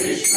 Krishna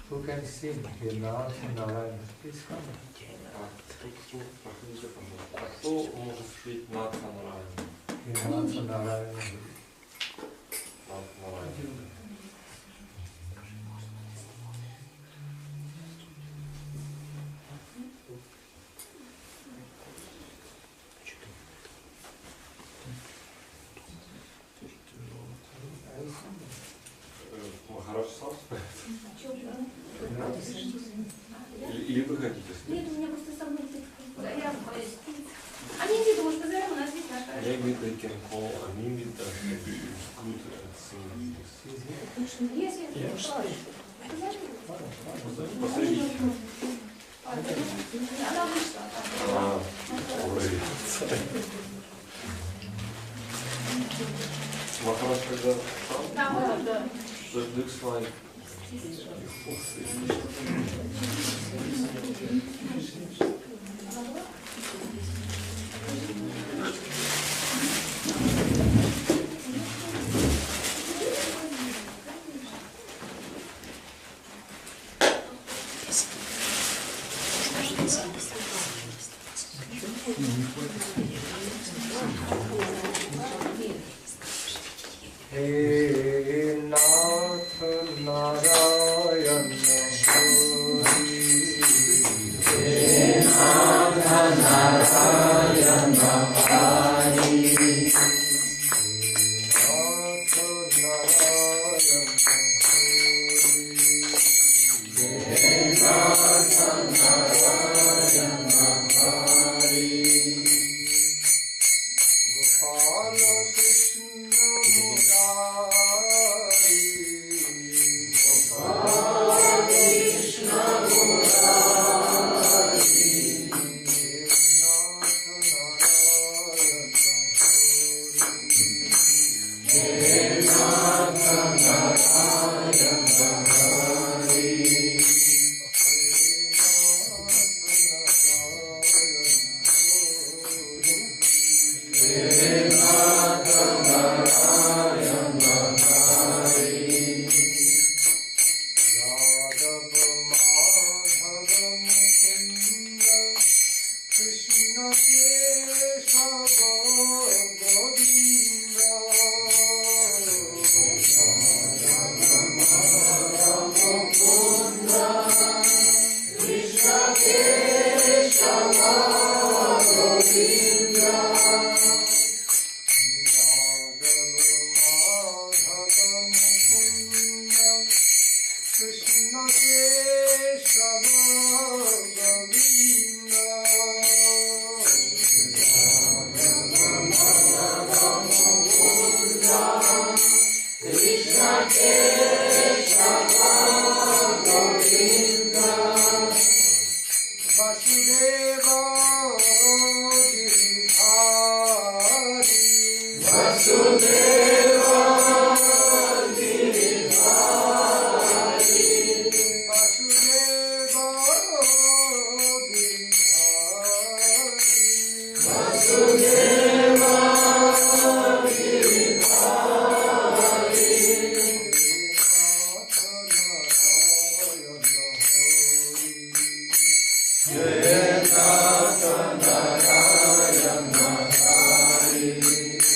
Who can sing here now in Narayana? Please come. Кто может спеть над Нараяна? Nada Narayana. Махарадж сам спает? Или вы хотите спеть? Нет, у меня просто со мной я боюсь. Они не думают, что у нас здесь наш хороший. Maybe they can call a mimic that is good at singing this. Если я спрашиваю, Посмотрите. она вышла. Махарадж когда сам? Да. That looks like Hey Nath Narayana Hari. Hey Nath Narayana Hari. Nath Narayana Hari. Hey Nath Narayana Hari. Gopala Krishna Murari. Gopala Krishna Murari. Hey Nath Narayana Hari. Hey Nath Narayana Hari. Radha Madhava Mukunda Krishna Keshava Govinda. Radha Madhava Mukunda Krishna Keshava Govinda. Krishna Keshava Govinda. Krishna Keshava Govinda. Vasudeva Giridhari. Vasudeva Giridhari. Vasudeva Giridhari. Vasudeva Giridhari. Narayana Hari.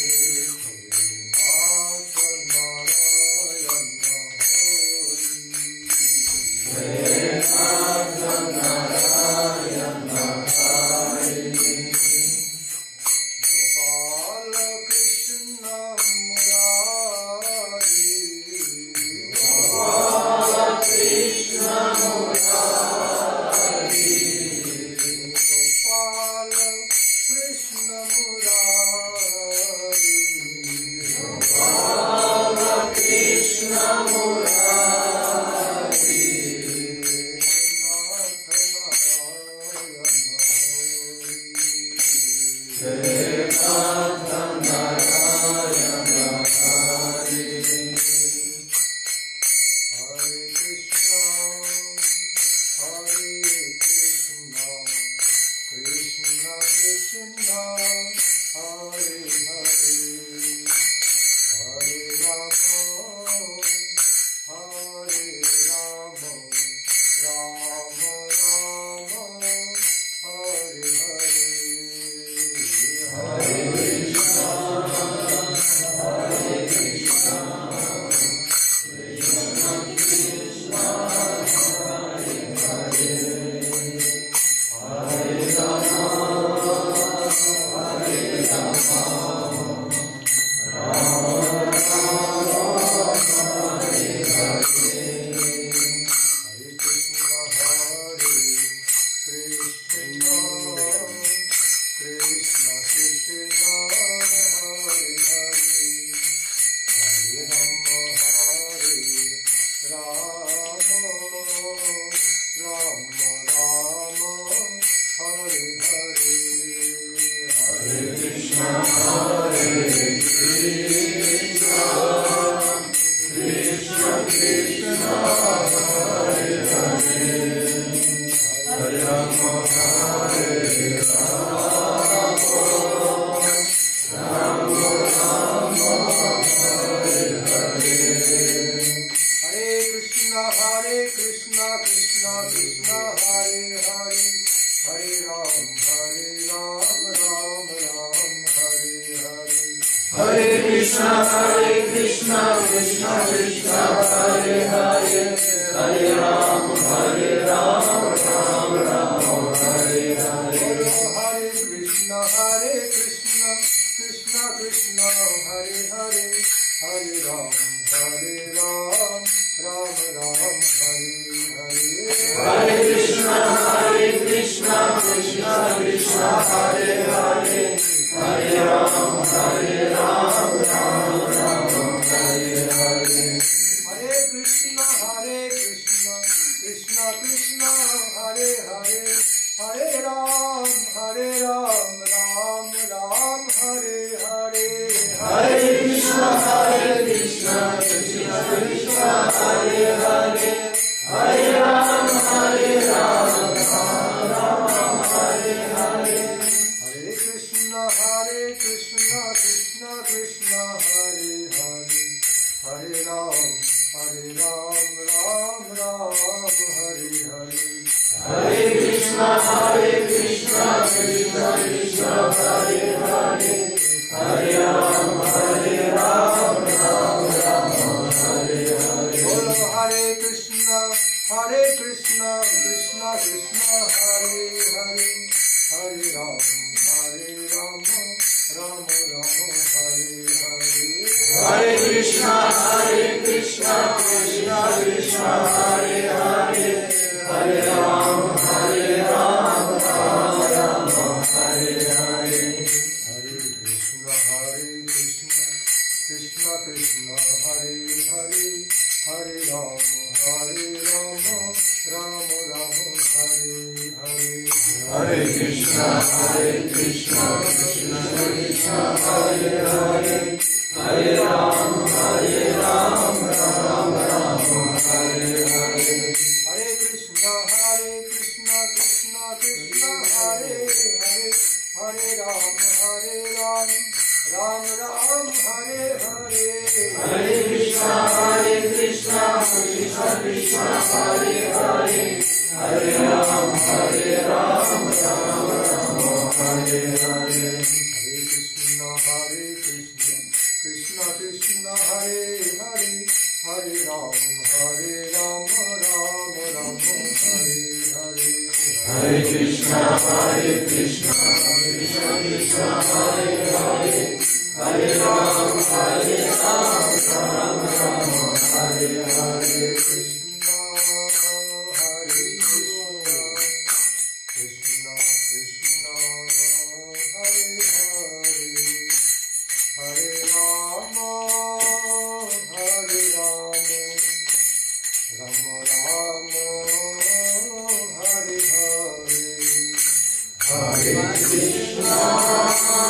Krishna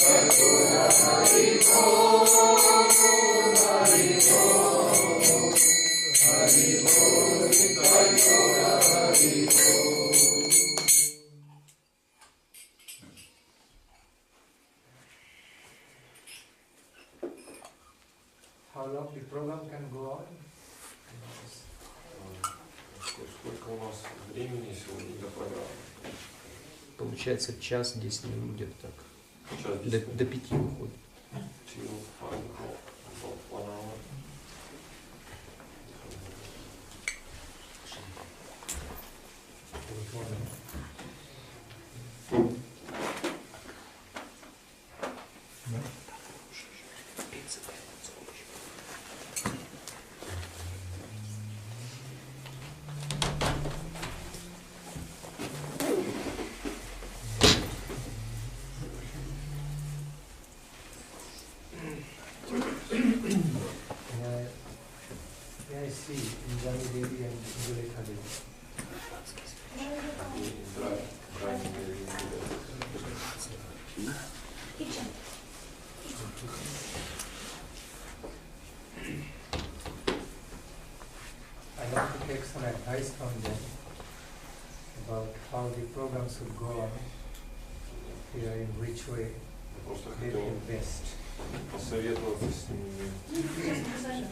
How long the program can go on? Сколько у нас времени сегодня до программы? Получается час 10 минут где-то так. Час До 5 выходит. Till 5 o'clock, about 1 hour. May I see Indrani Devi and Indulekha Devi? Kitchen. I want to take some advice from them about how the program should go on here, in which way Просто they хотел feel best. посоветоваться с ними. Сейчас посажу.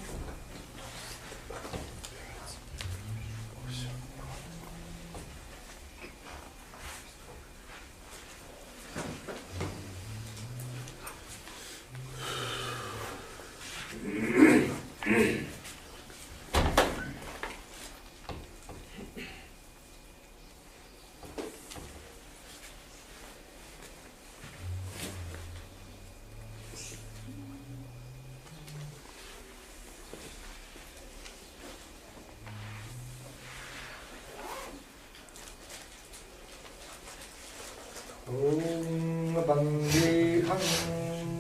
Om Bandeham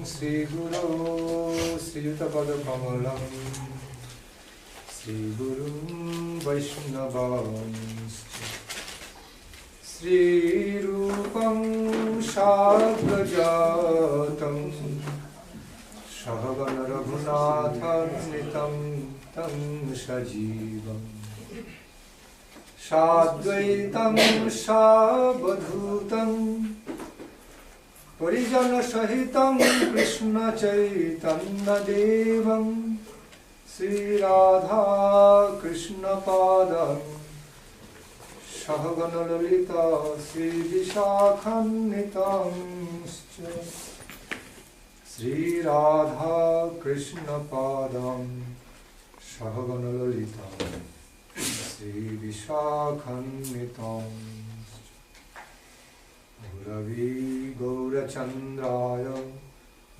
Sri Guru Sri Yuta Kamalam Sri Guru Vaishnavam Sri Rupam Shagrajatam Shahavana Raghunathan Tam Shajivam Shadvaitam Shabadhutam Parijana Sahitam Krishna Chaitanya Devam Sri Radha Krishna Padam Shahagana Lalita Sri Vishakhannitam Sri Radha Krishna Padam Shahagana Lalita Sri Vishakhannitam Guravi Gaurachandraya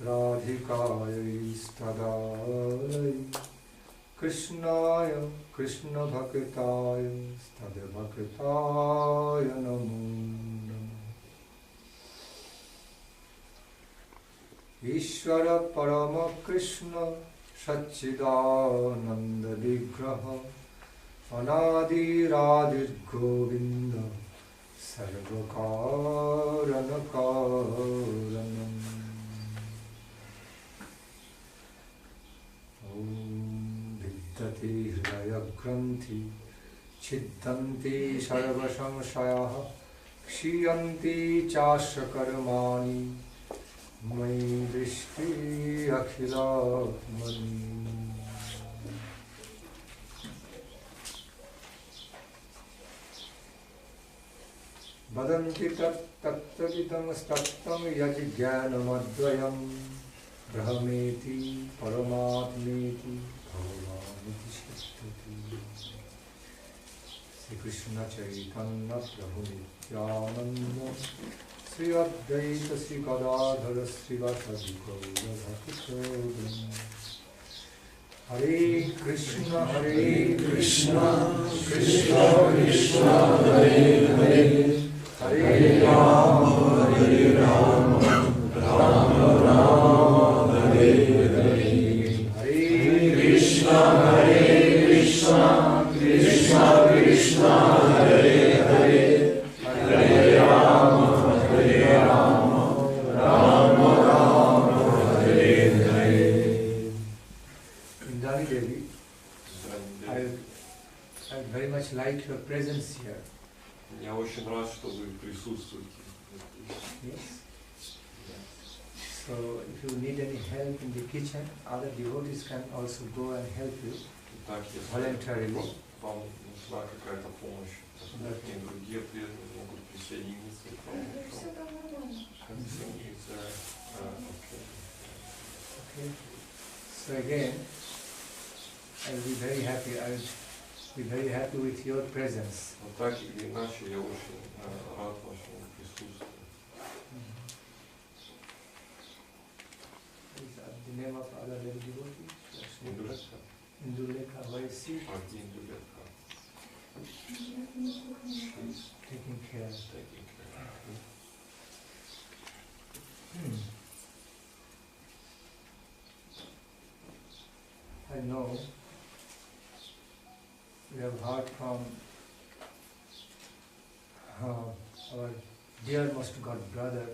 Radhikaya Stadalai Krishnaya Krishna Bhakitaya Stadabhakitaya Namo Ishvara Parama Krishna Satchidananda Vigraha Anadi Radhir Govinda Sarvakaranakaranam Om Viddhati Hridaya Granthi Chiddanti Sarva Samshayaha Kshiyanti Chasya Karmani Mai Drishti Akhila Mani Vadanti tattavidam stattam yajjnanamadvayam brahmeti paramatmeti bhagavaniti shatati Sri Krishna Chaitanya Prabhu Nityananda Sri Advaita Sri Gadadhara Sri Vasadi Gaura Bhakti Hare Krishna Krishna Krishna Hare Hare Hare Rama Rama Rama Hare Hare Hare Krishna Krishna Krishna Hare Hare Hare Rama Rama much like your presence here. Я очень рад, что вы присутствуете. Yes. So if you need any help in the kitchen, other devotees can also go and help you Итак, если voluntarily. вам нужна какая-то помощь, и другие преданные могут присоединиться к вам. Все там нормально. Okay. So again, I will be very happy. I will be very happy with your presence. Но так или иначе, я очень рад вашему присутствию. Is that the name of other devotee? Индулетка. Indulekha, where is she? Индулетка. She's taking care. I know we have heard from our dearmost God brother,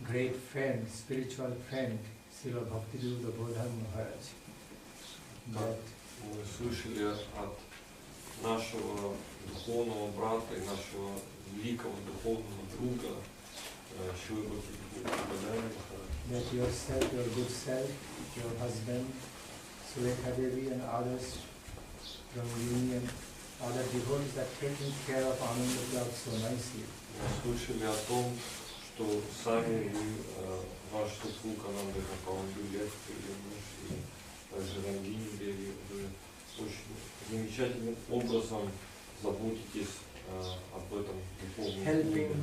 great friend, spiritual friend, Srila Bhakti Nandan Maharaj. That Мы слышали от нашего духовного брата и нашего великого духовного друга Шилы Бхакти Nandan Maharaj, that yourself, your good self, your husband, Sulekha Devi and others from Union, other devotees are taking care of Ananda Club so nicely. Мы слышали о том, что сами вы, ваш супруг Ананда Крапаунджи, или муж, и также Рангини Деви, вы очень замечательным образом заботитесь об этом духовном мире.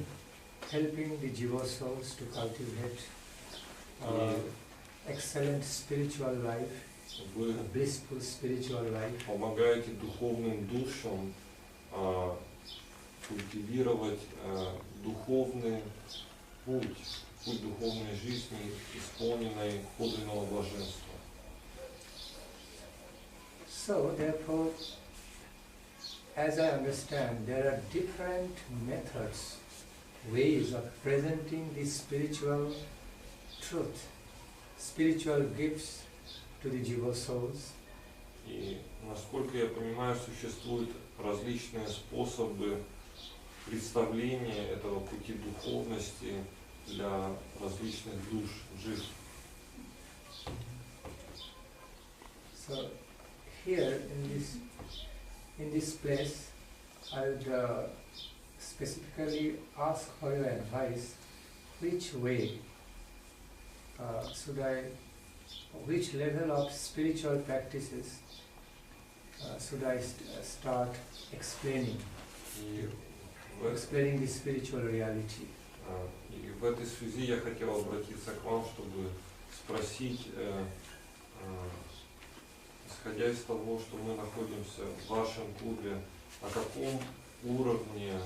Helping the Jiva souls to cultivate excellent spiritual life, Вы blissful spiritual life, помогаете духовным душам культивировать духовный путь духовной жизни, исполненной подлинного блаженства. So therefore, as I understand, there are different methods, ways of presenting the spiritual truth, spiritual gifts to the Jiva souls. И, насколько я понимаю, существуют различные способы представления этого пути духовности для различных душ, жив. So here in this place, I would specifically ask for your advice. Which way which level of spiritual practices should I start explaining the spiritual reality? И в этой связи я хотел обратиться к вам, чтобы спросить, исходя из того, что мы находимся в вашем клубе, о каком уровне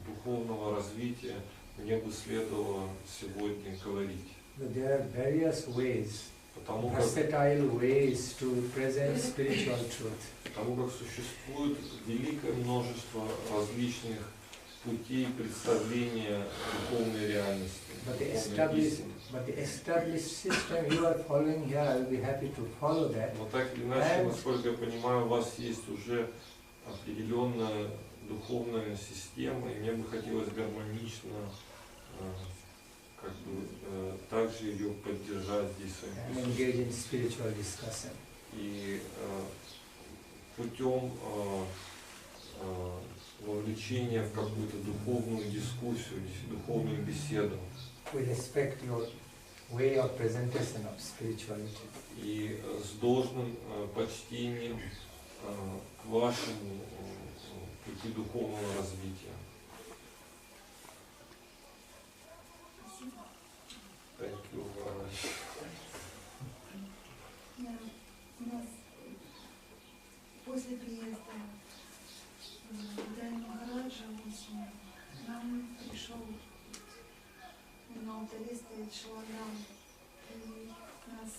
духовного развития мне бы следовало сегодня говорить. There are various ways, Потому как versatile ways to present spiritual truth. Потому как существует великое множество различных путей представления духовной реальности. But the established system you are following here, I will be happy to follow that. Но так или иначе, насколько я понимаю, у вас есть уже определенная духовная система, и мне бы хотелось гармонично также ее поддержать здесь своим присутствием. И путем вовлечения в какую-то духовную дискуссию, духовную беседу. И с должным почтением к вашему пути духовного развития. Thank you very much. У нас после приезда Нараяна Махараджа нам пришел на алтаре стоит Шалаграм, и нас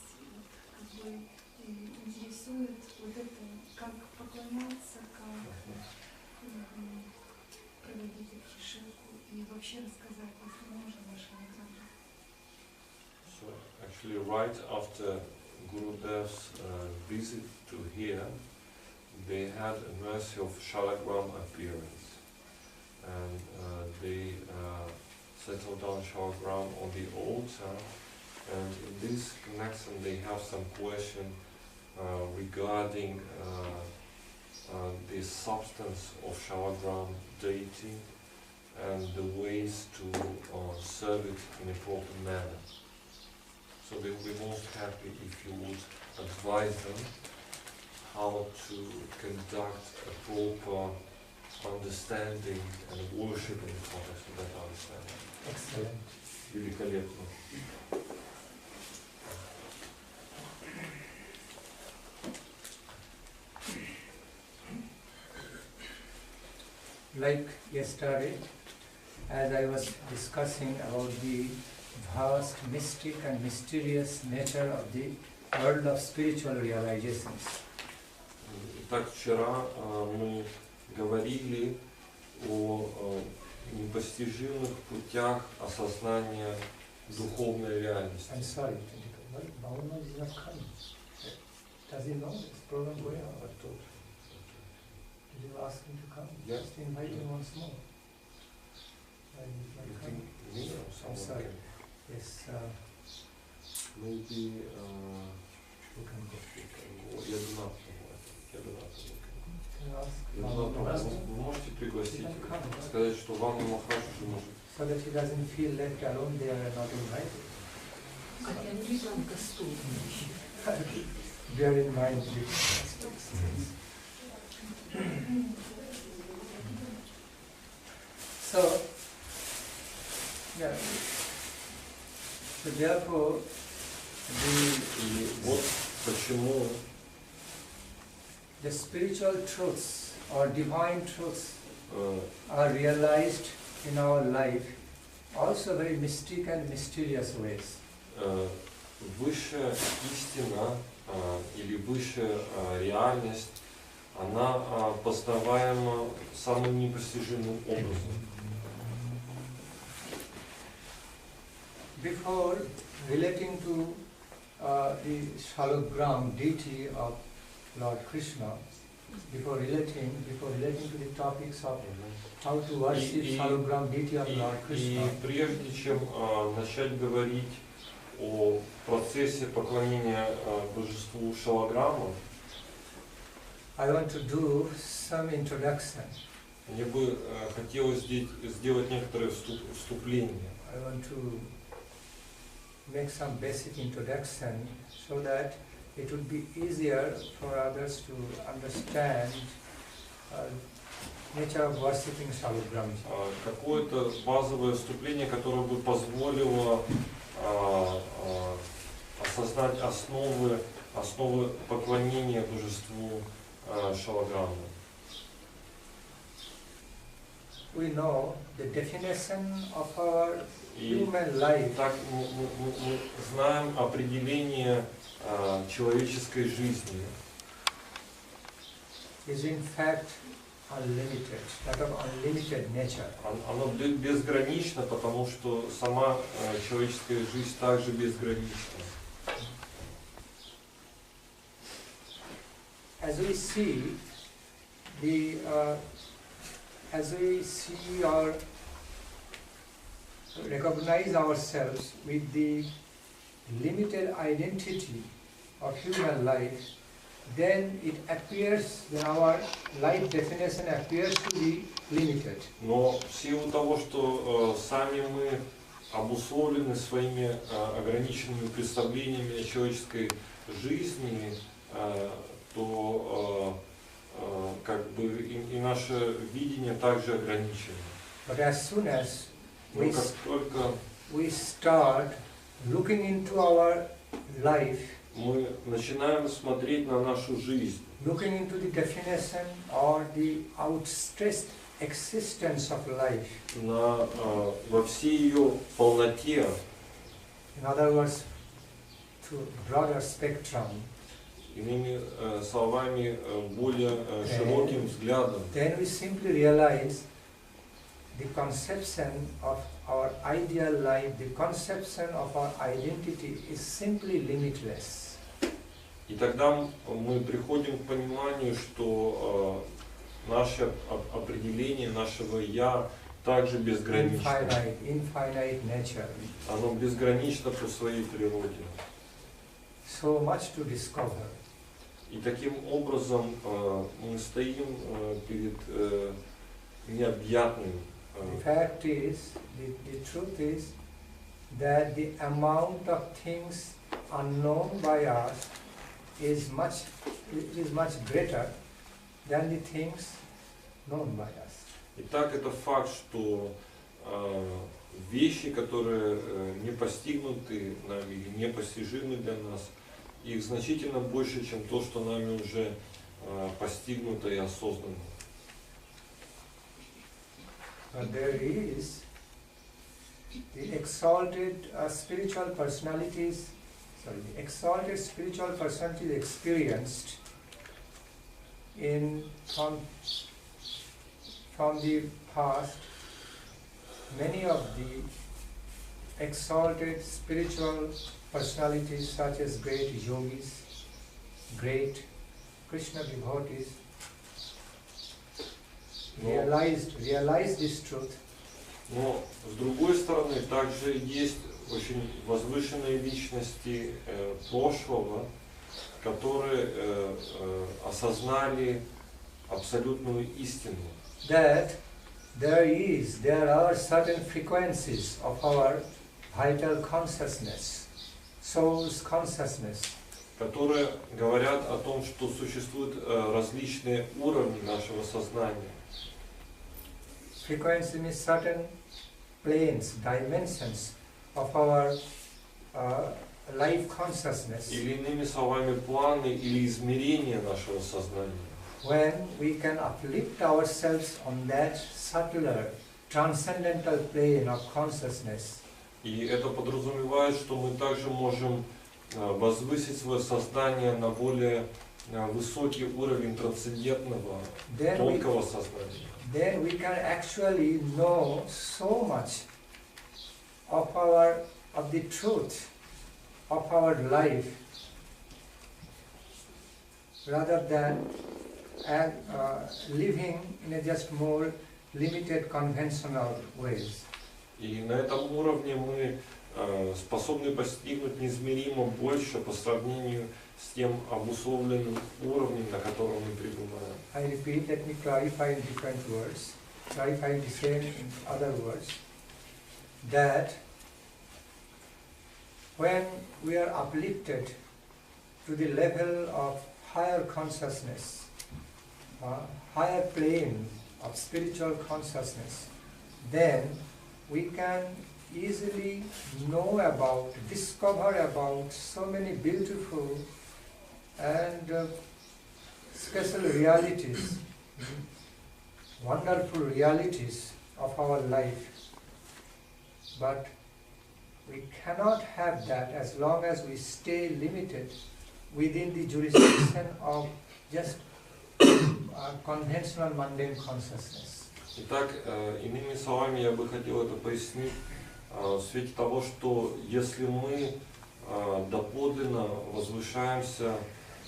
как бы интересует вот это, как поклоняться, как проводить обхишеку и вообще рассказать, если можно, ваше Мантру. So actually, right after Gurudev's visit to here, they had a mercy of Shalagram appearance, and they settled down Shalagram on the altar, and in this connection they have some question regarding the substance of Shalagram deity and the ways to serve it in a proper manner. So they will be most happy if you would advise them how to conduct a proper understanding and worship in the context of that understanding. Excellent. Великолепно. Like yesterday, as I was discussing about the vast, mystic and mysterious nature of the world of spiritual realizations. Итак, вчера мы говорили о непостижимых путях осознания духовной реальности. I'm sorry, Bhavana is not coming. Does he know this program going on? Did you ask him to come? Yeah. Just invite him once more. Why he's not coming? I'm sorry. Yes, Maybe who can go? я донат. Can you ask Вы можете пригласить, He can come, right? сказать, что вам Махарадж уже может. So that he doesn't feel left alone there and not invited. Bear in mind this aspects. So, yeah. So therefore, И вот почему the spiritual truths or divine truths are realized in our life also very mystic and mysterious ways. высшая истина или высшая реальность, она познаваема самым непостижимым образом. Before relating to the Shalagram deity of Lord Krishna, before relating to the topics of how to worship Shalagram deity of Lord Krishna, И прежде чем начать говорить о процессе поклонения божеству Шалаграма, I want to do some introduction. мне бы хотелось сделать некоторое вступление. I want to make some basic introduction so that it would be easier for others to understand nature of worshipping Shalagram. Какое-то базовое вступление, которое бы позволило осознать основы поклонения божеству Шалаграма. We know the definition of our human life. Так мы знаем определение человеческой жизни. Is in fact unlimited, that of unlimited nature. Оно безгранично, потому что сама человеческая жизнь также безгранична. As we see or recognize ourselves with the limited identity of human life, then it appears that our life definition appears to be limited. Но в силу того, что сами мы обусловлены своими ограниченными представлениями о человеческой жизни, то как бы и наше видение также ограничено. But as soon as Но как только we start looking into our life, мы начинаем смотреть на нашу жизнь, looking into the definition or the outstretched existence of life, во всей ее полноте, in other words, to broader spectrum, иными словами, более широким взглядом, then we simply realize the conception of our ideal life, the conception of our identity is simply limitless. И тогда мы приходим к пониманию, что наше определение нашего «я» также безгранично. Infinite nature. Оно безгранично по своей природе. So much to discover. И таким образом мы стоим перед необъятным. The fact is, the truth is that the amount of things unknown by us is much greater than the things known by us. Итак, это факт, что вещи, которые не постигнуты нами или непостижимы для нас, их значительно больше, чем то, что нами уже постигнуто и осознано. But there is the exalted spiritual personalities, the exalted spiritual personalities experienced from the past. Many of the exalted spiritual personalities such as great yogis, great Krishna devotees, realized this truth. Но с другой стороны, также есть очень возвышенные личности прошлого, которые осознали абсолютную истину. That there are certain frequencies of our vital consciousness, soul's consciousness, которые говорят о том, что существуют различные уровни нашего сознания. Frequency means certain planes, dimensions of our life consciousness. Или иными словами, планы или измерения нашего сознания. When we can uplift ourselves on that subtler, transcendental plane of consciousness. И это подразумевает, что мы также можем возвысить свое сознание на более высокий уровень трансцендентного, тонкого сознания. Then we can actually know so much of the truth of our life, rather than living in a just more limited conventional ways. И на этом уровне мы способны постигнуть неизмеримо больше по сравнению с тем обусловленным уровнем, на котором мы пребываем. I repeat, let me clarify in different words, clarify the same in other words, that when we are uplifted to the level of higher consciousness, higher plane of spiritual consciousness, then we can easily know about, discover about so many beautiful and special realities, wonderful realities of our life. But we cannot have that as long as we stay limited within the jurisdiction of just conventional mundane consciousness. Итак, иными словами, я бы хотел это пояснить в свете того, что если мы доподлинно возвышаемся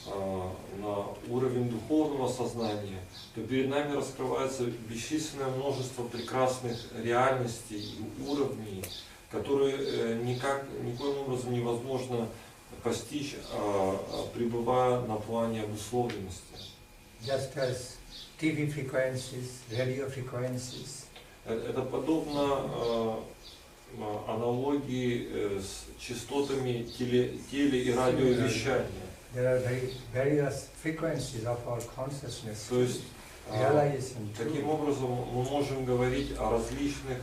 на уровень духовного сознания, то перед нами раскрывается бесчисленное множество прекрасных реальностей и уровней, которые никоим образом невозможно постичь, пребывая на плане обусловленности. Just as TV frequencies, radio frequencies. Это подобно аналогии с частотами теле- и радиовещания. There are various frequencies of our consciousness. То есть, realization. таким образом мы можем говорить о различных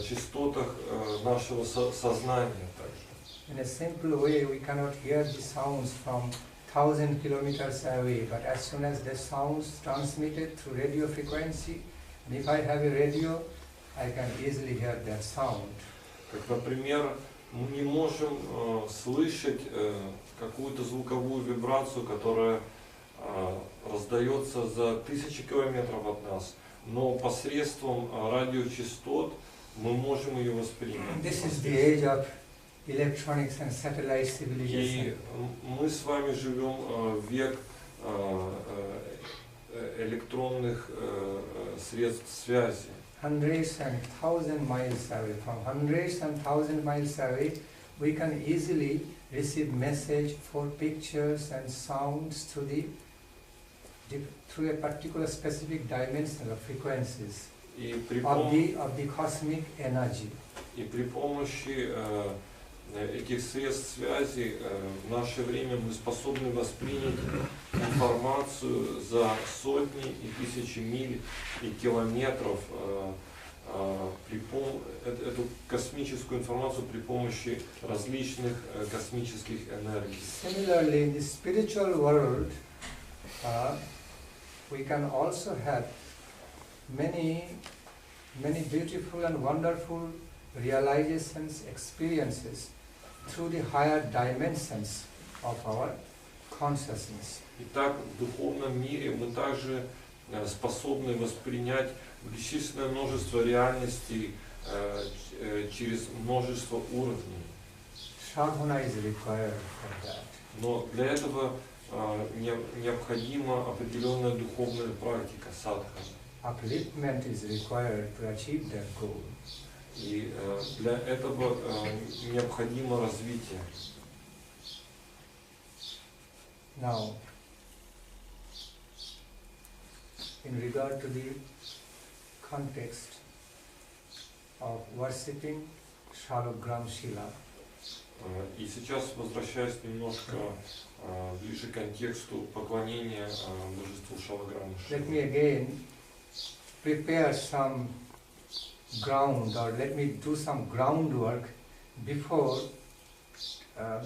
частотах нашего сознания также. In a simple way, we cannot hear the sounds from 1,000 kilometers away, but as soon as the sounds transmitted through radio frequency, and if I have a radio, I can easily hear that sound. Как, например, мы не можем слышать какую-то звуковую вибрацию, которая раздается за тысячи километров от нас, но посредством радиочастот мы можем ее воспринимать. This is the age of electronics and satellite И civilization. мы с вами живем в век электронных средств связи. Hundreds and thousand miles away, from hundreds and thousand miles away, we can easily receive message for pictures and sounds through a particular specific dimension of frequencies of the cosmic energy. И при помощи этих средств связи в наше время мы способны воспринять информацию за сотни и тысячи миль и километров, эту космическую информацию при помощи различных космических энергий. Similarly, in the spiritual world, we can also have many beautiful and wonderful realizations, experiences through the higher dimensions of our consciousness. Итак, в духовном мире мы также способны воспринять бесчисленное множество реальностей через множество уровней. Sadhana is required for that. Но для этого необходима определенная духовная практика садхана. Upliftment is required to achieve that goal. И для этого необходимо развитие. Now, in regard to the context of worshipping Shalagram Shila, И сейчас, возвращаясь немножко ближе к контексту поклонения божеству Шалаграму let me Шилы, again prepare some ground, or let me do some groundwork before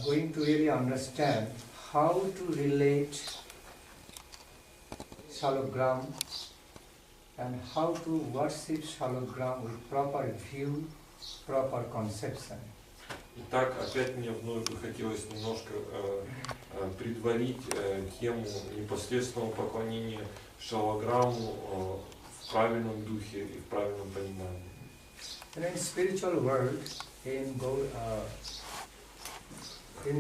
going to really understand how to relate Shalagram and how to worship Shalagram with proper view, proper conception. Итак, опять мне вновь бы хотелось немножко предварить тему непосредственного поклонения Шалаграму в правильном духе и в правильном понимании. In spiritual world, in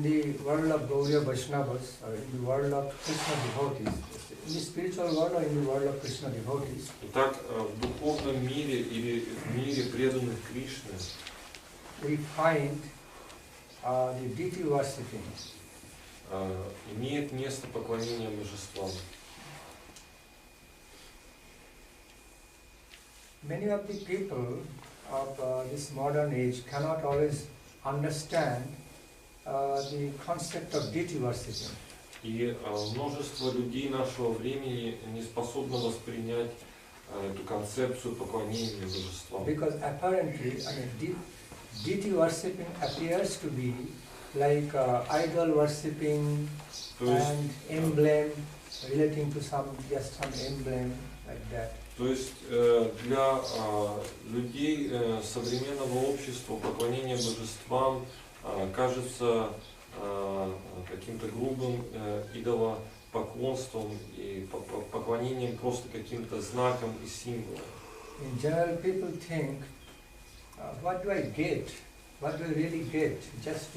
the world of Gauriya Vaishnavas, or in the world of Krishna devotees, in the spiritual world or in the world of Krishna devotees, Итак, в духовном мире или в мире преданных Кришны we find the deity worshipping. Имеет место поклонение божествам. Many of the people of this modern age cannot always understand the concept of deity worshipping. И множество людей нашего времени не способно воспринять эту концепцию поклонения божествам. Because apparently, deity worshipping appears to be like idol worshipping and emblem relating to some emblem like that. То есть для людей современного общества поклонение божествам кажется каким-то грубым идолопоклонством и поклонением просто каким-то знаком и символом. In general, people think, what do I get? What do I really get? Just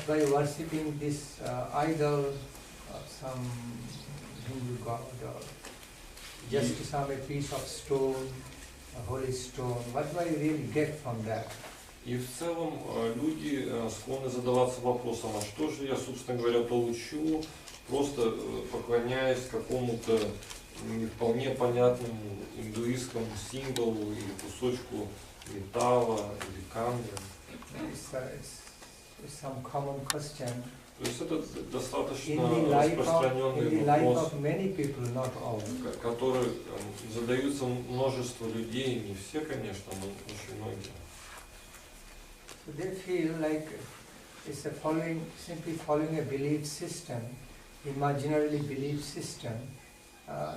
by worshipping this idol of some Hindu god, or just some a piece of stone, a holy stone. What do I really get from that? И в целом люди склонны задаваться вопросом, а что же я, собственно говоря, получу, просто поклоняясь какому-то не вполне понятному индуистскому символу или кусочку металла или камня. It's some common question. То есть это достаточно In the распространенный life вопрос, of many people, not all. который задаются множество людей, не все, конечно, но очень многие. So they feel like it's simply following a belief system, imaginary belief system,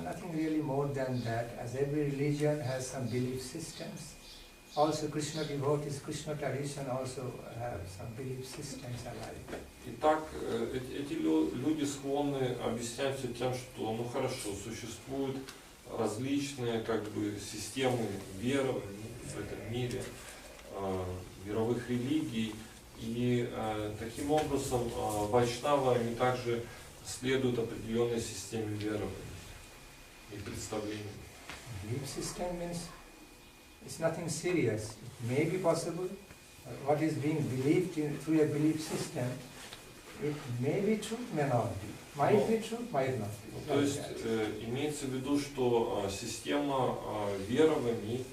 nothing really more than that, as every religion has some belief systems. Also Krishna devotees, Krishna tradition also have some belief systems alike. Итак, эти люди склонны объяснять все тем, что, ну хорошо, существуют различные системы верований в этом мире, мировых религий, И таким образом вайшнавы, они также следуют определенной системе верований и представлений. Belief system means it's nothing serious. It may be possible. What is being believed in through a belief system, it may be true, may not be. Might be true, might not be. То есть имеется в виду, что система верований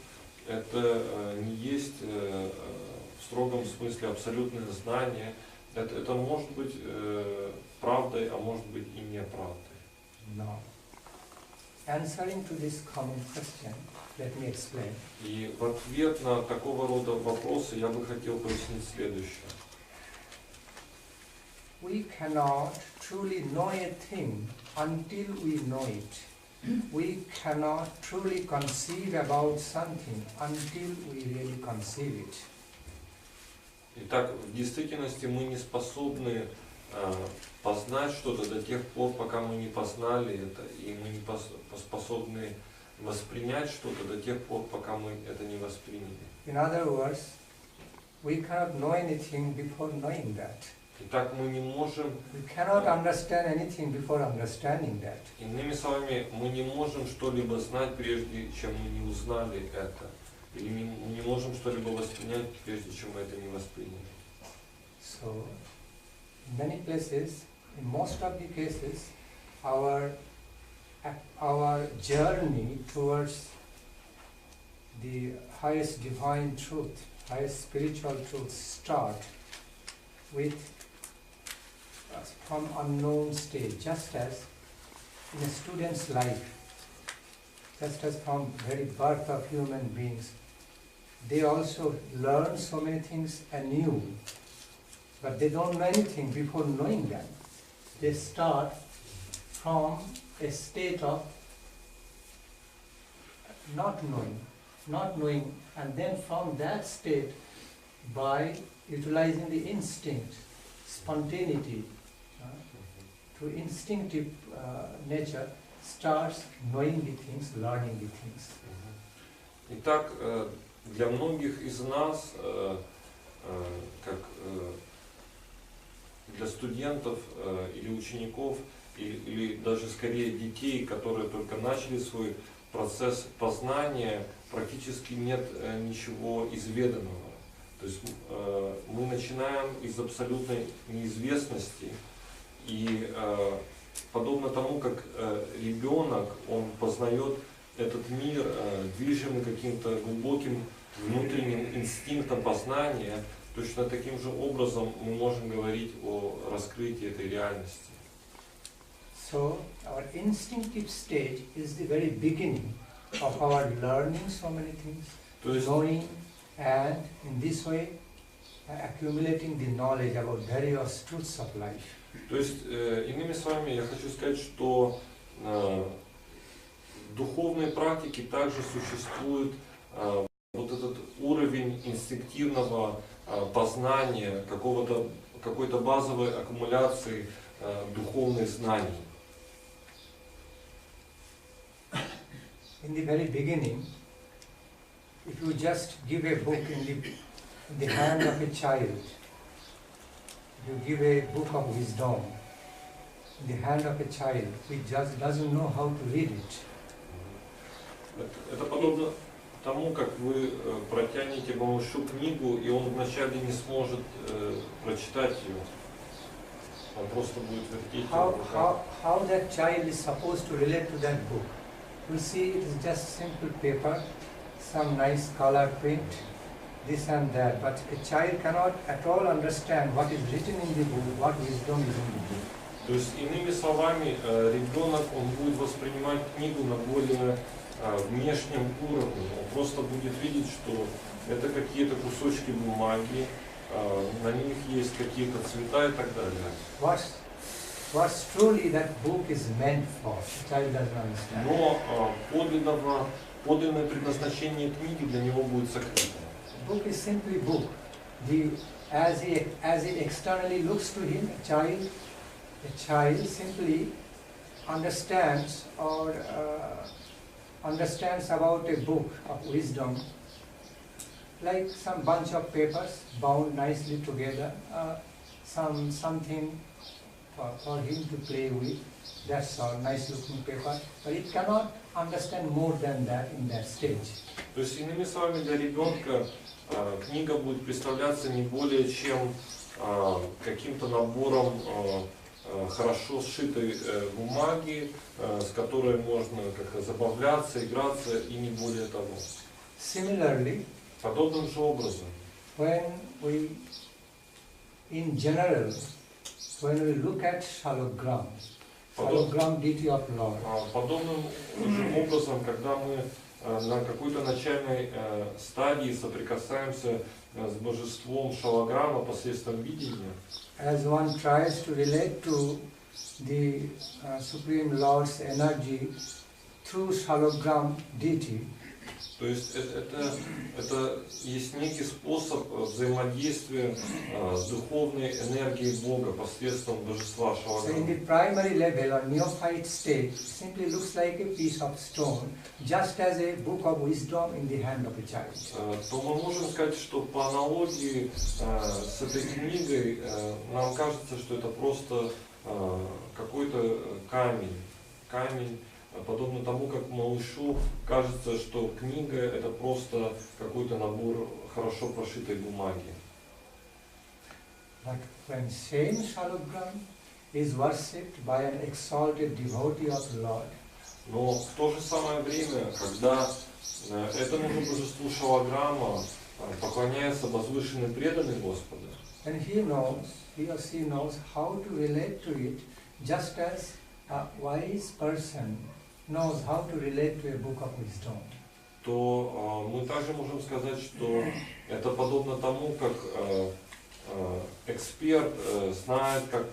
это не есть в строгом смысле абсолютное знание. Это может быть правдой, а может быть и неправдой. No. Answering to this common question, let me explain. И в ответ на такого рода вопросы я бы хотел пояснить следующее. We cannot truly know a thing until we know it. We cannot truly conceive about something until we really conceive it. Итак, в действительности мы не способны познать что-то до тех пор, пока мы не познали это, и мы не способны воспринять что-то до тех пор, пока мы это не восприняли. In other words, we cannot know anything before knowing that. Итак, мы не можем... We cannot understand anything before understanding that. Иными словами, мы не можем что-либо знать, прежде чем мы не узнали это. Или мы не можем что-либо воспринять, прежде чем мы это не восприняли. So, in many places, in most of the cases, our journey towards the highest divine truth, highest spiritual truth start with from unknown stage, just as in a student's life, just as from very birth of human beings, they also learn so many things anew, but they don't know anything before knowing them. They start from a state of not knowing, and then from that state, by utilizing the instinct, spontaneity, to instinctive nature, starts knowing the things, learning the things. Итак, для многих из нас, как для студентов или учеников, или даже скорее детей, которые только начали свой процесс познания, практически нет ничего изведанного. То есть мы начинаем из абсолютной неизвестности, и подобно тому, как ребенок, он познает этот мир, движимый каким-то глубоким внутренним инстинктом познания, точно таким же образом мы можем говорить о раскрытии этой реальности. So, our instinctive stage is the very beginning of our learning so many things, knowing, and in this way accumulating the knowledge about various truths of life. То есть, иными словами, я хочу сказать, что в духовной практике также существует вот этот уровень инстинктивного познания, какой-то базовой аккумуляции духовных знаний. In the very beginning, if you just give a book in the hand of a child, you give a book of wisdom in the hand of a child, who just doesn't know how to read it. Это подобно тому, как вы протянете малышу книгу, и он вначале не сможет прочитать ее. Он просто будет вертеть ее. How that child is supposed to relate to that book? We see it is just simple paper, some nice color print, this and that, but a child cannot at all understand what is written in the book, what wisdom is in the book. То есть, иными словами, ребенок, он будет воспринимать книгу на более внешнем уровне. Он просто будет видеть, что это какие-то кусочки бумаги, на них есть какие-то цвета и так далее. What's truly that book is meant for, the child doesn't understand. Но подлинное предназначение книги для него будет сокрыто. Book is simply book. As he externally looks to him, a child simply understands understands about a book of wisdom like some bunch of papers bound nicely together, something for him to play with. That's all, nice looking paper, but it cannot understand more than that in that stage. То есть, иными словами, для ребенка книга будет представляться не более чем каким-то набором хорошо сшитой бумаги, с которой можно как-то забавляться, играться и не более того. Similarly, подобным же образом, when we, in general, when we look at Shalagram, Shalagram Deity of Lord, подобным же образом, когда мы на какой-то начальной стадии соприкасаемся с божеством Шалаграма посредством видения, as one tries to relate to the Supreme Lord's energy through Shalagram Deity, то есть это есть некий способ взаимодействия с духовной энергией Бога посредством божества so in Шалаграма. the primary level or neophyte state, simply looks like a piece of stone, just as a book of wisdom in the hand of a child. То мы можем сказать, что по аналогии с этой книгой нам кажется, что это просто какой-то камень, подобно тому, как малышу кажется, что книга это просто какой-то набор хорошо прошитой бумаги. But when same Shalagram is worshipped by an exalted devotee of Lord, Но в то же самое время, когда этому же божеству Шалаграма поклоняется возвышенный преданный Господа, and he or she knows how to relate to it, just as a wise person knows how to relate to a book of wisdom. то мы также можем сказать, что это подобно тому, как эксперт знает, как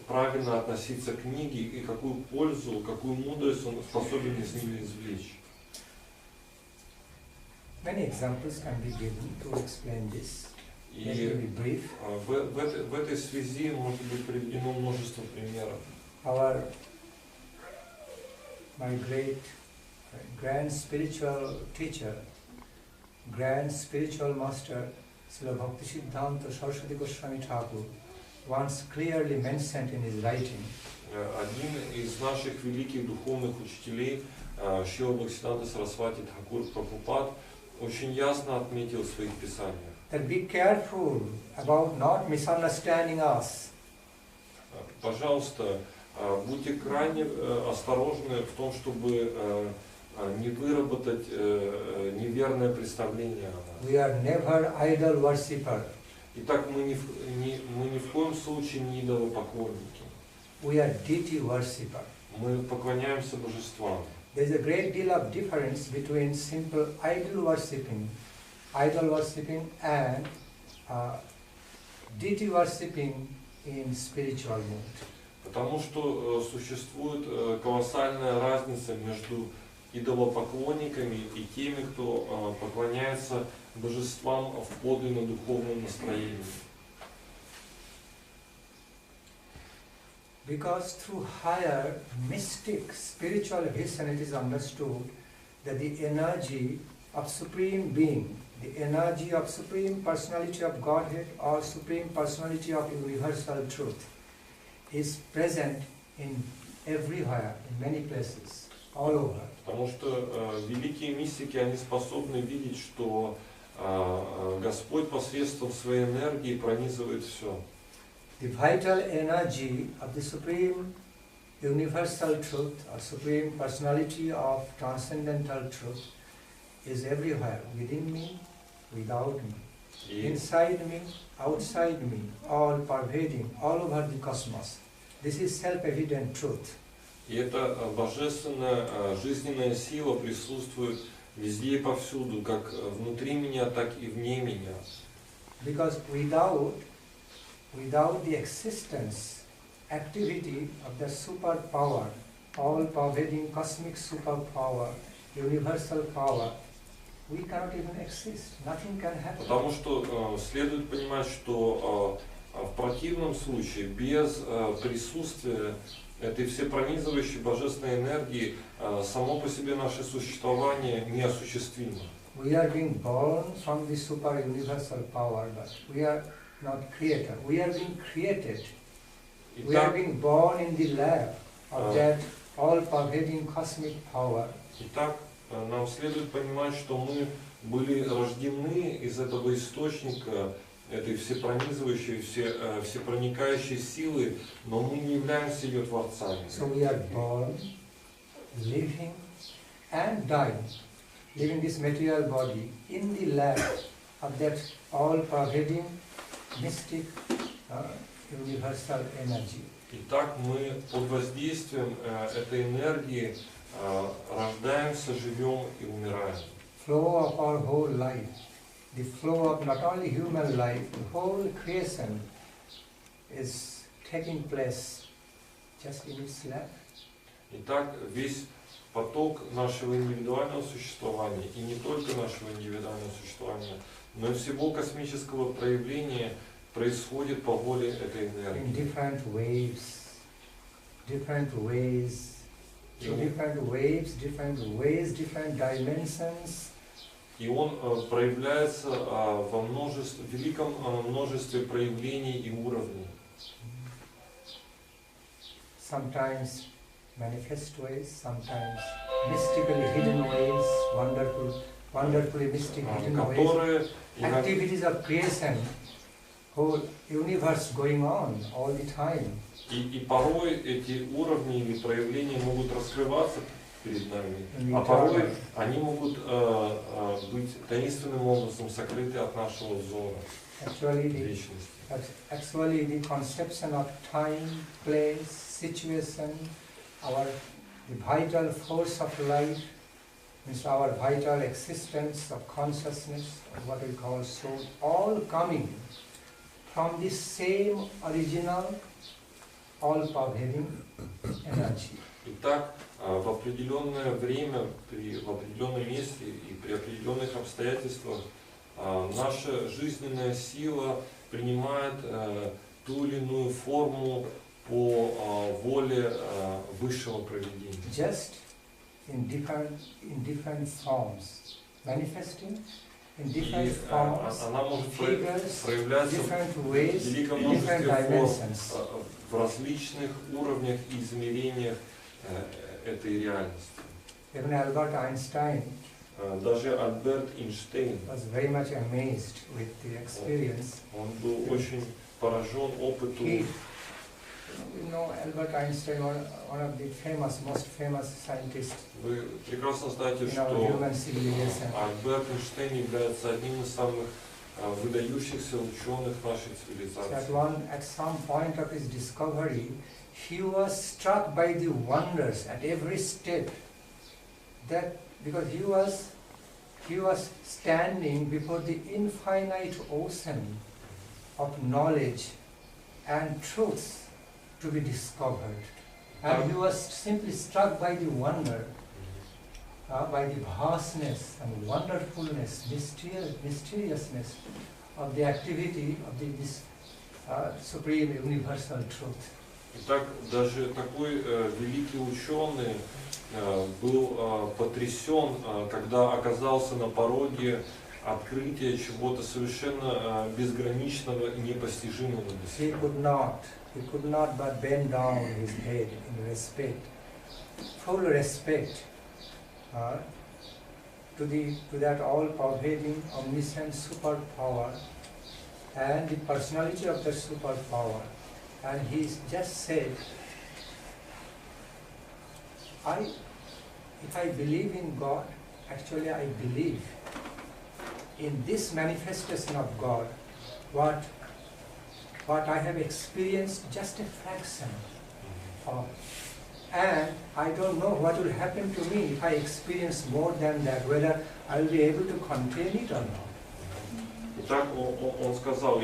правильно относиться к книге и какую пользу, какую мудрость он способен из нее извлечь. Many examples can be given to explain this. Let me И be brief. в этой связи может быть приведено множество примеров. My great grand spiritual teacher, grand spiritual master, Srila Bhakti Siddhanta Saraswati Goswami Thakur, once clearly mentioned in his writing. Один из наших великих духовных учителей, Шрила Бхактисиданта Сарасвати Тхакур Прабхупад, очень ясно отметил в своих писаниях. That be careful about not misunderstanding us. Пожалуйста, будьте крайне осторожны в том, чтобы не выработать неверное представление о нас. We are never idol worshipper. Итак, мы ни в коем случае не идолопоклонники. We are deity worshipper. Мы поклоняемся божествам. There is a great deal of difference between simple idol worshipping and deity worshipping in spiritual mood. Потому что существует колоссальная разница между идолопоклонниками и теми, кто поклоняется божествам в подлинно духовном настроении. Because through higher mystic spiritual vision it is understood that the energy of Supreme Being, the energy of Supreme Personality of Godhead or Supreme Personality of Universal Truth is present in everywhere, in many places, all over. Потому что великие мистики, они способны видеть, что Господь посредством своей энергии пронизывает все. The vital energy of the Supreme Universal Truth or Supreme Personality of Transcendental Truth is everywhere, within me, without me, inside me, outside me, all pervading, all over the cosmos. This is self-evident truth. И эта божественная жизненная сила присутствует везде и повсюду, как внутри меня, так и вне меня. Because without the existence, activity of the superpower, all-pervading cosmic superpower, universal power, we cannot even exist. Nothing can happen. Потому что следует понимать, что в противном случае, без присутствия этой всепронизывающей божественной энергии, само по себе наше существование неосуществимо. we are being born from the super universal power, but we are not creator. We are being created. We are being born in the lab of that all-pervading cosmic power. Итак, нам следует понимать, что мы были рождены из этого источника, этой всепронизывающей, всепроникающей силы, но мы не являемся ее творцами. So we are born, living and dying, living this material body in the lab of that all-pervading mystic universal energy. Итак, мы под воздействием этой энергии рождаемся, живем и умираем. Flow of our whole life, the flow of not only human life, the whole creation is taking place just in its lab. Итак, весь поток нашего индивидуального существования, и не только нашего индивидуального существования, но и всего космического проявления происходит по воле этой энергии. In different waves, different ways, different dimensions. И он проявляется во множестве, великом множестве проявлений и уровней. Sometimes manifest ways, sometimes mystically hidden ways, wonderfully mystic hidden ways. Activities of creation, whole universe going on all the time. И порой эти уровни или проявления могут раскрываться перед нами, а порой они могут быть таинственным образом сокрыты от нашего взора. Actually, the conception of time, place, situation, the vital force of life, means our vital existence of consciousness, what we call soul, all coming from the same original, all-pervading energy. Итак, в определенное время, в определенном месте и при определенных обстоятельствах наша жизненная сила принимает ту или иную форму по воле высшего провидения. Just in different forms, manifesting in different forms, она может figures, проявляться different в ways, великом different множестве dimensions. форм, в различных уровнях и измерениях этой реальности. Even Albert Einstein Даже Альберт Эйнштейн was very much amazed with the experience. Он был очень поражен опыту. You know, Albert Einstein, one of the most famous scientists. Вы прекрасно знаете, что Альберт Эйнштейн является одним из самых выдающихся ученых нашей цивилизации. At some point of his discovery, he was struck by the wonders at every step. That because he was standing before the infinite ocean of knowledge and truth to be discovered, and he was simply struck by the wonder, by the vastness and wonderfulness, mysteriousness of the activity of this supreme universal truth. Итак, даже такой великий ученый был потрясен, когда оказался на пороге открытия чего-то совершенно безграничного и непостижимого для себя. He could not but bend down his head in respect, full respect to that all-pervading, omniscient superpower and the personality of that superpower. And he just said, if I believe in God, actually I believe in this manifestation of God, what I have experienced just a fraction of. And I don't know what will happen to me if I experience more than that, whether I will be able to contain it or not. Итак, он сказал,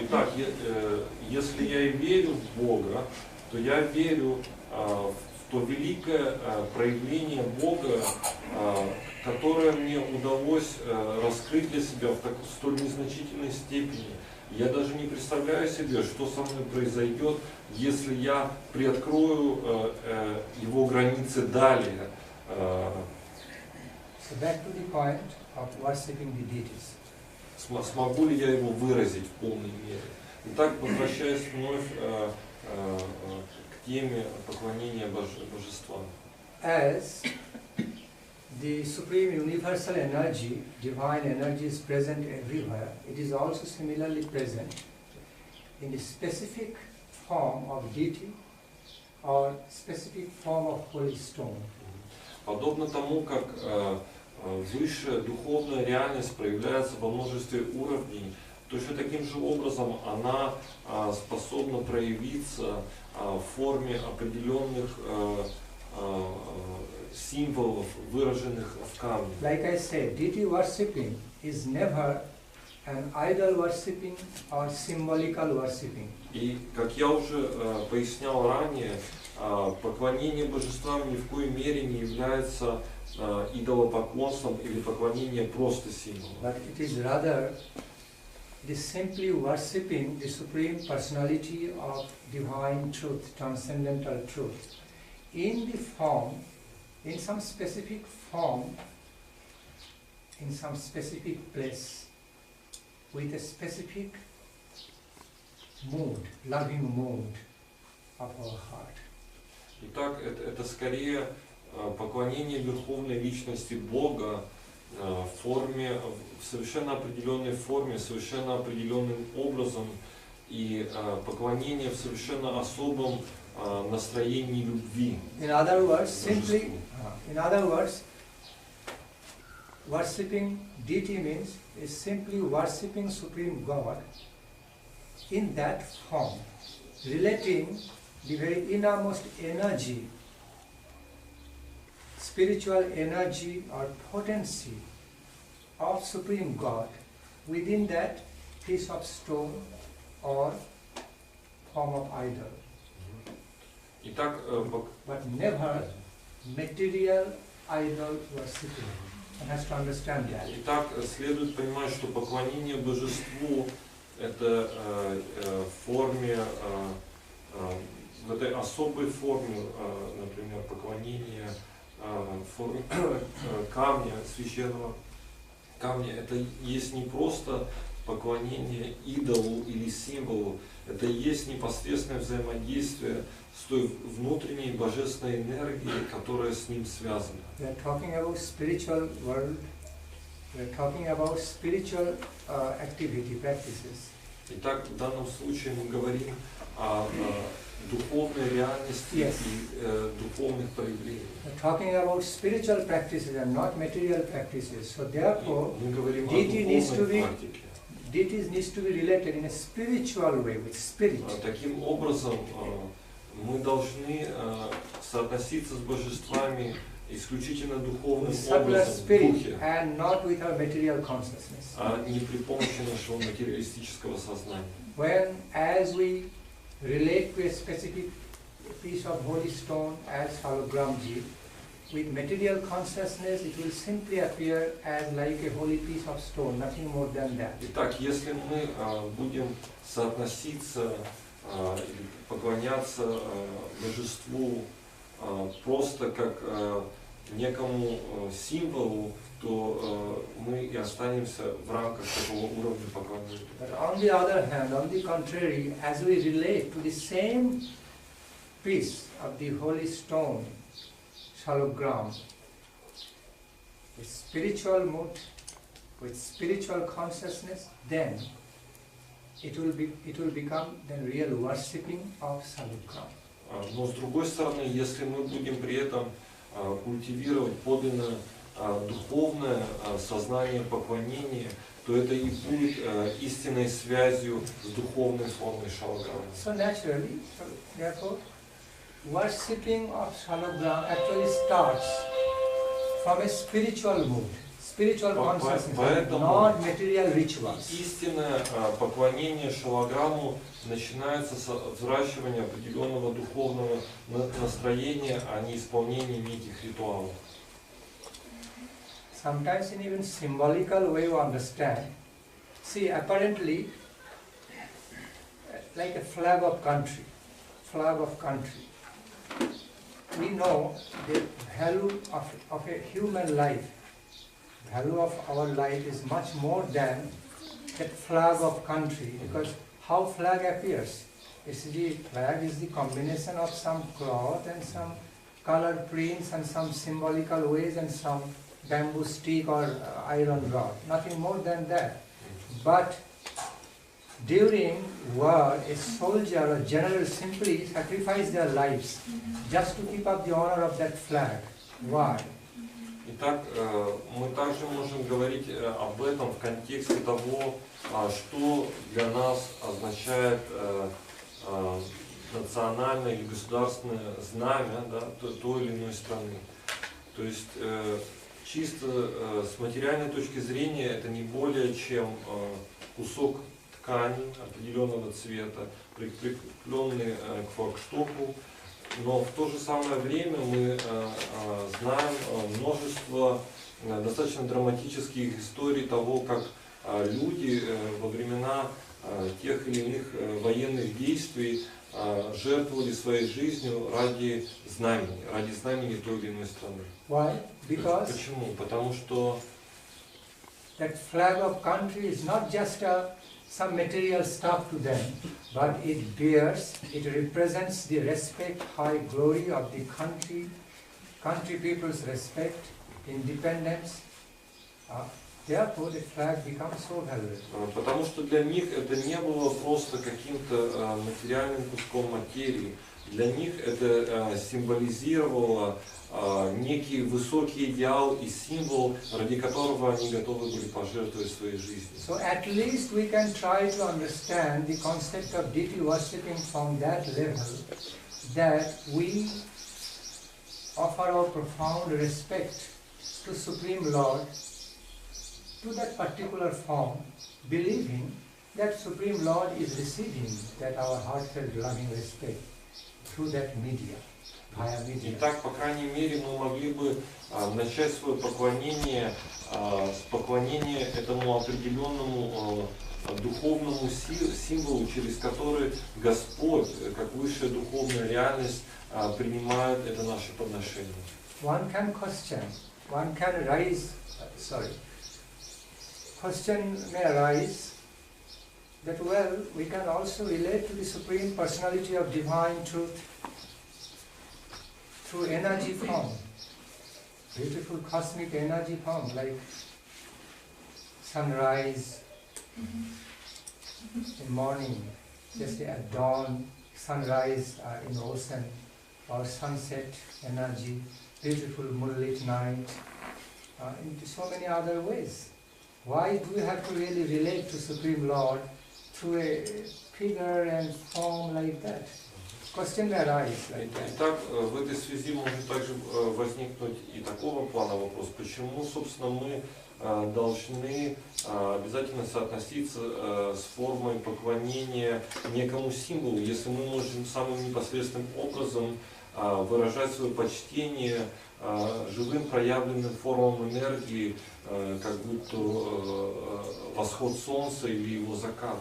если я и верю в Бога, то я верю в то великое проявление Бога, которое мне удалось раскрыть для себя в столь незначительной степени. Я даже не представляю себе, что со мной произойдет, если я приоткрою его границы далее. So back to the point of worshipping the deities. Смогу ли я его выразить в полной мере? Итак, возвращаясь вновь к теме поклонения божествам. As the supreme universal energy, divine energy is present everywhere, it is also similarly present in the specific form of deity or specific form of holy stone. Подобно тому, как высшая духовная реальность проявляется во множестве уровней, точно таким же образом она способна проявиться в форме определенных символов, выраженных в камне. Like I said, deity worshipping is never an idol worshipping or symbolical worshipping. И, как я уже пояснял ранее, поклонение божествам ни в коей мере не является идолопоклонством или поклонение просто символом. But it is rather, it is simply worshipping the supreme personality of divine truth, transcendental truth, in the form, in some specific form, in some specific place, with a specific mood, loving mood of our heart. Итак, это скорее поклонение верховной личности Бога в форме, в совершенно определенной форме, совершенно определенным образом, и поклонение в совершенно особом настроении любви. In other words, worshipping deity means is simply worshipping Supreme God in that form, relating the very innermost energy, spiritual energy or potency of Supreme God within that piece of stone or form of idol. Итак, But never material idol worshipping. One has to understand that. Итак, следует понимать, что поклонение божеству это в форме, в этой особой форме, например, поклонение в форме камня, священного камня, это есть не просто поклонение идолу или символу, это есть непосредственное взаимодействие с той внутренней божественной энергией, которая с ним связана. We are talking about spiritual world. We are talking about spiritual activity, practices. Итак, в данном случае мы говорим о духовной реальности и духовных проявлениях. We are talking about spiritual practices and not material practices. So therefore, Мы говорим о deity needs to духовной be практике. deities needs to be related in a spiritual way with spirit. Таким образом, мы должны соотноситься с божествами исключительно духовным With secular образом, в spirit духе, and not with our material consciousness. а не при помощи нашего материалистического сознания. When, as we relate to a specific piece of holy stone as Shalagram, with material consciousness it will simply appear as like a holy piece of stone, nothing more than that. Итак, если мы будем соотноситься или поклоняться божеству просто как некому символу, то мы и останемся в рамках такого уровня поклонения. But on the other hand, on the contrary, as we relate to the same piece of the holy stone, Shalagram, with spiritual mood, with spiritual consciousness, then it will become the real worshipping of Shalagram. Но с другой стороны, если мы будем при этом культивировать подлинно духовное сознание поклонения, то это и будет истинной связью с духовной формой Шалаграма. So naturally, therefore, worshipping of Shalagram actually starts from a spiritual mood, spiritual consciousness, not material rituals. Истинное поклонение Шалаграму начинается с взращивания определенного духовного настроения, а не исполнения неких ритуалов. Sometimes in even symbolical way you understand. See, apparently, like a flag of country, we know the value of a human life value of our life is much more than that flag of country, because how flag appears? Flag is the combination of some cloth and some color prints and some symbolical ways and some bamboo stick or iron rod, nothing more than that. But during war, a soldier or general simply sacrifice their lives just to keep up the honor of that flag. Why? Итак, мы также можем говорить об этом в контексте того, что для нас означает национальное или государственное знамя, да, той или иной страны. То есть чисто с материальной точки зрения это не более чем кусок ткани определенного цвета, прикрепленный к флагштоку, но в то же самое время мы знаем множество достаточно драматических историй того, как люди во времена тех или иных военных действий жертвовали своей жизнью ради знамени той или иной страны. Why? Because Почему? Потому что that flag of country is not just some material stuff to them, but it represents the respect, high glory of the country people's respect, independence. Therefore, the flag becomes so valuable. Потому что для них это не было просто каким-то материальным куском материи. Для них это символизировало некий высокий идеал и символ, ради которого они готовы были пожертвовать своей жизнью. So at least we can try to understand the concept of deity worshipping from that level, that we offer our profound respect to Supreme Lord, to that particular form, believing that Supreme Lord is receiving that our heartfelt loving respect through that media, via media. Итак, по крайней мере, мы могли бы начать свое поклонение с поклонения этому определенному духовному символу, через который Господь, как высшая духовная реальность, принимает это наше подношение. Question may arise that, well, we can also relate to the Supreme Personality of Divine Truth through energy form, beautiful cosmic energy form like sunrise in morning, just at dawn, sunrise in ocean, or sunset energy, beautiful moonlit night, in so many other ways. Why do we have to really relate to Supreme Lord through a figure and form like that? Question may arise like that. Итак, в этой связи может также возникнуть и такого плана вопрос, почему, собственно, мы должны обязательно соотноситься с формой поклонения некому символу, если мы можем самым непосредственным образом выражать свое почтение живым проявленным формам энергии, как будто восход солнца или его закат.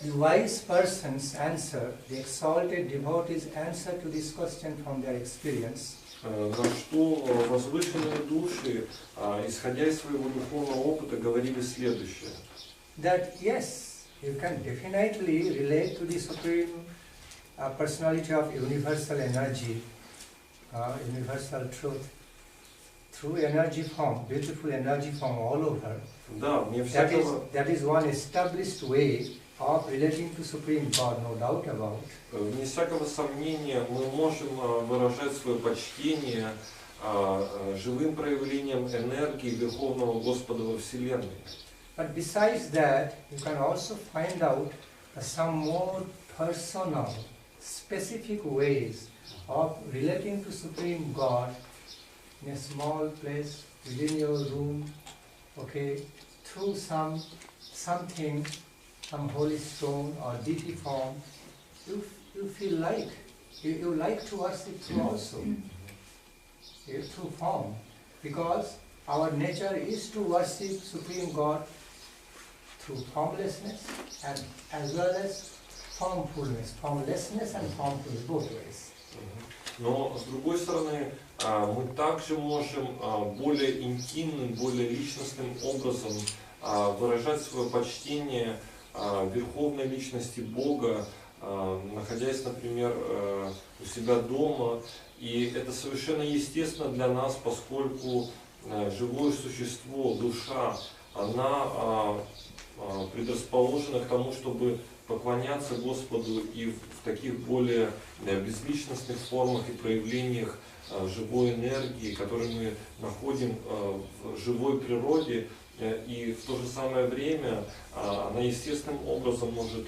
The wise person's answer, the exalted devotee's answer to this question from their experience, на что возвышенные души, исходя из своего духовного опыта, говорили следующее. That yes, you can definitely relate to the Supreme Personality of universal energy, universal truth, through energy form, beautiful energy form all over. Да, that is one established way of relating to Supreme God, no doubt about. Вне всякого сомнения мы можем выражать свое почтение живым проявлением энергии Верховного Господа во Вселенной. But besides that, you can also find out some more personal, specific ways of relating to Supreme God in a small place, within your room, okay, through something, some holy stone or deity form, you feel like, you like to worship through also, through form, because our nature is to worship Supreme God through formlessness and as well as formfulness, formlessness and formfulness, both ways. Но с другой стороны, мы также можем более интимным, более личностным образом выражать свое почтение Верховной Личности Бога, находясь, например, у себя дома. И это совершенно естественно для нас, поскольку живое существо, душа, она предрасположена к тому, чтобы поклоняться Господу и в таких более безличностных формах и проявлениях живой энергии, которые мы находим в живой природе, и в то же самое время она естественным образом может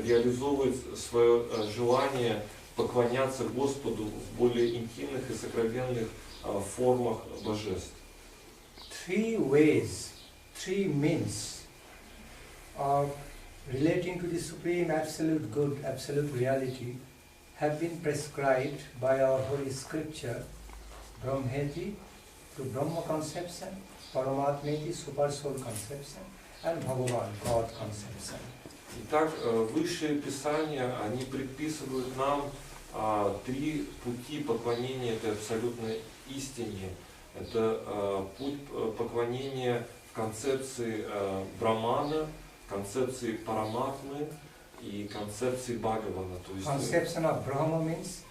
реализовывать свое желание поклоняться Господу в более интимных и сокровенных формах божеств. Three ways, three means of relating to the Supreme Absolute Good, Absolute Reality have been prescribed by our Holy Scripture, Brahmeti, to Brahma conception, Paramatmeti, Super Soul conception, and Bhagavan, God conception. Итак, высшие писания, они предписывают нам три пути поклонения этой абсолютной истине. Это путь поклонения в концепции Брамана, концепции Параматмы и концепции Бхагавана. Conception of Brahma means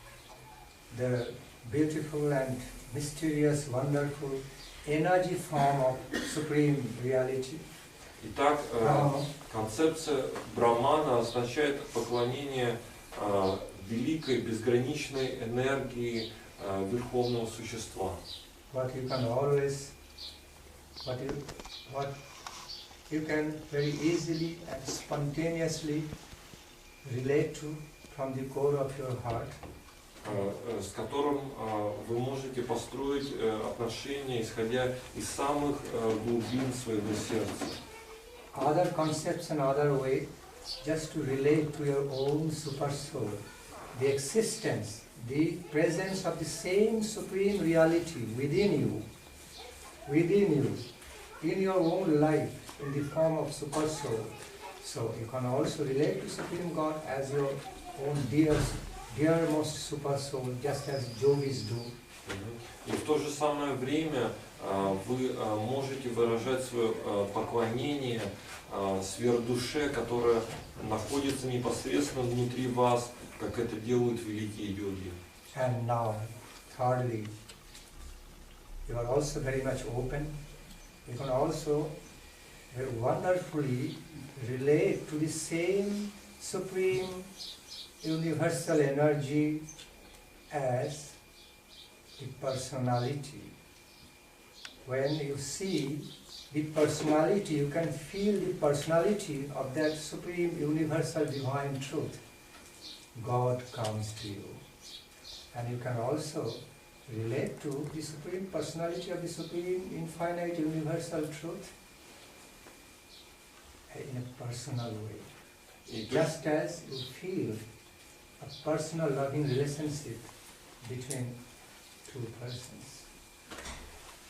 the beautiful and mysterious, wonderful energy form of Supreme Reality. Итак, концепция Брамана означает поклонение великой безграничной энергии Верховного Существа. What you can very easily and spontaneously relate to from the core of your heart. С которым вы можете построить отношения, исходя из самых глубин своего сердца. Other conception, other way, just to relate to your own super soul, the existence, the presence of the same supreme reality within you, in your own life, in the form of super soul. So you can also relate to Supreme God as your own dearmost super soul, just as yogis do. И в то же самое время вы можете выражать свое поклонение сверхдуше, которая находится непосредственно внутри вас, как это делают великие йоги. And now, thirdly, you are also very much open. You can also very wonderfully relate to the same supreme universal energy as the personality. When you see the personality, you can feel the personality of that supreme universal divine truth. God comes to you. And you can also relate to the supreme personality of the supreme infinite universal truth in a personal way. Just as you feel a personal loving relationship between two persons.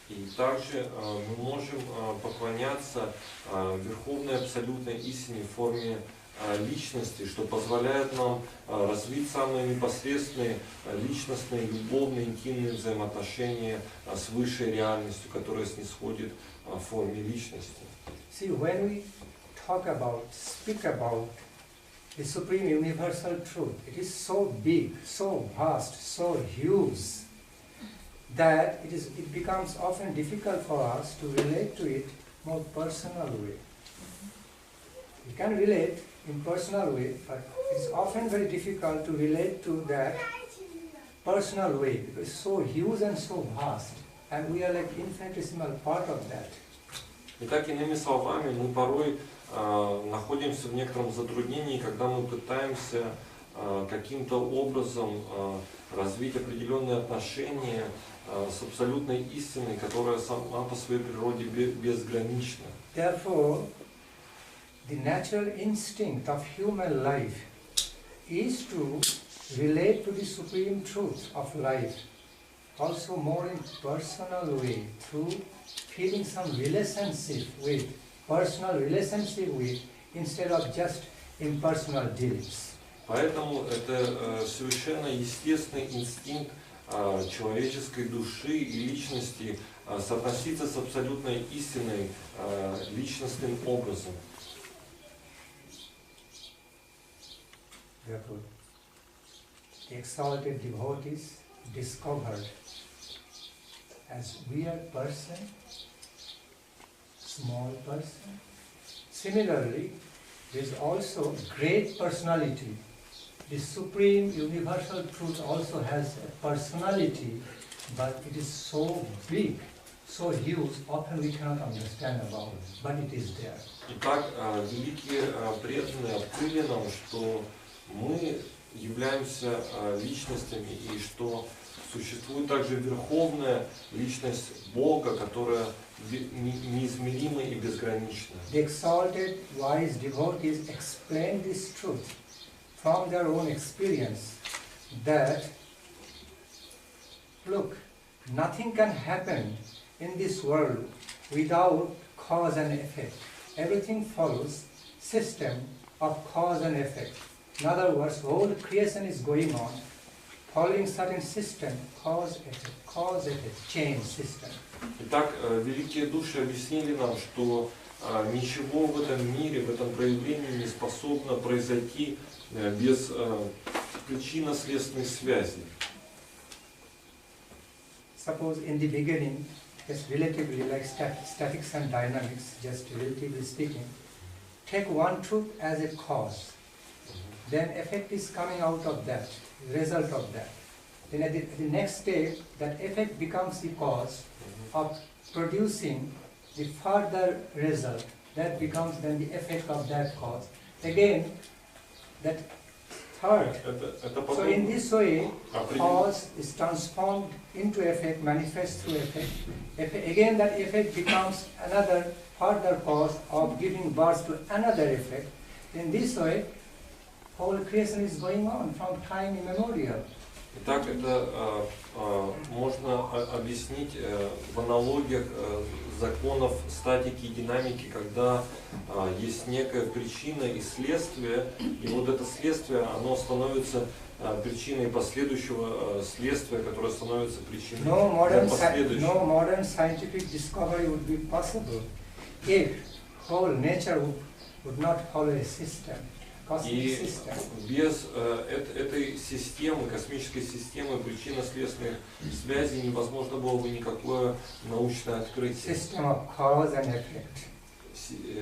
И также мы можем поклоняться Верховной Абсолютной Истине в форме личности, что позволяет нам развить самые непосредственные личностные, любовные, интимные взаимоотношения с высшей реальностью, которая снисходит в форме личности. See, when we speak about the supreme universal truth, it is so big, so vast, so huge, that it becomes often difficult for us to relate to it more personal way. We can relate in personal way, but it's often very difficult to relate to that personal way because it's so huge and so vast, and we are like infinitesimal part of that. Итак, иными словами, мы порой находимся в некотором затруднении, когда мы пытаемся каким-то образом развить определенные отношения с абсолютной истиной, которая сама по своей природе безгранична. Therefore, the natural instinct of human life is to relate to the supreme truth of life, also more in personal way, through feeling some personal relationship with, instead of just impersonal dealings. Поэтому это совершенно естественный инстинкт человеческой души и личности соотноситься с абсолютной истиной личностным образом. Therefore, the exalted devotees discovered as weird person, small person. Similarly, there is also great personality. The supreme universal truth also has a personality, but it is so big, so huge, often we cannot understand about it, but it is there. Итак, великие преданные открыли нам, что мы являемся личностями и что существует также верховная личность Бога, которая неизмерима и безгранична. The exalted, wise devotees explain this truth from their own experience that, look, nothing can happen in this world without cause and effect. Everything follows system of cause and effect. In other words, whole creation is going on, following certain system, cause, effect, chain system. Итак, великие души объяснили нам, что ничего в этом мире, в этом проявлении не способно произойти без причинно-следственной связи. Suppose in the beginning, just relatively like statics and dynamics, just relatively speaking, take one truth as a cause. Then effect is coming out of that, result of that. Then at the next step, that effect becomes the cause of producing the further result. That becomes then the effect of that cause. Again, that third. So in this way, cause is transformed into effect, manifests through effect. Again, that effect becomes another further cause of giving birth to another effect. In this way, whole creation is going on from time immemorial. Итак, это можно объяснить в аналогиях законов статики и динамики, когда есть некая причина и следствие, и вот это следствие, оно становится причиной последующего следствия, которое становится причиной последующего. No modern scientific discovery would be possible if whole nature would not follow a system. И без этой системы, космической системы причинно-следственных связей невозможно было бы никакое научное открытие.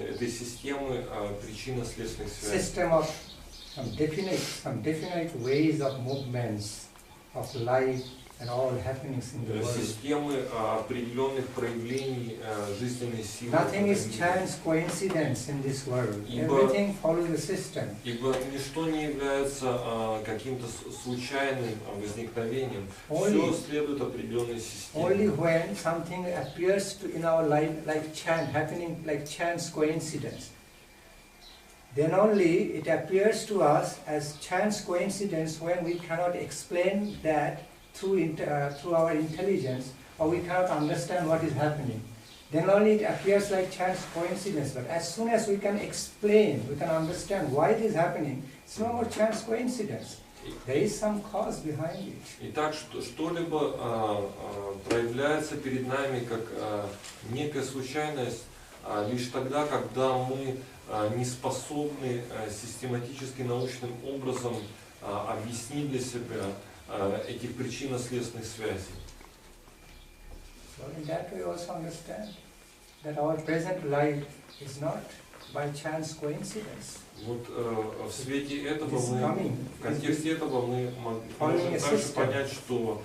Этой системы причинно-следственных связей. System of some definite ways of movements of life and all happenings in the world. Системы определенных проявлений жизненной силы. Nothing is chance coincidence in this world. Everything follows the system. Ибо ничто не является каким-то случайным возникновением. Все следует определенной системе. Only when something appears in our life like chance, happening like chance coincidence, then only it appears to us as chance coincidence when we cannot explain that through our intelligence, or we cannot understand what is happening. Then only it appears like chance coincidence. But as soon as we can explain, we can understand why it is happening, it's no more chance coincidence. There is some cause behind it. Итак, что-либо проявляется перед нами как некая случайность лишь тогда, когда мы не способны систематически научным образом объяснить для себя этих причинно-следственных связей. So in that way also understand that our present life is not by chance coincidence. Вот в свете этого в контексте этого мы можем также понять, что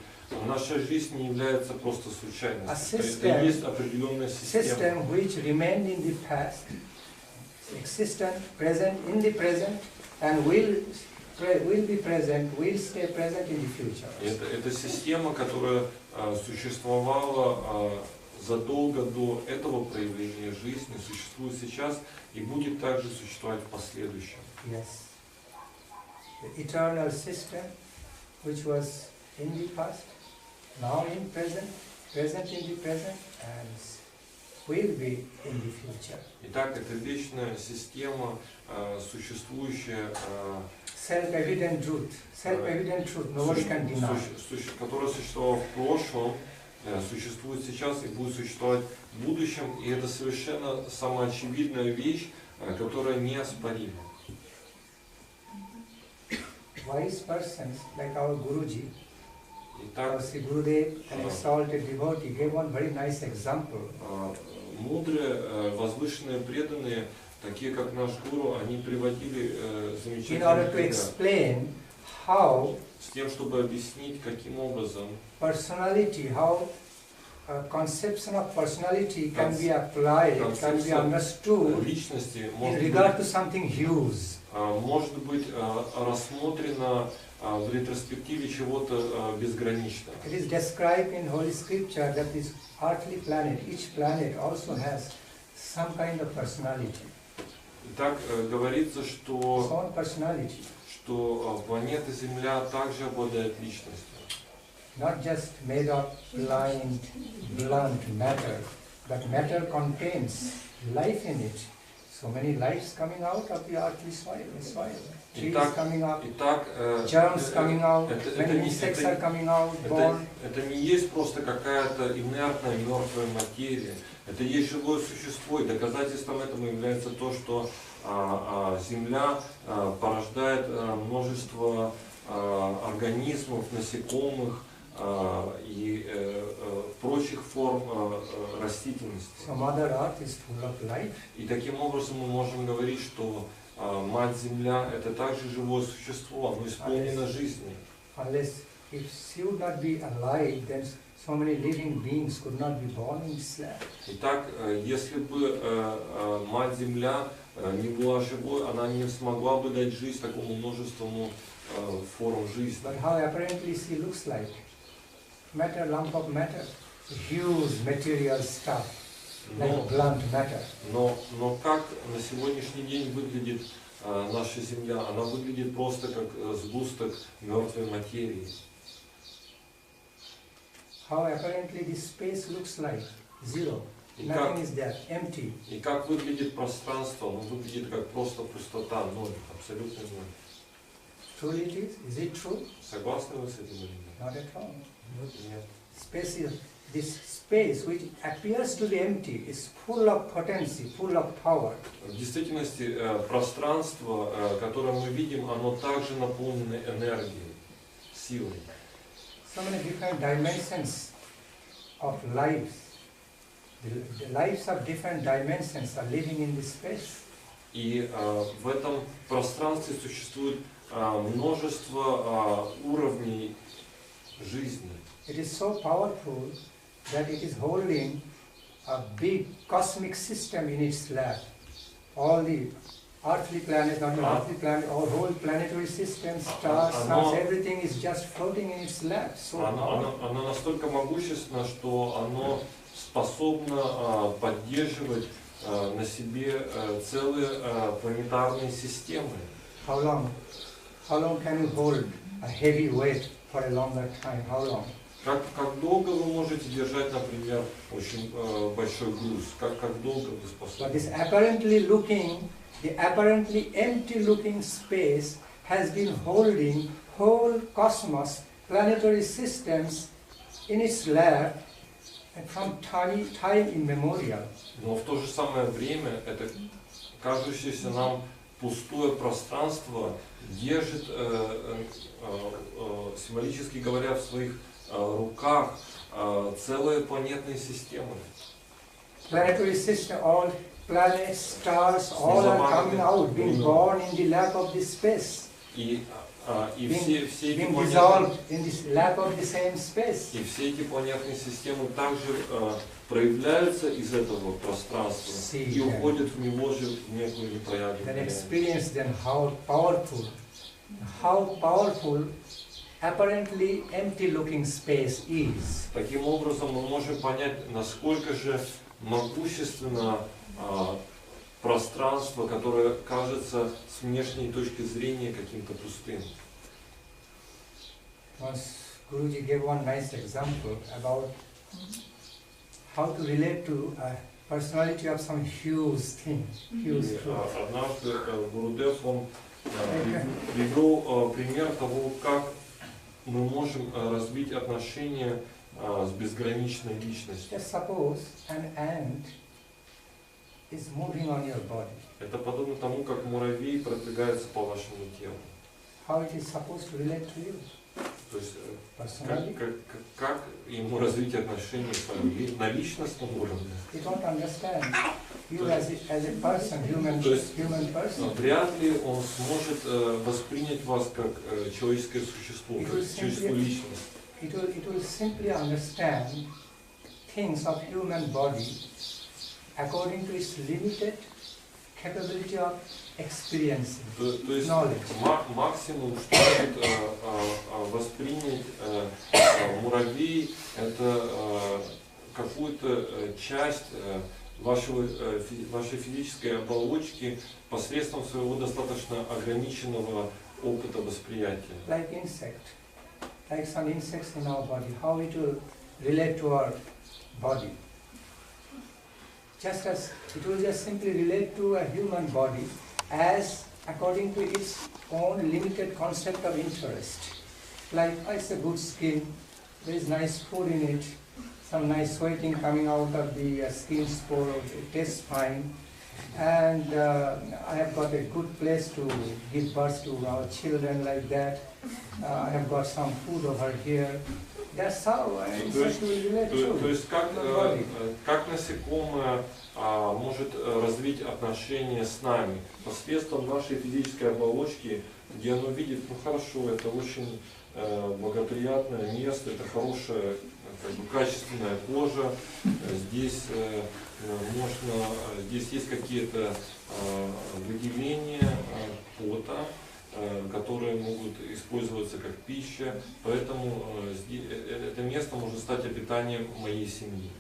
наша жизнь не является просто случайностью. Это есть определенная система. System which remained in the past, existent, present in the present, and will be present, will stay present in the future. Это система, которая существовала задолго до этого проявления жизни, существует сейчас и будет также существовать в последующем. Yes. The eternal system, which was in the past, now in present, present in the present, and will be in the future. Итак, это вечная система, существующая, Self-evident truth. Self-evident truth. Nobody can deny. которая существовала в прошлом, существует сейчас и будет существовать в будущем. И это совершенно самоочевидная вещь, которая неоспорима. Wise persons like our Guruji, our Итак, Sri Gurudev, an exalted devotee, gave one very nice example. мудрые, возвышенные, преданные, такие как наш Гуру, они приводили In order to замечательные примеры explain how с тем, чтобы объяснить, каким образом personality, how conception of personality can be applied, can be understood личности in может regard быть, to something huge. может быть рассмотрено в ретроспективе чего-то безграничного. It is described in Holy Scripture that this earthly planet, each planet also has some kind of personality. Итак, говорится, Its что own personality, планета Земля также обладает личностью. not just made of blind, blunt matter, but matter contains life in it. So many lives coming out of the earthly soil. Trees coming up, Итак, germs coming out, это many не- insects are coming out, born. это не есть просто какая-то инертная, мертвая материя. Это есть живое существо, и доказательством этому является то, что Земля порождает множество организмов, насекомых и прочих форм растительности. So Mother Earth is full of life. И таким образом мы можем говорить, что Мать Земля – это также живое существо, оно исполнено жизнью. Unless if she would not be alive, then so many living beings could not be born in this land. Итак, если бы Мать Земля не была живой, она не смогла бы дать жизнь такому множеству форм жизни. But how apparently she looks like? Matter, lump of matter, huge material stuff, like blunt matter. Но как на сегодняшний день выглядит наша Земля? Она выглядит просто как сгусток мертвой материи. How apparently this space looks like? Zero. И Nothing is there, empty. как выглядит пространство? Оно выглядит как просто пустота, ноль, абсолютный ноль. Truly it is? Is it true? Согласны вы с этим или нет? Not at all. Нет. Space is, this space which appears to be empty is full of potency, full of power. В действительности пространство, которое мы видим, оно также наполнено энергией, силой. So many different dimensions of lives. The lives of different dimensions are living in this space. И в этом пространстве существует множество уровней жизни. It is so powerful that it is holding a big cosmic system in its lap. All the earthly planets, not the earthly planet, all whole planetary systems, stars, suns, everything is just floating in its lap. So powerful. Оно настолько могущественно, что оно способно поддерживать на себе целые планетарные системы. How long can you hold a heavy weight for a longer time? How long? Как долго вы можете держать, например, очень большой груз? Как долго вы способны? But this the apparently empty looking space has been holding whole cosmos, planetary systems in its lap from time immemorial. Но в то же самое время это кажущееся нам пустое пространство держит, символически говоря, в своих руках целые планетные системы. Planetary system, all planets, stars, all are coming out, being born in the lap of this space, И все эти being планетные, dissolved in this lap of the same space. и все эти планетные системы также проявляются из этого пространства и уходят в него же в некую Then непроявленную. experience then how powerful apparently empty looking space is. Таким образом мы можем понять, насколько же могущественно пространство, которое кажется с внешней точки зрения каким-то пустым. Once Guruji gave one nice example about how to relate to a personality of some huge thing, huge truth. Однажды Гурудев, он привел пример того, как мы можем развить отношения с безграничной личностью. Just suppose an ant is moving on your body. Это подобно тому, как муравей продвигается по вашему телу. How it is supposed to relate to you? То есть Personally? как ему развить отношения с вами на личностном уровне? You don't understand. You as a person, human person. Вряд ли он сможет воспринять вас как человеческое существо, как человеческую личность. It will simply understand things of human body according to its limited capability of experiencing, То есть knowledge. максимум, что может воспринять муравей, это какую-то часть вашей физической оболочки посредством своего достаточно ограниченного опыта восприятия. Like insect, like some insects in our body, how it will relate to our body. Just as it will just simply relate to a human body as according to its own limited concept of interest. Like, oh, it's a good skin, there is nice food in it, some nice sweating coming out of the skin spore, it tastes fine, and I have got a good place to give birth to our children like that. I have got some food over here. That's how insect will relate to. То есть как насекомое может развить отношения с нами посредством нашей физической оболочки, где оно видит, ну хорошо, это очень благоприятное место, это хорошая, качественная кожа, здесь здесь есть какие-то выделения пота, которые могут использоваться как пища, поэтому это место может стать обитанием моей семьи.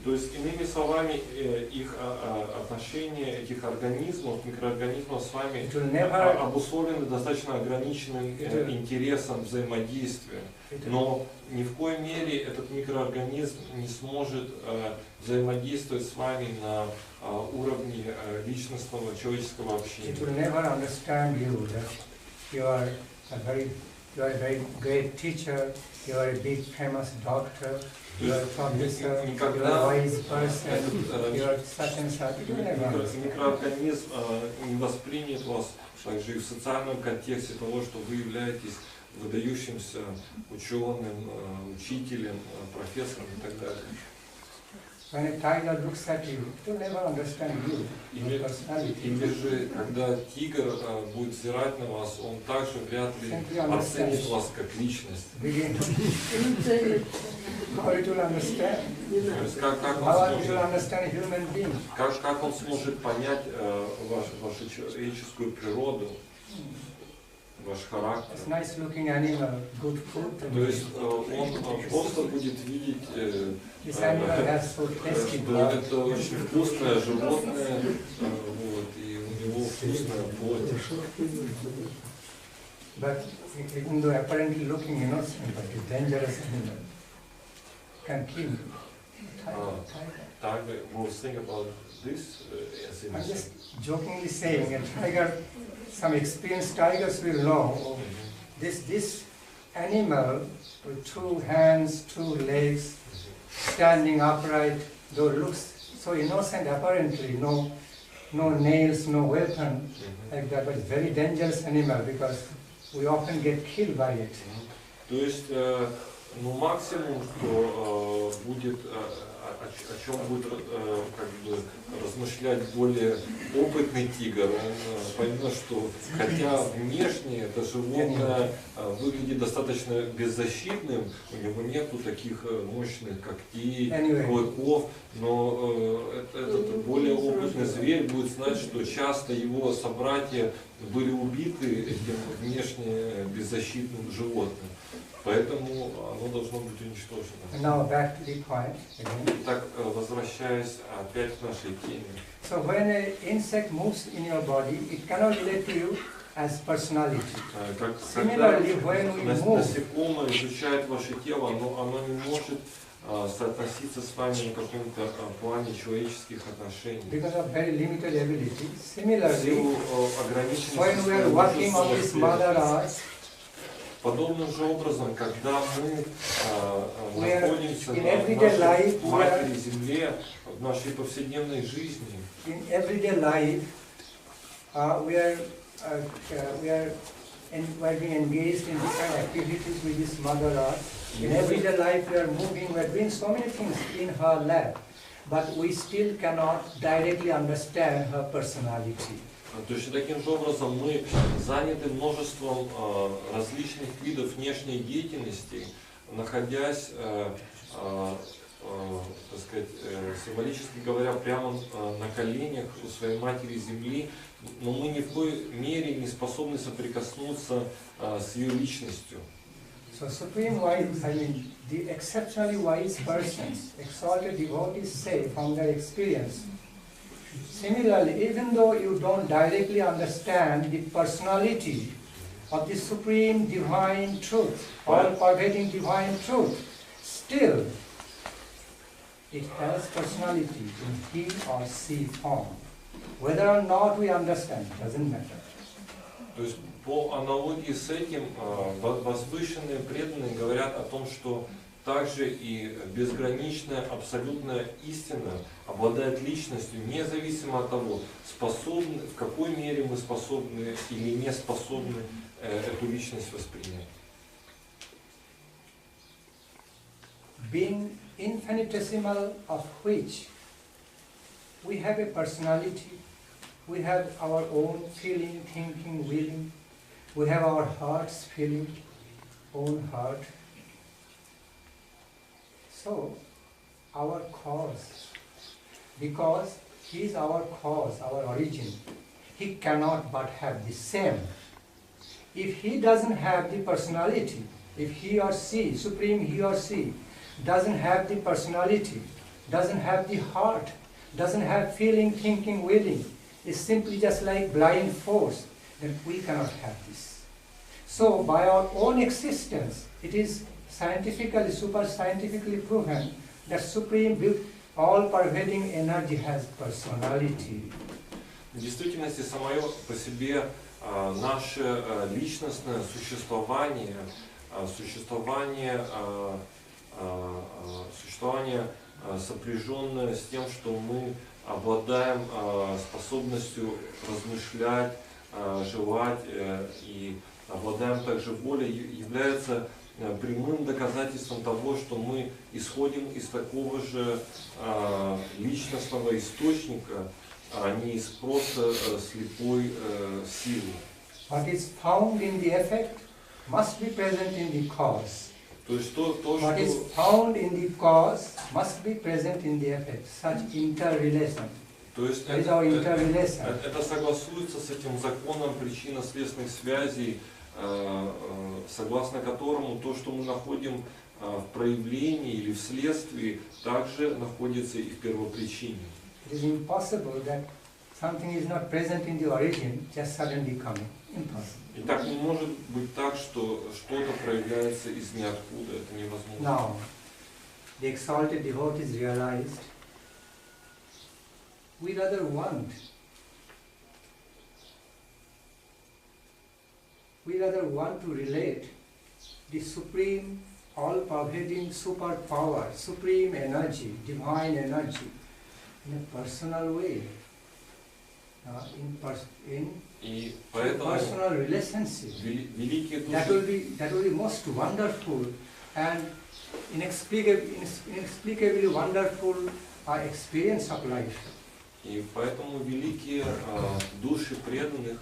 То есть, иными словами, их отношения этих организмов, микроорганизмов с вами обусловлены достаточно ограниченным интересом взаимодействия. Но ни в коей мере этот микроорганизм не сможет взаимодействовать с вами на уровне личностного человеческого общения. You are a very great teacher, you are a big famous doctor, you are a professor, you are a wise person, you are such and such. Микроорганизм не воспримет вас также и в социальном контексте того, что вы являетесь выдающимся ученым, учителем, профессором и так далее. When a tiger looks at you, it will never understand you, your personality. Или же, когда тигр будет взирать на вас, он также вряд ли оценит вас как личность. How it will understand? Как он сможет понять вашу человеческую природу, ваш характер? Nice looking animal, good food. То есть он просто будет видеть, что это очень вкусное животное, вот, и у него вкусная плоть. But even though apparently looking innocent, but a dangerous animal can kill you. Tiger, we'll think about this as in. I'm just jokingly saying, a tiger, some experienced tigers will know this animal with 2 hands, 2 legs, standing upright, though looks so innocent apparently, no nails, no weapon like that, but it's very dangerous animal because we often get killed by it. То есть, максимум, что будет, о чем будет как бы размышлять более опытный тигр, он поймет, что хотя внешне это животное выглядит достаточно беззащитным, у него нету таких мощных когтей, клыков, но этот более опытный зверь будет знать, что часто его собратья были убиты этим внешне беззащитным животным. Поэтому оно должно быть уничтожено. Итак, возвращаясь опять к нашей теме. So when an insect moves in your body, it cannot relate to you as personality. Когда Similarly, when we move, насекомое изучает ваше тело, оно не может соотноситься с вами на каком-то плане человеческих отношений. because of very limited ability. Similarly, when we are ограниченности working on this Mother Earth, подобным же образом, когда мы находимся in на everyday нашей life, матери Земле, в нашей повседневной жизни, in everyday life, we are being engaged in different activities with this Mother Earth. In everyday life, we are moving, we are doing so many things in her lap, but we still cannot directly understand her personality. Точно таким же образом мы заняты множеством различных видов внешней деятельности, находясь, так сказать, символически говоря, прямо на коленях у своей матери Земли, но мы ни в коей мере не способны соприкоснуться с ее личностью. So supreme wise, the exceptionally wise persons, exalted devotees say from their experience. Similarly, even though you don't directly understand the personality of the supreme divine truth, all-pervading divine truth, still it has personality in he or she form. Whether or not we understand, doesn't matter. То есть по аналогии с этим возвышенные преданные говорят о том, что также и безграничная абсолютная истина обладает личностью, независимо от того, способны, в какой мере мы способны или не способны эту личность воспринять. Being infinitesimal of which we have a personality, we have our own feeling, thinking, willing, we have our hearts feeling, own heart. So, our cause, because he is our cause, our origin, he cannot but have the same. If he doesn't have the personality, if he or she, supreme he or she, doesn't have the personality, doesn't have the heart, doesn't have feeling, thinking, willing, is simply just like blind force, then we cannot have this. So by our own existence, it is scientifically, super scientifically proven that supreme, all-pervading energy has personality. В действительности самое по себе наше личностное существование, существование сопряженное с тем, что мы обладаем способностью размышлять, желать и обладаем также волей, является прямым доказательством того, что мы исходим из такого же личностного источника, а не из просто слепой силы. What is found in the effect must be present in the cause. То есть то, What is found in the cause must be present in the effect. Such interrelation. То есть это согласуется с этим законом причинно-следственных связей, согласно которому то, что мы находим в проявлении или в следствии, также находится и в первопричине. It is impossible that something is not present in the origin, just suddenly coming. Impossible. И так не может быть так, что что-то проявляется из ниоткуда. Это невозможно. Now, the exalted devotees realized we rather want to relate the supreme, all-pervading superpower, supreme energy, divine energy, in a personal way, И поэтому personal relationship. великие души, That will be most wonderful and inexplicably wonderful experience of life. и поэтому великие души преданных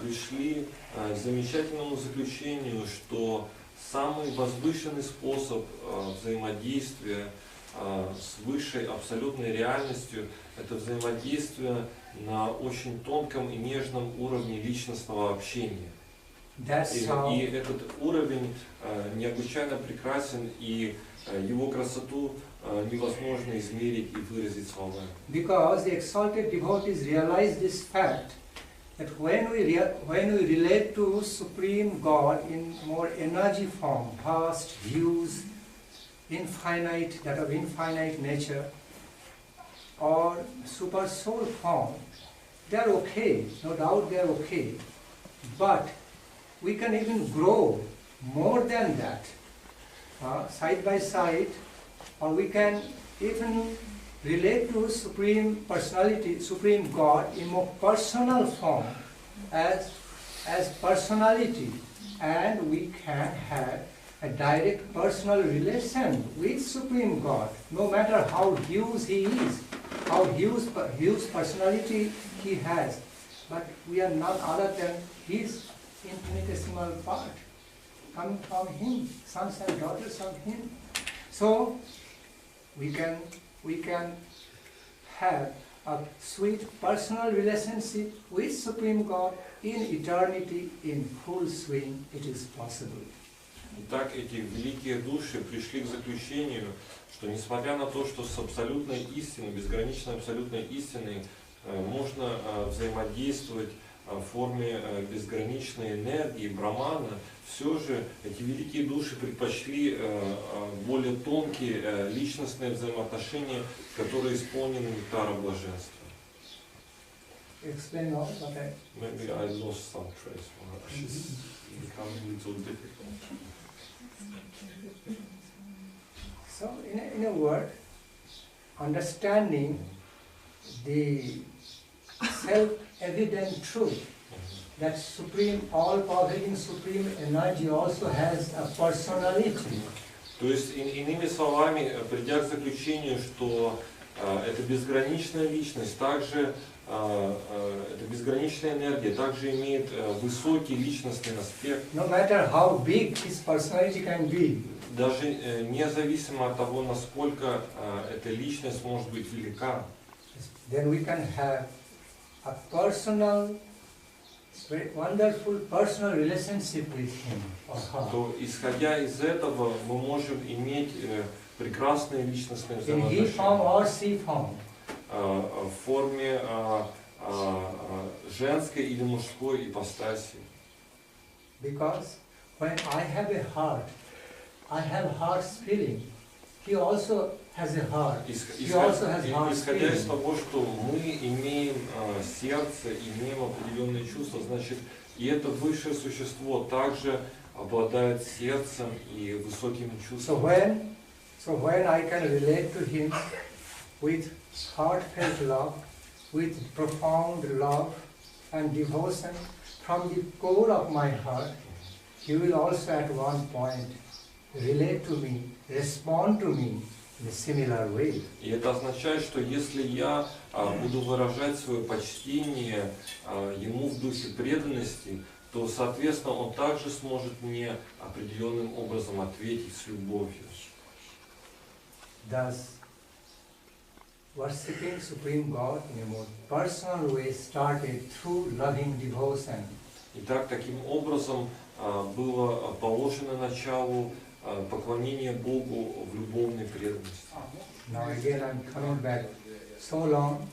пришли к замечательному заключению, что самый возвышенный способ взаимодействия с высшей абсолютной реальностью – это взаимодействие на очень тонком и нежном уровне личностного общения. И этот уровень необычайно прекрасен, и его красоту невозможно измерить и выразить словами. Because the exalted devotees realize this fact, that when we relate to Supreme God in more energy form, vast views, infinite, that of infinite nature, or super soul form, they are okay, no doubt they are okay. But we can even grow more than that, side by side, or we can even relate to Supreme Personality, Supreme God in more personal form, as personality, and we can have a direct personal relation with Supreme God, no matter how huge He is, how huge personality He has, but we are none other than His infinitesimal part, coming from Him, sons and daughters of Him. So we can have a sweet personal relationship with Supreme God in eternity in full swing. It is possible. Итак, эти великие души пришли к заключению, что несмотря на то, что с абсолютной истиной, безграничной абсолютной истиной можно взаимодействовать в форме безграничной энергии, брамана, все же эти великие души предпочли более тонкие личностные взаимоотношения, которые исполнены нектара блаженства. Explain all, okay. Maybe I lost some trace. It's becoming a little difficult. So, in a word, understanding the self-evident truth that supreme, all-pervading supreme energy also has a personality. То есть, иными словами, придя к заключению, что эта безграничная личность, также эта безграничная энергия также имеет высокий личностный аспект. No matter how big his personality can be. Даже независимо от того, насколько эта личность может быть велика. Then we can have a personal, very wonderful personal relationship with him or her. То, исходя из этого, мы можем иметь прекрасные личностные взаимоотношения. In he form or she form. В форме женской или мужской ипостаси. Because when I have a heart, I have heart's feeling. He also has a heart. He also has heart's feeling. Исходя из того, что мы имеем сердце, имеем определенные чувства, значит, и это высшее существо также обладает сердцем и высокими чувствами. So when I can relate to him with heartfelt love, with profound love and devotion from the core of my heart, he will also at one point relate to me, respond to me in a similar way. И это означает, что если я буду выражать свое почтение ему в духе преданности, то, соответственно, он также сможет мне определенным образом ответить с любовью. Thus, worshipping Supreme God in a more personal way started through loving devotion. Итак, таким образом было положено началу поклонение Богу в любовной преданности. Now again I'm coming back. So long,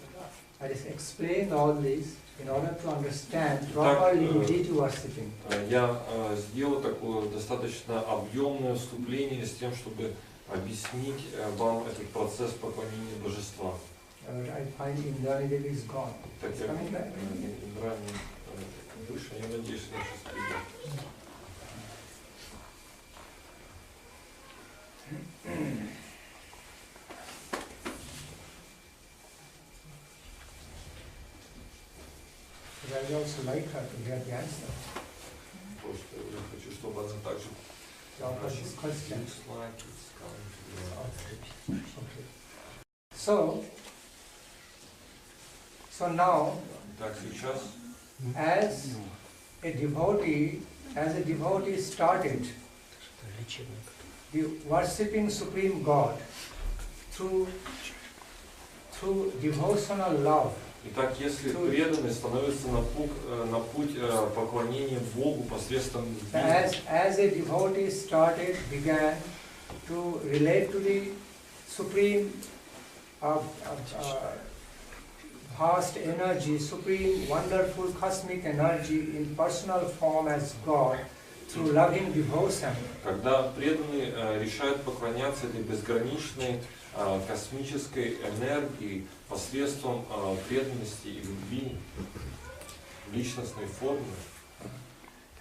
I just explained all this in order to understand properly deity worshipping. Я сделал такое достаточно объемное вступление с тем, чтобы объяснить вам этот процесс поклонения Божества. I find Indrani is gone. Так как Индрани выше, я надеюсь, что сейчас придет. But I also like her to get the answer. Просто я хочу, чтобы она также this question. Okay. So now, Так, сейчас, as a devotee started the worshipping Supreme God through devotional love. Итак, если преданный становится на путь поклонения Богу посредством As a devotee began to relate to the Supreme vast energy, supreme, wonderful cosmic energy in personal form as God through loving devotion. Когда преданный решает поклоняться этой безграничной космической энергии посредством преданности и любви в личностной форме.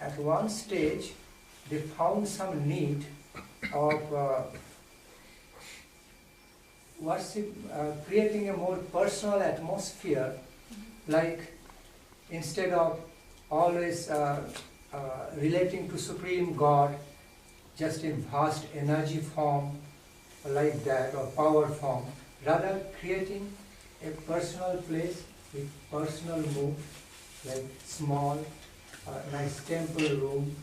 At one stage, they found some need of worship, creating a more personal atmosphere, like instead of always relating to Supreme God just in vast energy form like that or power form, rather creating a personal place with personal move, like small, nice temple room,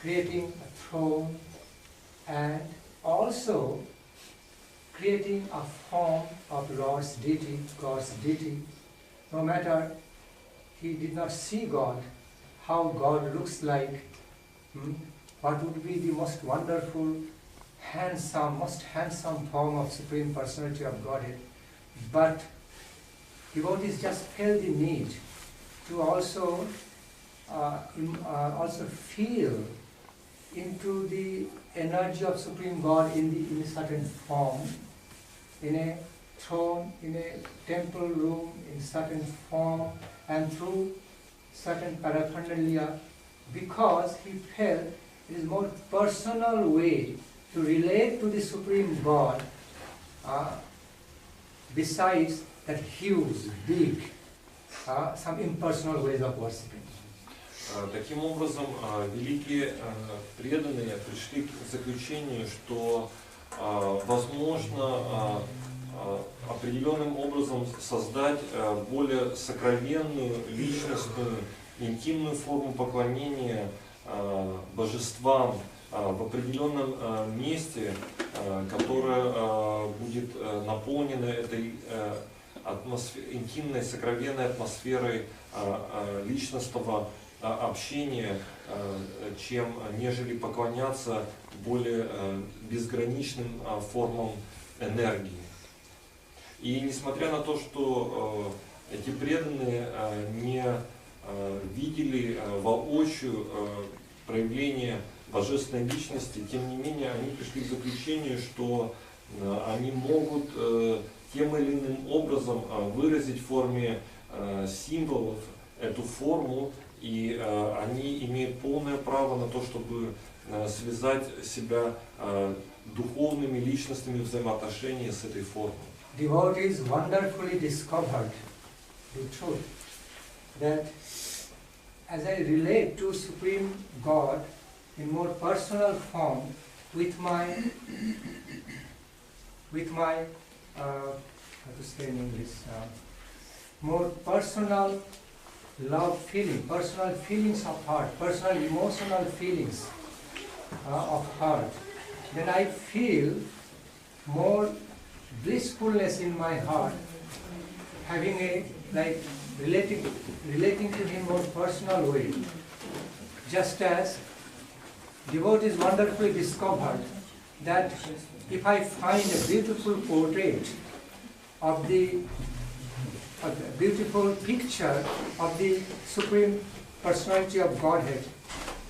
creating a throne, and also creating a form of Lord's deity, God's deity. No matter he did not see God, how God looks like, what would be the most wonderful, most handsome form of Supreme Personality of Godhead. But devotees just felt the need to also feel into the energy of Supreme God in a certain form, in a throne, in a temple room, in certain form, and through certain paraphernalia, because he felt it is more personal way to relate to the Supreme God, besides that huge, big, some impersonal ways of worshipping. Таким образом, великие преданные пришли к заключению, что возможно определенным образом создать более сокровенную, личностную, интимную форму поклонения божествам в определенном месте, которое будет наполнено этой интимной, сокровенной атмосферой личностного общения, чем нежели поклоняться более безграничным формам энергии. И несмотря на то, что эти преданные не видели воочию проявление божественной личности, тем не менее они пришли к заключению, что они могут тем или иным образом выразить в форме символов эту форму, и они имеют полное право на то, чтобы связать себя духовными личностными взаимоотношениями с этой формой. Devotees wonderfully discovered the truth that as I relate to Supreme God in more personal form with my how to say in English, more personal love feeling, personal feelings of heart, personal emotional feelings of heart, then I feel more blissfulness in my heart, having a relating to him more personal way. Just as devotees wonderfully discovered that if I find a beautiful portrait of the beautiful picture of the Supreme Personality of Godhead,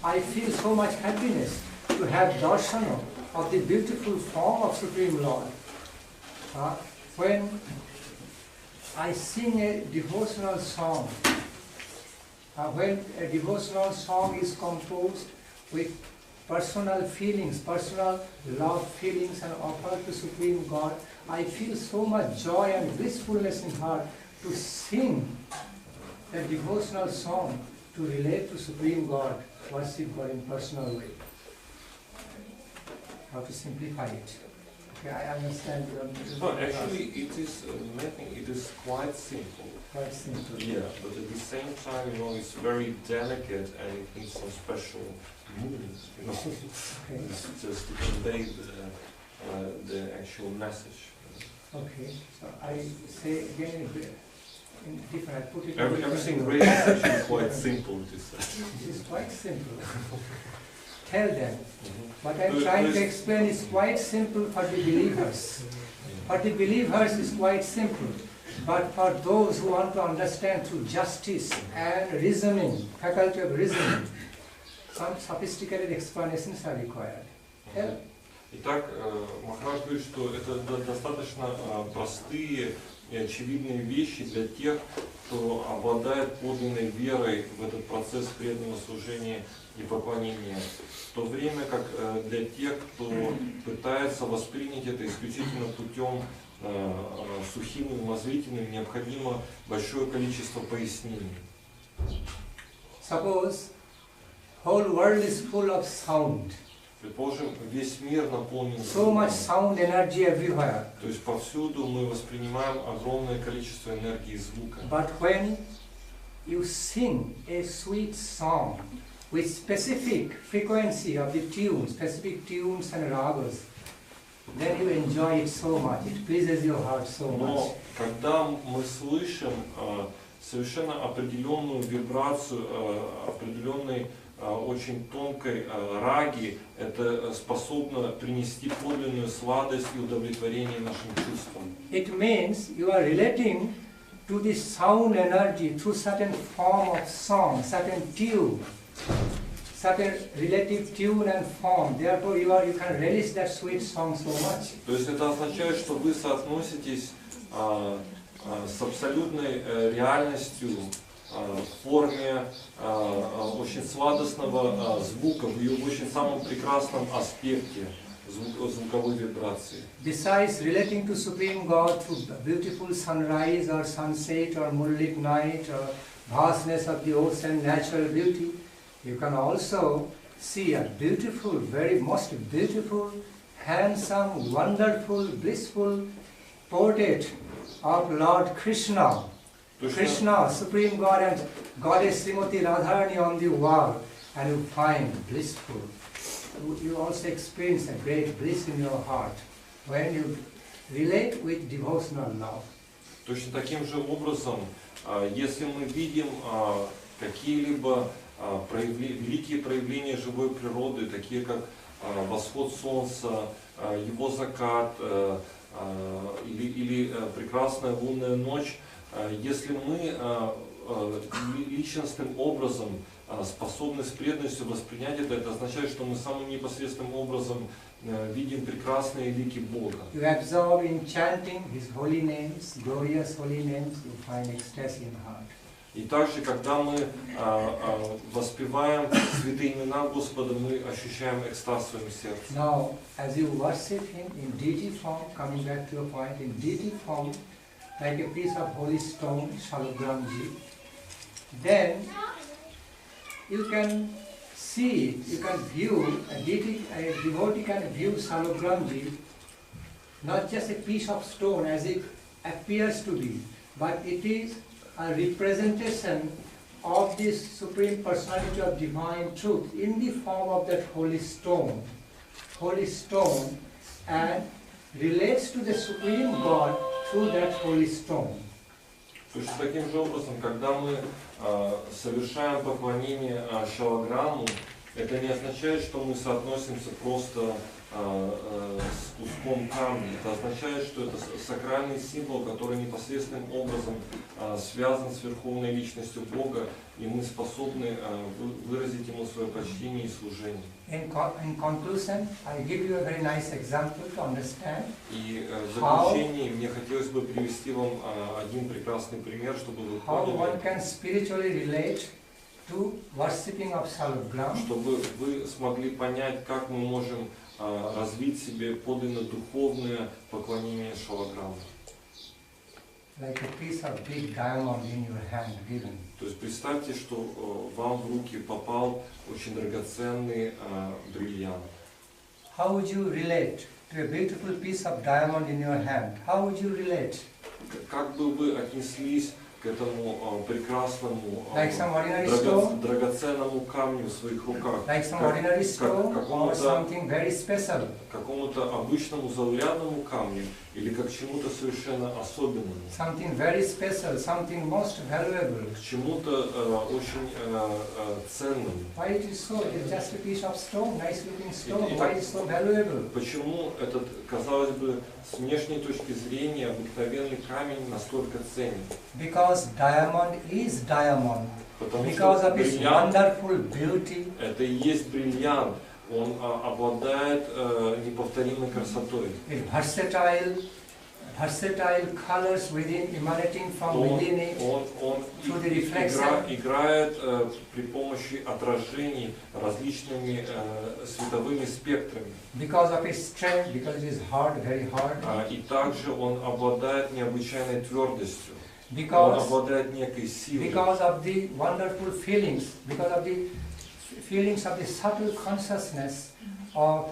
I feel so much happiness to have darsana of the beautiful form of Supreme Lord. When I sing a devotional song, when a devotional song is composed with personal feelings, personal love feelings and offered to Supreme God, I feel so much joy and blissfulness in heart to sing a devotional song to relate to Supreme God, worship God in personal way. How to simplify it? Okay, I understand. No, actually, it is nothing. It is quite simple. Quite simple. Yeah, but at the same time, it's very delicate and it needs some special moves. Okay. It's just to convey the actual message. Okay, so I say again in different. I put it. Everything really is actually quite simple to say. It is quite simple. Tell them. What I'm trying to explain is quite simple for the believers. For the believers is quite simple. But for those who want to understand through justice and reasoning, faculty of reasoning, some sophisticated explanations are required. Yeah? Итак, Махарадж говорит, что это достаточно простые и очевидные вещи для тех, кто обладает подлинной верой в этот процесс преданного служения и поклонения. В то время как для тех, кто пытается воспринять это исключительно путем сухим и умозрительным, необходимо большое количество пояснений. Suppose whole world is full of sound. Предположим, весь мир наполнен So much sound energy everywhere. То есть повсюду мы воспринимаем огромное количество энергии звука. But when you sing a sweet song with specific frequency of the tune, specific tunes and ragas, then you enjoy it so much. It pleases your heart so much. Но когда мы слышим совершенно определенную вибрацию, определенной очень тонкой раги, это способно принести подлинную сладость и удовлетворение нашим чувствам. It means you are relating to the sound energy through certain form of song, certain tune, certain relative tune and form. Therefore, you can relish that sweet song so much. То есть это означает, что вы соотноситесь с абсолютной реальностью в форме очень сладостного звука, в ее очень самом прекрасном аспекте звуковой вибрации. Besides relating to Supreme God through beautiful sunrise or sunset or moonlit night or vastness of the ocean, natural beauty, you can also see a beautiful, very most beautiful, handsome, wonderful, blissful portrait of Lord Krishna. Krishna, Supreme God and Goddess Srimati Radharani on the wall, and you find blissful. You also experience a great bliss in your heart when you relate with devotional love. Точно таким же образом, если мы видим какие-либо великие проявления живой природы, такие как восход солнца, его закат или прекрасная лунная ночь, если мы личностным образом способны с преданностью воспринять это означает, что мы самым непосредственным образом видим прекрасные лики Бога. You absorb in chanting His holy names, glorious holy names, you find ecstasy in heart. И также, когда мы воспеваем святые имена Господа, мы ощущаем экстаз в своем сердце. Now, as you worship Him in deity form, coming back to your point, in deity form, like a piece of holy stone, Shalagram, then you can see it, you can view, a devotee can view Shalagramji, not just a piece of stone as it appears to be, but it is a representation of this Supreme Personality of Divine Truth in the form of that holy stone, and relates to the Supreme God through that holy stone. То есть таким же образом, когда мы совершаем поклонение Шалаграму, это не означает, что мы соотносимся просто с куском камня. Это означает, что это сакральный символ, который непосредственным образом связан с Верховной Личностью Бога, и мы способны выразить Ему свое почтение и служение. In conclusion, I give you a very nice example to understand. И в заключении мне хотелось бы привести вам один прекрасный пример, чтобы вы How one поняли, can spiritually relate to worshipping of Shalagram. чтобы вы смогли понять, как мы можем развить в себе подлинно духовное поклонение Шалаграму. Like a piece of big diamond in your hand given. То есть представьте, что вам в руки попал очень драгоценный бриллиант. How would you relate to a beautiful piece of diamond in your hand? How would you relate? Как бы вы отнеслись к этому прекрасному Like some ordinary stone? драгоценному камню в своих руках? Like some ordinary stone or something very special? Какому-то обычному заурядному камню или как к чему-то совершенно особенному, something very special, something most valuable. к чему-то очень ценному. Why it is so? It is just a piece of stone, nice looking stone. И Why так- it is so valuable? Почему этот, казалось бы, с внешней точки зрения обыкновенный камень настолько ценен? Because diamond is diamond. Потому Because что of its бриллиант wonderful beauty. это и есть бриллиант. Он обладает неповторимой красотой. Its versatile colors within emanating from within it. Он through the reflection. играет при помощи отражений различными световыми спектрами. Because of its strength, because it is hard, very hard. И также он обладает необычайной твердостью. Он Because обладает некой силой. because of the wonderful feelings, because of the feelings of the subtle consciousness of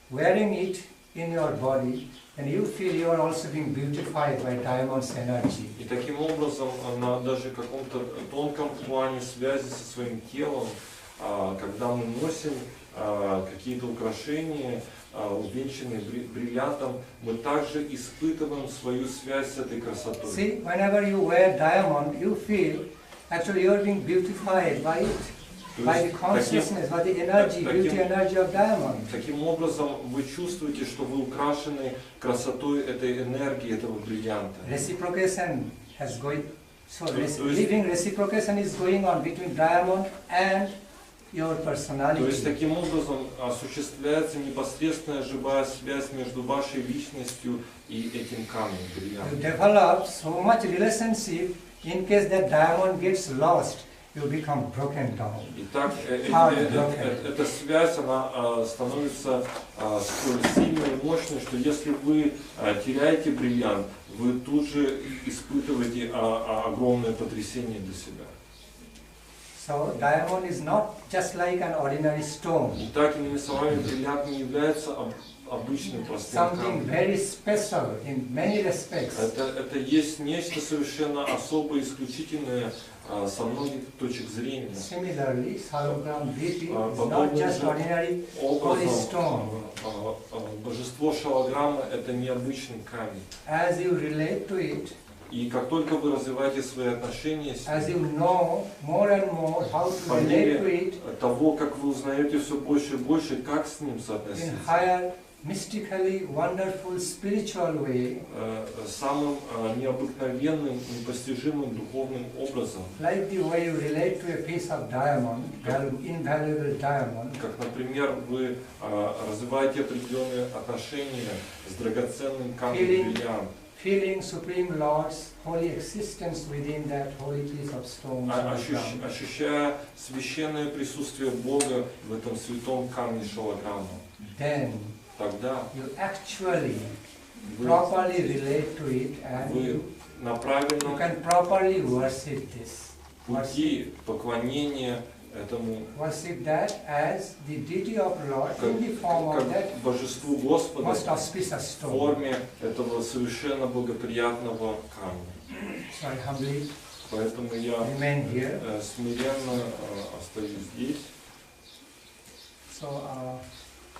wearing it in your body, and you feel you are also being beautified by diamond's energy. И таким образом, на даже каком-то тонком плане связи со своим телом, когда мы носим какие-то украшения, увенчанные бриллиантом, мы также испытываем свою связь с этой красотой. See, whenever you wear diamond, you feel actually you are being beautified by it, by the consciousness, by the energy, beauty energy of diamond. Таким образом, вы чувствуете, что вы украшены красотой этой энергии, этого бриллианта. Reciprocation has going, so living reciprocation is going on between diamond and your То есть personality. таким образом осуществляется непосредственная живая связь между вашей личностью и этим камнем, You бриллиантом. develop so much relationship in case that diamond gets lost, you become broken down. Итак, эта связь, она становится столь сильной и мощной, что если вы теряете бриллиант, вы тут же испытываете огромное потрясение для себя. So diamond is not just like an ordinary stone. Итак, иными словами, бриллиант не является обычным простым Something камнем. very special in many respects. Это есть нечто совершенно особое, исключительное со многих точек зрения. Similarly, Shalagram Deity is not just ordinary holy stone. Божество Шалаграма – это необычный камень. As you relate to it, И как только вы развиваете свои отношения с as ним, you know more and more how to по relate to мере it того, как вы узнаете все больше и больше, как с ним in соотноситься, higher, mystically wonderful spiritual way, самым необыкновенным, непостижимым духовным образом, like the way you relate to a piece of diamond, invaluable diamond, как, например, вы развиваете определенные отношения с драгоценным камнем бриллиант, feeling Supreme Lord's holy existence within that holy piece of stone. Shalagram. ощущая священное присутствие Бога в этом святом камне Шалаграма, Then тогда you actually вы, properly relate to it and вы you на You правильном can properly worship this. пути поклонения этому, Worship that as the deity of Lord in the form of как that божеству Господа most auspicious в stone. форме этого совершенно благоприятного камня. So I humbly Поэтому я remain here. смиренно остаюсь здесь. So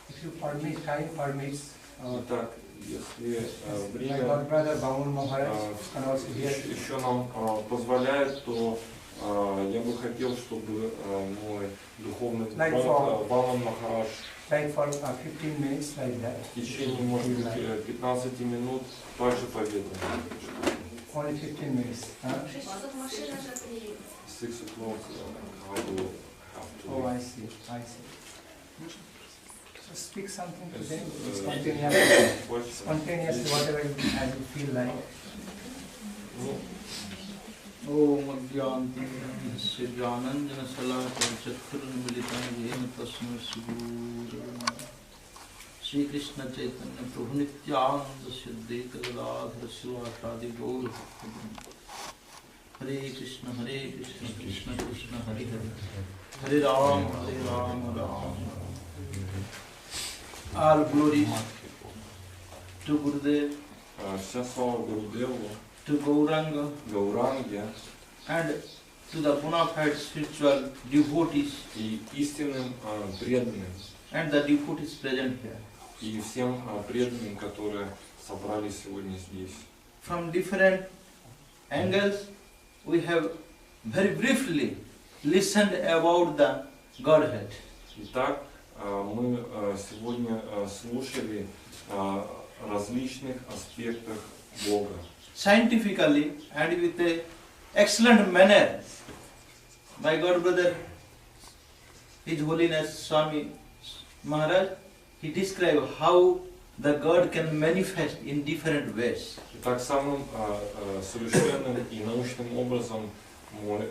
if you permit, time permits, Итак, если my время God brother Bhavan Maharaj can also hear. еще нам позволяет, то я бы хотел, чтобы мой духовный Бхаван Махарадж Like for 15 minutes, like that. в течение, может быть, 15 минут также поведал. Only 15 minutes. Huh? 6 часов машина же приедет. 6 o'clock, I will have to Oh, leave. I see. I see. So speak something to them. Spontaneously. Spontaneously, whatever as you feel like. ओम अज्ञानतिमिरस्य ज्ञानाञ्जनशलाकया चक्षुरुन्मिलितं येन तस्मै श्रीगुरुवे श्रीकृष्ण चैतन्य प्रभु नित्यानंद सिद्धेत गदाधर शिवासादि गौरभक्तवृन्द हरे Krishna Krishna Krishna Hare Hare Hare Ram Ram Ram. All glory to Gurudev, Вся слава Гурудеву, to Gauranga, Гауранге and to the bona fide spiritual devotees и истинным преданным, and the devotees present here. и всем преданным, которые собрались сегодня здесь. From different angles, we have very briefly listened about the Godhead. Итак, мы сегодня слушали о различных аспектах Бога. Scientifically and with an excellent manner, my God brother, His Holiness Swami Maharaj, he described how the God can manifest in different ways. Итак, самым совершенным и научным образом мой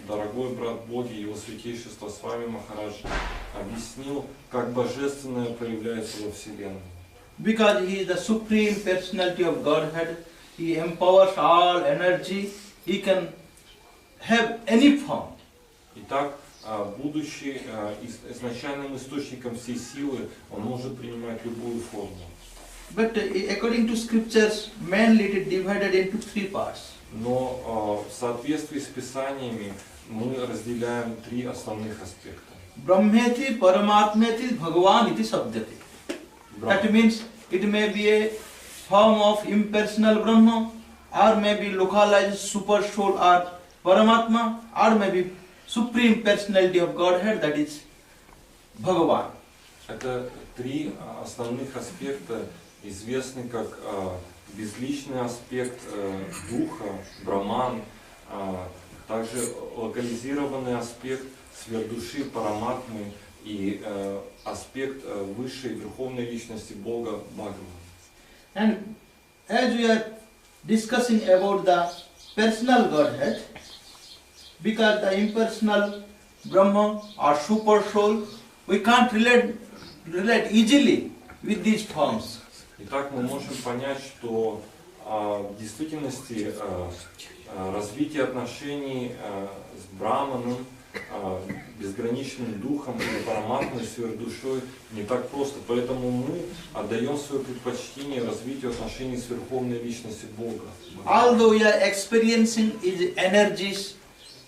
дорогой брат Боги, его святейшество Свами Махарадж объяснил, как божественное проявляется во Вселенной. Because he is the supreme personality of Godhead, he empowers all energy, he can have any form. Итак, будучи изначальным источником всей силы, он может принимать любую форму. But according to scriptures, mainly it is divided into three parts. Но в соответствии с Писаниями мы разделяем три основных аспекта. Brahmeti, Paramatmeti, Bhagavan iti sabdati. That means it may be a form of impersonal Brahma, or may be localized super soul or Paramatma, or may be supreme personality of Godhead, that is Bhagavan. Это три основных аспекта, известны как безличный аспект духа, браман, также локализированный аспект сверхдуши, параматмы и аспект высшей верховной личности Бога, Бхагавана. And as we are discussing about the personal Godhead, because the impersonal Brahma or super soul, we can't relate easily with these forms. Итак, мы можем понять, что в действительности развитие отношений с Браманом, безграничным духом или параматмой, сверхдушой не так просто. Поэтому мы отдаем свое предпочтение развитию отношений с Верховной Личностью Бога. Although we are experiencing His energies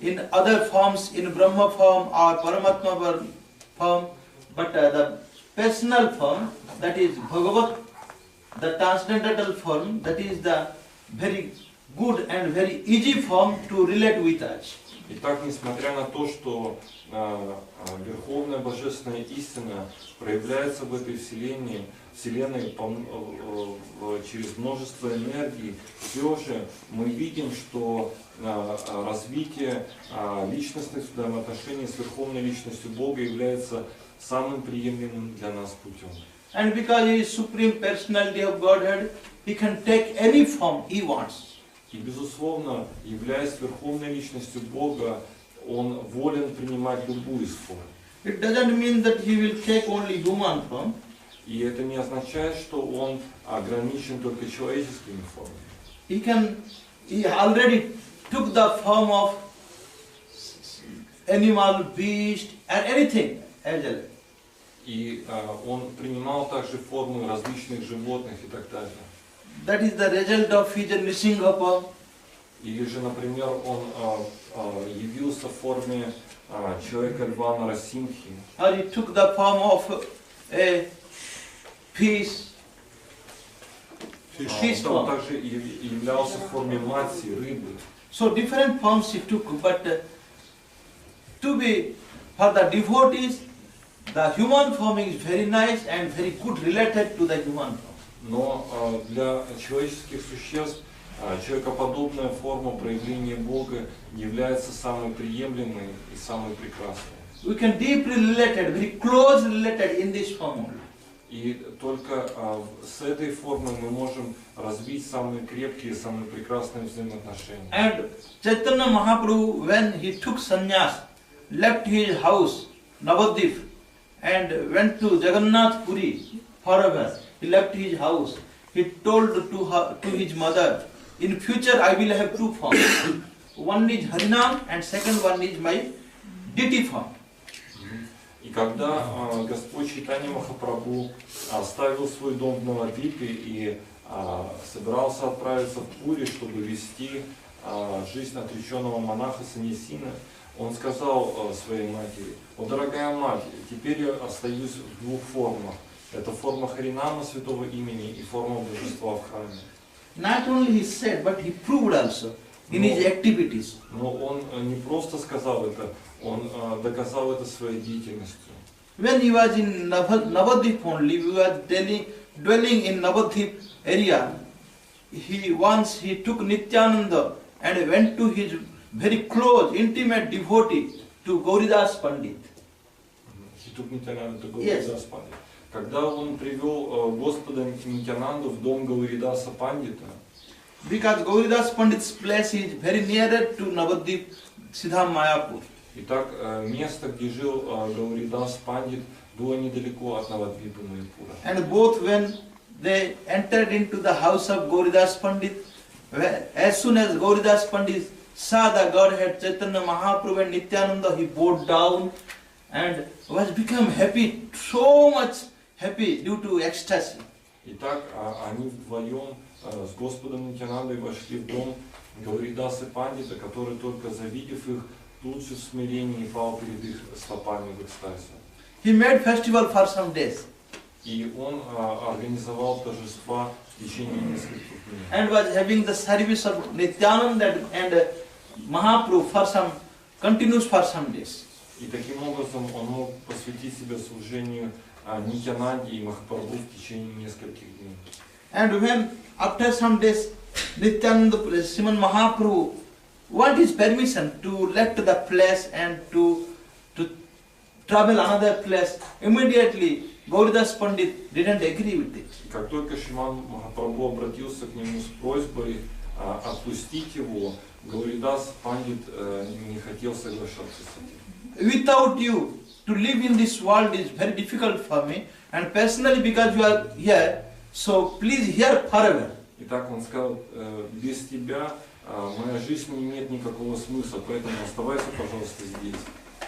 in other forms, in Brahma form or Paramatma form, but the personal form, that is Bhagavat, the transcendental form, that is the very good and very easy form to relate with us. Итак, несмотря на то, что Верховная Божественная Истина проявляется в этой Вселенной через множество энергий, все же мы видим, что развитие личностных взаимоотношений с Верховной Личностью Бога является самым приемлемым для нас путем. And because He is Supreme Personality of Godhead, He can take any form He wants. И, безусловно, являясь Верховной Личностью Бога, Он волен принимать любую из форм. It doesn't mean that He will take only human form. И это не означает, что Он ограничен только человеческими формами. He already took the form of animal, beast, and anything as well. И Он принимал также формы различных животных и так далее. That is the result of His Nisingha form. Или же, например, Он явился в форме человека-льва Нарасимхи. Or He took the form of a fish. Fish Он form. также являлся в форме матси, рыбы. So different forms He took, but to be for the devotees, the human form is very nice and very good related to the human form. Но для человеческих существ человекоподобная форма проявления Бога является самой приемлемой и самой прекрасной. We can deeply related, very close related in this form only. И только с этой формой мы можем развить самые крепкие, самые прекрасные взаимоотношения. And Chaitanya Mahaprabhu, when he took sannyas, left his house, Navadvip, and went to Jagannath Puri forever. He left his house. He told to his mother, in future I will have two forms. One is Harinam and second one is my deity form. И когда Господь Чайтанья Махапрабху оставил свой дом в Навадвипе и собирался отправиться в Пури, чтобы вести жизнь отреченного монаха Саньясина, он сказал своей матери: «О, дорогая мать, теперь я остаюсь в двух формах. Это форма Харинама святого имени и форма Божества в храме. Not only he said, but he proved also in his activities. Но он не просто сказал это, он доказал это своей деятельностью. When he was in Navadvip only, we were dwelling in Navadvip area. He took Nityananda and went to his very close, intimate devotee to Gauridas Pandit. He took Nityananda to Gauridas Pandit. Когда он привел Господа Нитянанду в дом Гауридаса Пандита, because Gauridas Pandit's place is very near to Navadvip, Siddham Mayapur. Итак, место, где жил Гауридас Пандит, было недалеко от Навадвипа Майяпура. And both when they entered into the house of Gauridas Pandit, as soon as Gauridas Pandit saw the Godhead Chaitanya Mahaprabhu and Nityananda, he bowed down and was become happy, so much happy due to ecstasy. Итак, они вдвоем с Господом Нитянандой вошли в дом Гауридаса Пандита, который, только завидев их, тут же в смирении пал перед их стопами в экстазе. He made festival for some days. И он организовал торжества в течение нескольких дней. And was having the service of Nityananda and Mahaprabhu for some continuous for some days. И таким образом он мог посвятить себя служению Нитянанде и Махапрабху в течение нескольких дней. And when after some days Nityananda, Srimad Mahaprabhu want his permission to left the place and to travel another place, immediately Gauridas Pandit didn't agree with it. И как только Шримад Махапрабху обратился к нему с просьбой отпустить его, Гауридас Пандит не хотел соглашаться с этим. Without you, to live in this world is very difficult for me, and personally because you are here, so please here forever. Итак, он сказал, без тебя моя жизнь не имеет никакого смысла, поэтому оставайся, пожалуйста, здесь.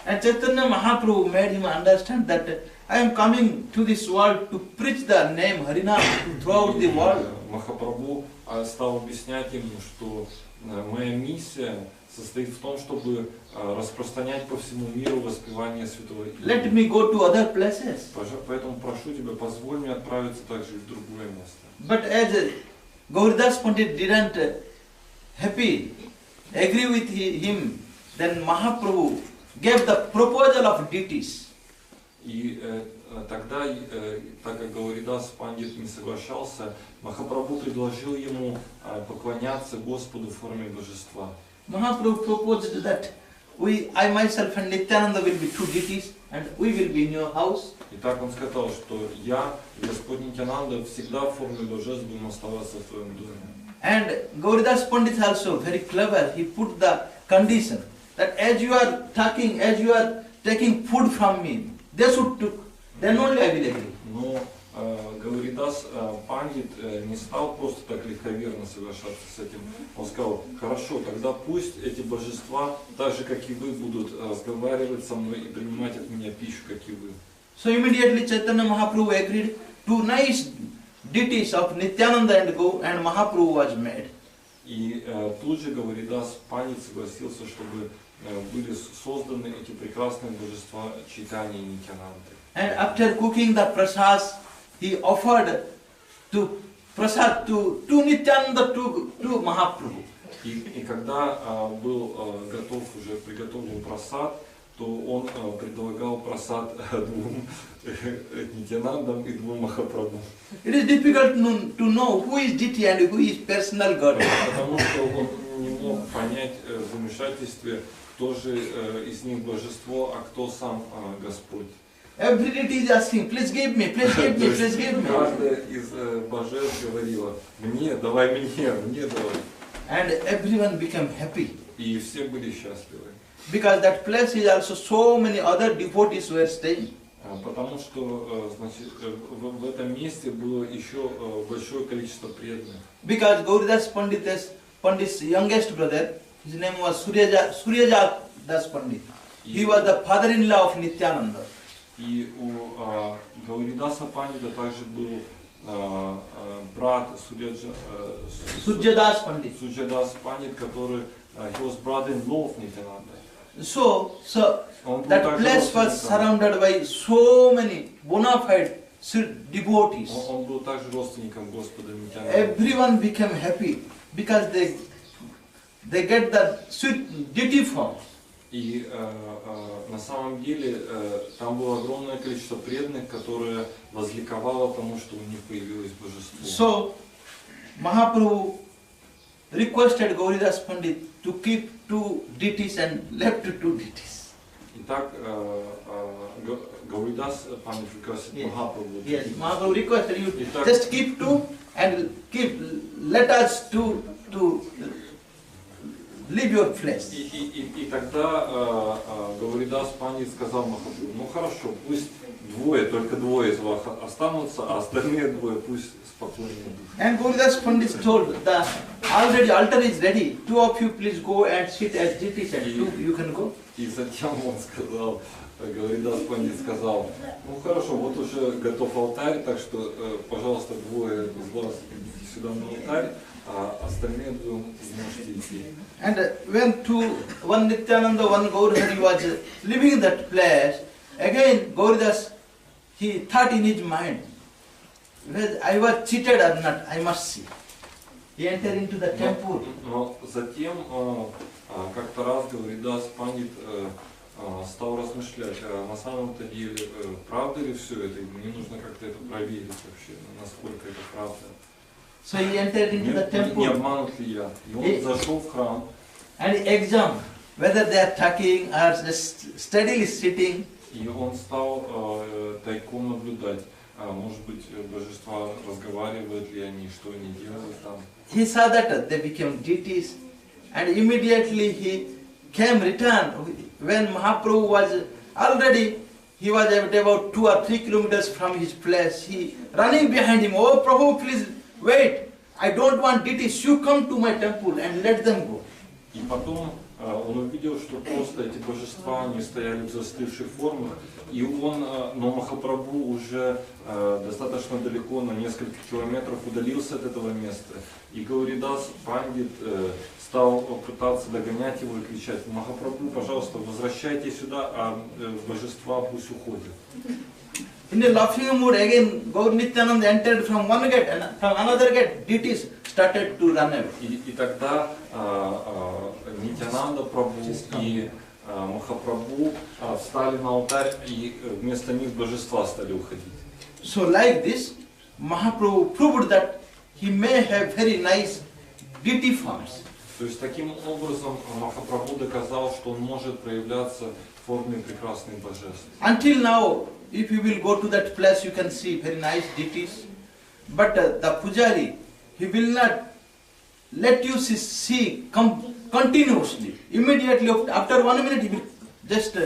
And Chaitanya Mahaprabhu made him understand that I am coming to this world to preach the name Harinam throughout the world. Махапрабху стал объяснять ему, что моя миссия состоит в том, чтобы распространять по всему миру воспевание Святого имени. Let me go to other places. Поэтому прошу тебя, позволь мне отправиться также и в другое место. But as Gauridas Pandit didn't agree with him, then Mahaprabhu gave the proposal of deities. И тогда, так как Гауридас Пандит не соглашался, Махапрабху предложил ему поклоняться Господу в форме Божества. Mahaprabhu proposed that I myself and Nityananda will be two deities and we will be in your house. Итак, он сказал, что я, Господь Нитянанда, всегда в форме Божеств будем оставаться в твоем доме. And Gauridas Pandit also very clever. He put the condition that as you are taking food from me, they should took, then only I will agree. Но Гауридас Пандит не стал просто так легковерно соглашаться с этим. Он сказал, хорошо, тогда пусть эти божества, так же как и вы, будут разговаривать со мной и принимать от меня пищу, как и вы. So immediately Chaitanya Mahaprabhu agreed. Two nice deities of Nityananda and Mahaprabhu was made. И тут же Гауридас Пандит согласился, чтобы были созданы эти прекрасные божества Чайтаньи и Нитянанды. And after cooking the prasad, he offered to prasad to Nityananda to Mahaprabhu. И когда был готов, уже приготовлен прасад, то он предлагал прасад двум Нитянандам и двум Махапрабху. It is difficult to know who is deity and who is personal God. Потому что он не мог понять в замешательстве, кто же из них божество, а кто сам Господь. Every deity is asking, please give me, please give me, please give me. Каждая из божеств говорила, мне, давай мне, давай. And everyone became happy. И все были счастливы. Because that place is also so many other devotees were staying. Потому что, значит, в этом месте было еще большое количество преданных. Because Gauridas Pandit's youngest brother, his name was Suryaja Das Pandit. He was the father-in-law of Nityananda. И у Гауридаса Пандита также был брат Suryadas Pandit. Suryadas Pandit, который he was brother-in-law of Nityananda. So that place was surrounded by so many bona fide devotees. Он был также родственником Господа Нитянанды. Everyone became happy because they get the sweet deity form. И на самом деле там было огромное количество преданных, которые возликовало тому, что у них появилось божество. So Mahaprabhu requested Gauridas Pandit to keep 2 deities and left 2 deities. Итак, Gauridas Pandit requested Mahaprabhu. Yes, Mahaprabhu requested you Итак, just keep 2 and let us to leave your flesh. И тогда Гауридас Пандит сказал Махапрабху, ну хорошо, пусть только двое из вас останутся, а остальные двое пусть спокойно идут. And Gauridas Pandit told, the already altar is ready, 2 of you please go and sit as deities and 2 you can go. И затем он сказал, Гауридас Пандит сказал, ну хорошо, вот уже готов алтарь, так что, пожалуйста, двое из вас идите сюда на алтарь, а остальные двое можете идти. And when one Nityananda, one Gaur Hari was living that place, again Gauridas, he thought in his mind, whether I was cheated or not, I must see. He entered into the temple. Но затем как-то раз Гауридас Пандит стал размышлять, а на самом-то деле правда ли все это, и мне нужно как-то это проверить вообще, насколько это правда. So he entered into the temple. Не обманут ли я? И он зашел в храм. And he examined whether they are talking or just steadily sitting. И он стал тайком наблюдать, может быть, божества разговаривают ли они, что они делают там. He saw that they became deities, and immediately he came return. When Mahaprabhu was already, he was about 2 or 3 kilometers from his place. He running behind him. Oh Prabhu, please wait. I don't want deities. You come to my temple and let them go. И потом он увидел, что просто эти божества, они стояли в застывшей форме, и но Махапрабху уже достаточно далеко, на несколько километров удалился от этого места. И Гауридас Пандит стал пытаться догонять его и кричать: Махапрабху, пожалуйста, возвращайтесь сюда, а божества пусть уходят. In a laughing mood, again Gaur Nityananda entered from one gate and from another gate, deities started to run away. И тогда Нитянанда Прабху и Махапрабху встали на алтарь, и вместо них божества стали уходить. So like this, Mahaprabhu proved that he may have very nice deity forms. То есть таким образом Махапрабху доказал, что он может проявляться в форме прекрасных божеств. Until now, if you will go to that place, you can see very nice deities. But the pujari, he will not let you see continuously. Immediately after 1 minute, he will just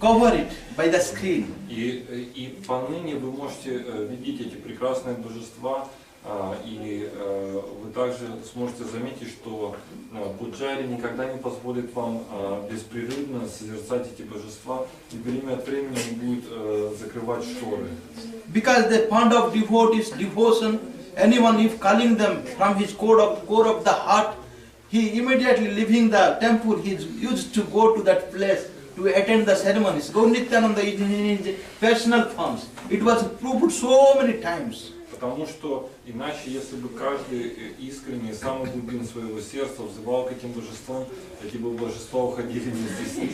cover it by the screen. И поныне вы можете видеть эти прекрасные божества, и вы также сможете заметить, что пуджари никогда не позволит вам беспрерывно созерцать эти божества, и время от времени он будет закрывать шторы. Because the fond of devotees, devotion, anyone if calling them from his core of the heart, he immediately leaving the temple, he used to go to that place to attend the ceremonies. Gaur Nityananda is in his personal forms. It was proved so many times. Потому что иначе, если бы каждый искренне, из самых глубин своего сердца взывал к этим божествам, эти бы божества уходили вместе с ним,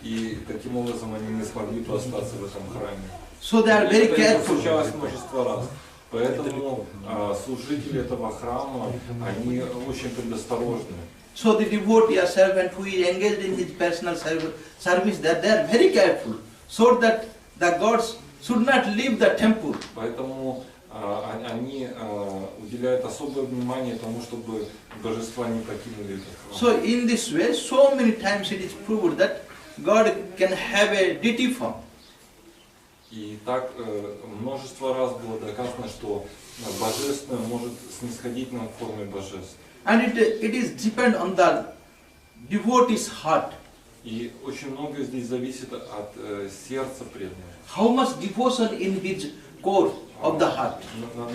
и таким образом они не смогли бы остаться в этом храме. So they are very careful. Это случалось множество раз. Поэтому служители этого храма, они очень предосторожны. So the devotee or servant who is engaged in his personal service, they are very careful, so that the gods should not leave the temple. Поэтому они уделяют особое внимание тому, чтобы божества не покинули этот храм. So in this way, so many times it is proved that God can have a deity form. И так множество раз было доказано, что божественное может снисходить на форме божеств. And it is depend on the devotee's heart. И очень многое здесь зависит от сердца преданного. How much devotion in his core of the heart.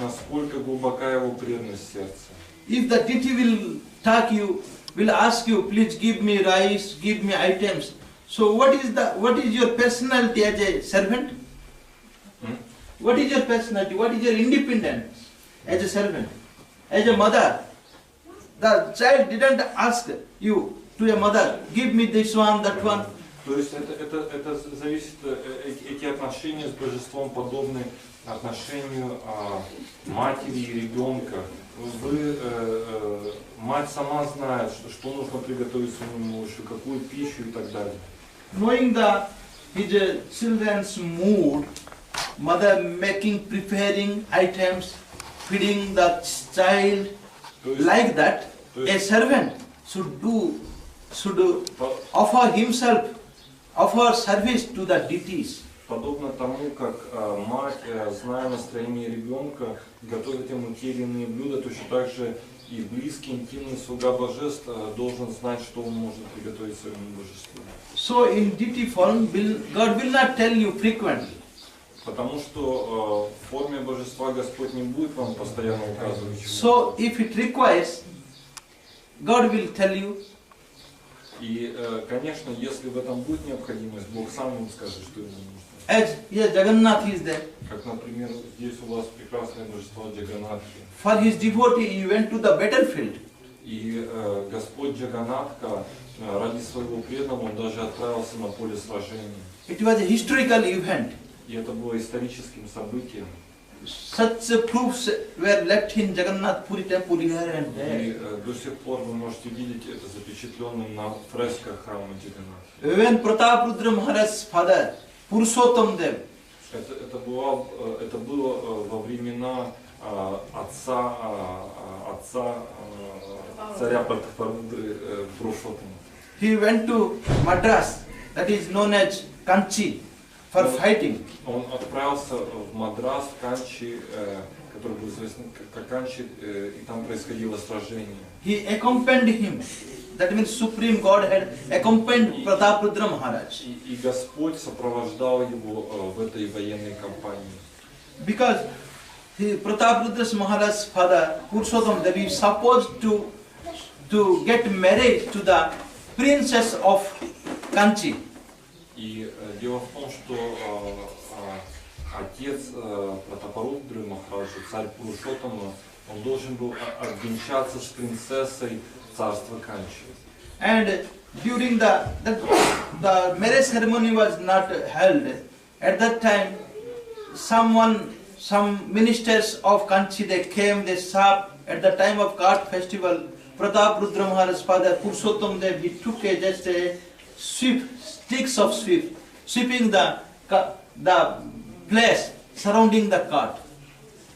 Насколько глубока его преданность сердца. If the deity will ask you, please give me rice, give me items. So what is your personality as a servant? What is your personality? What is your independence as a servant? As a mother, the child didn't ask you to a mother, give me this one, that one. То есть это зависит, эти отношения с божеством подобны отношению матери и ребенка. Мать сама знает, что нужно приготовить своему малышу, какую пищу и так далее. Knowing his children's mood, mother preparing items, feeding the child, like that, a servant should offer himself, offer service to the deities. Подобно тому, как мать, зная настроение ребенка, готовит ему те или иные блюда, точно так же и близкий, интимный слуга божеств должен знать, что он может приготовить своему божеству. So in deity form, God will not tell you frequently. Потому что в форме божества Господь не будет вам постоянно указывать. So if it requires, God will tell you. И, конечно, если в этом будет необходимость, Бог сам вам скажет, что ему нужно. As yes, Jagannath is there. Как, например, здесь у вас прекрасное божество Джаганатхи. For his devotee, he went to the battlefield. И Господь Джаганатха ради своего преданного он даже отправился на поле сражения. It was a historical event. И это было историческим событием. Such proofs were left in Jagannath Puri temple here and there. И до сих пор вы можете видеть это запечатленным на фресках храма Джаганатхи. When Prataprudra Maharaj's father, Purushottam Dev, Это было во времена отца царя Пратапрудры Пурушоттама. he went to Madras, that is known as Kanchi, for fighting. Он отправился в Мадрас, в Канчи, который был известен как Канчи, и там происходило сражение. He accompanied him. That means Supreme Godhead accompanied Prataprudra Maharaj. И Господь сопровождал его в этой военной кампании. Because Prataprudra Maharaj's father, Purushottam Dev, is supposed to get married to the princess of Kanchi. И дело в том, что отец Пратапрудры Махараджа, царь Пурушоттама, он должен был обвенчаться с принцессой царства Канчи. And during the marriage ceremony was not held. At that time, some ministers of Kanchi, they came, they served at the time of Kart festival. Prataprudra Maharaj's father, Purushottam Dev, he took just a sticks of sweeping the place surrounding the cart.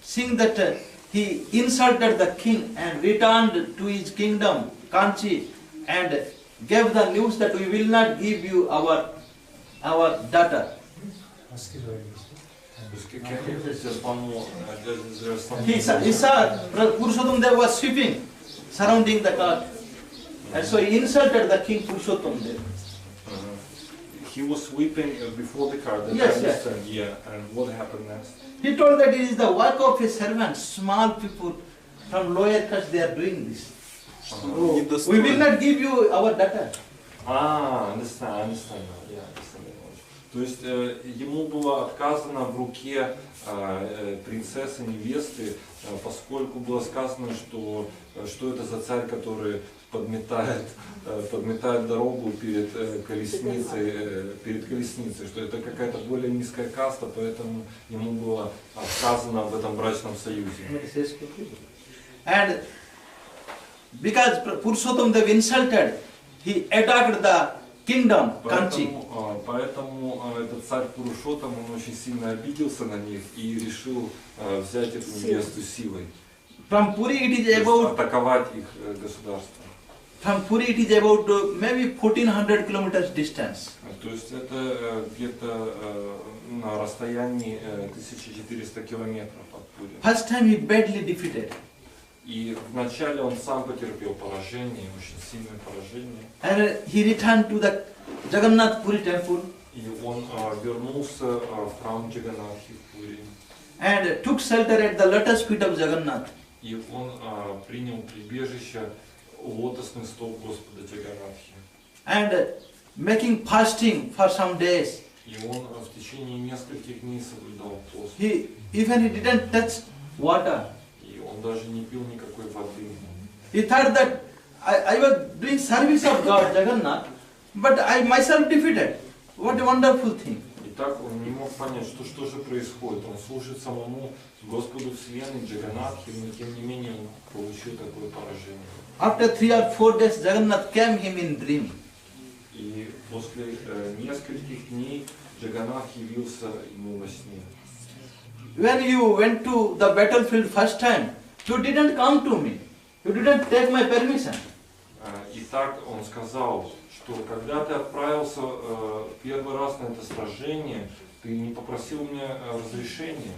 Seeing that he insulted the king and returned to his kingdom, Kanchi, and gave the news that we will not give you our daughter. He saw Purushottam Dev was sweeping surrounding the cart. And so he insulted the king Purushottam Dev. He was sweeping before the cart. Yes, yes. Yeah, and what happened next? He told that it is the work of a servant, small people from lower caste, they are doing this. We will not give you our daughter. Understand. Yeah, understand. То есть ему было отказано в руке принцессы, невесты, поскольку было сказано, что это за царь, который подметает дорогу перед колесницей, что это какая-то более низкая каста, поэтому ему было отказано в этом брачном союзе. And because Purushottam Dev insulted, he attacked the kingdom, Kanchi. Поэтому этот царь Пурушоттам, он очень сильно обиделся на них и решил взять эту невесту силой. From Puri it is about атаковать их государство. From Puri it is about maybe 1400 kilometers distance. То есть это где-то на расстоянии 1400 километров от Пури. First time he badly defeated. И вначале он сам потерпел поражение, очень сильное поражение. And he returned to the Jagannath Puri temple. И он вернулся в храм Джаганатхи в Пури. And took shelter at the lotus feet of Jagannath. И он принял прибежище у лотосных стоп Господа Джаганатхи. And making fasting for some days, И он в течение нескольких дней соблюдал пост. Even he didn't touch water. И он даже не пил никакой воды. He thought that I was doing service of God, Jagannath, but I myself defeated. What a wonderful thing. И так он не мог понять, что же происходит. Он служит самому Господу Вселенной, Джаганнатхе, но тем не менее он получил такое поражение. After 3 or 4 days, Jagannath came him in dream. И после нескольких дней Джаганнат явился ему во сне. When you went to the battlefield first time, you didn't come to me. You didn't take my permission. И так он сказал, что когда ты отправился первый раз на это сражение, ты не попросил у меня разрешения.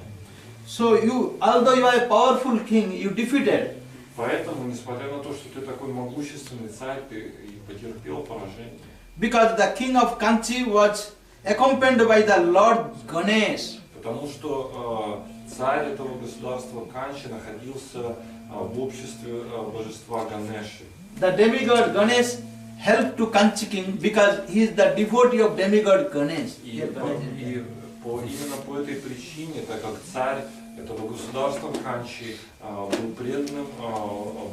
So you, although you are a powerful king, you defeated. Поэтому, несмотря на то, что ты такой могущественный царь, ты и потерпел поражение. Because the king of Kanchi was accompanied by the Lord Ganesh. Потому что царь этого государства Канчи находился в обществе божества Ганеши. The demigod Ganesh helped to Kanchi king because he is the devotee of demigod Ganesh. Именно по этой причине, так как царь этого государства Канчи был преданным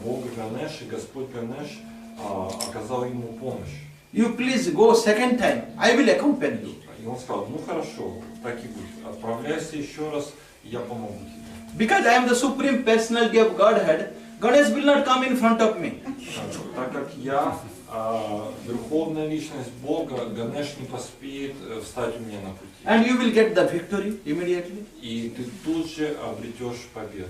Бога Ганеши, Господь Ганеш оказал ему помощь. You please go second time, I will accompany you. И он сказал, ну хорошо, так и будет, отправляйся еще раз, я помогу тебе. Because I am the supreme personality of Godhead, Ganesh will not come in front of me. Так как я верховная личность Бога, Ганеш не поспеет встать у меня на пути. And you will get the victory immediately. И ты тут же обретешь победу.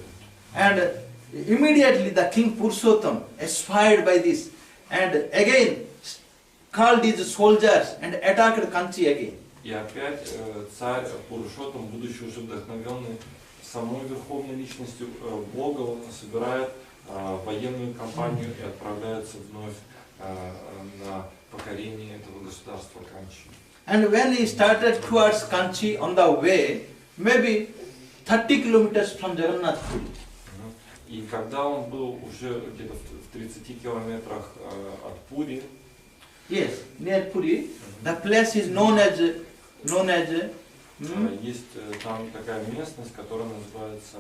And immediately the king Purushottam, inspired by this, and again called his soldiers and attacked Kanchi again. И опять царь Пурушоттам, будучи уже вдохновенный самой верховной личностью Бога, он собирает военную кампанию и отправляется вновь на покорение этого государства Канчи. And when he started towards Kanchi on the way, maybe 30 kilometers from Jagannath Puri. И когда он был уже где-то в 30 километрах от Пури, Yes, near Puri, the place is known as есть там такая местность, которая называется,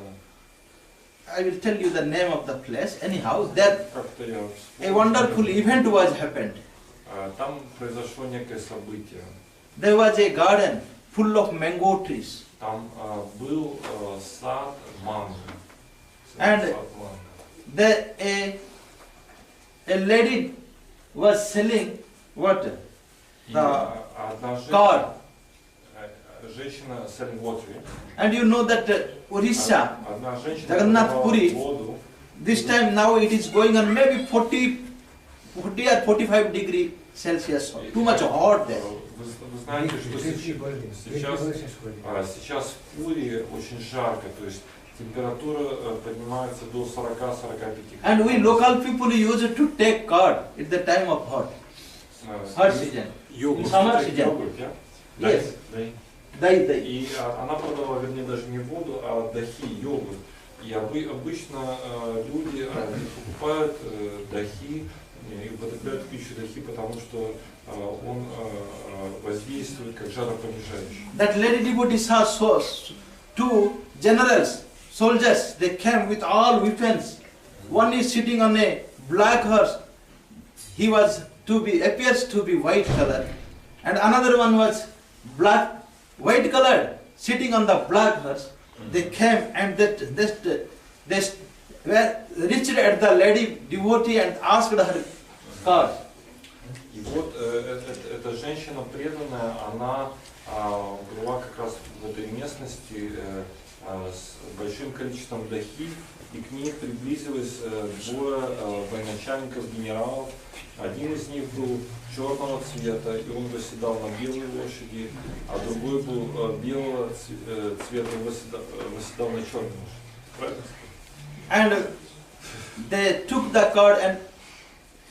I will tell you the name of the place. Anyhow, that как-то я a wonderful event was happened. Там произошло некое событие. There was a garden full of mango trees. Там был сад манго. And a lady was selling what? The car. Женщина selling water. And you know that Odessa, Одна женщина Jagannath Puri, воду. this time now it is going on maybe 40 or 45 degree Celsius. Too much hot there. Вы знаете, что сейчас в Пури очень жарко, то есть температура поднимается до 40-45. And we local people used to take curd at the time of hot season. Summer season. Yes. Dahi. И она продавала, вернее, даже не воду, а дахи, йогурт. И обычно люди покупают дахи и употребляют в пищу дахи, потому что он воздействует как жаропонижающий. That lady devotees saw two generals, soldiers, they came with all weapons. One is sitting on a black horse. He was appears to be white color. And another one was white colored, sitting on the black horse. They came and they were reached at the lady devotee and asked her card. И вот эта женщина преданная, она была как раз в этой местности с большим количеством дахи, и к ней приблизилось двое военачальников, генералов. Один из них был черного цвета, и он восседал на белой лошади, а другой был белого цвета, и восседал на черной лошади. And they took the card and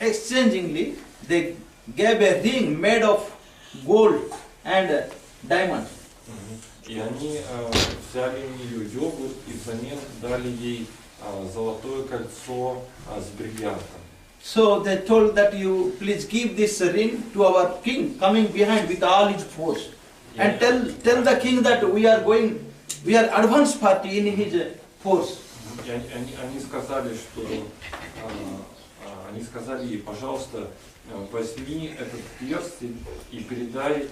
exchangingly they gave a ring made of gold and diamonds. И они взяли у нее йогурт и взамен дали ей золотое кольцо с бриллиантом. So they told that you please give this ring to our king coming behind with all his force. and tell the king that we are advance party in his force. И они сказали, что они сказали ей, пожалуйста, возьми этот перстень и передай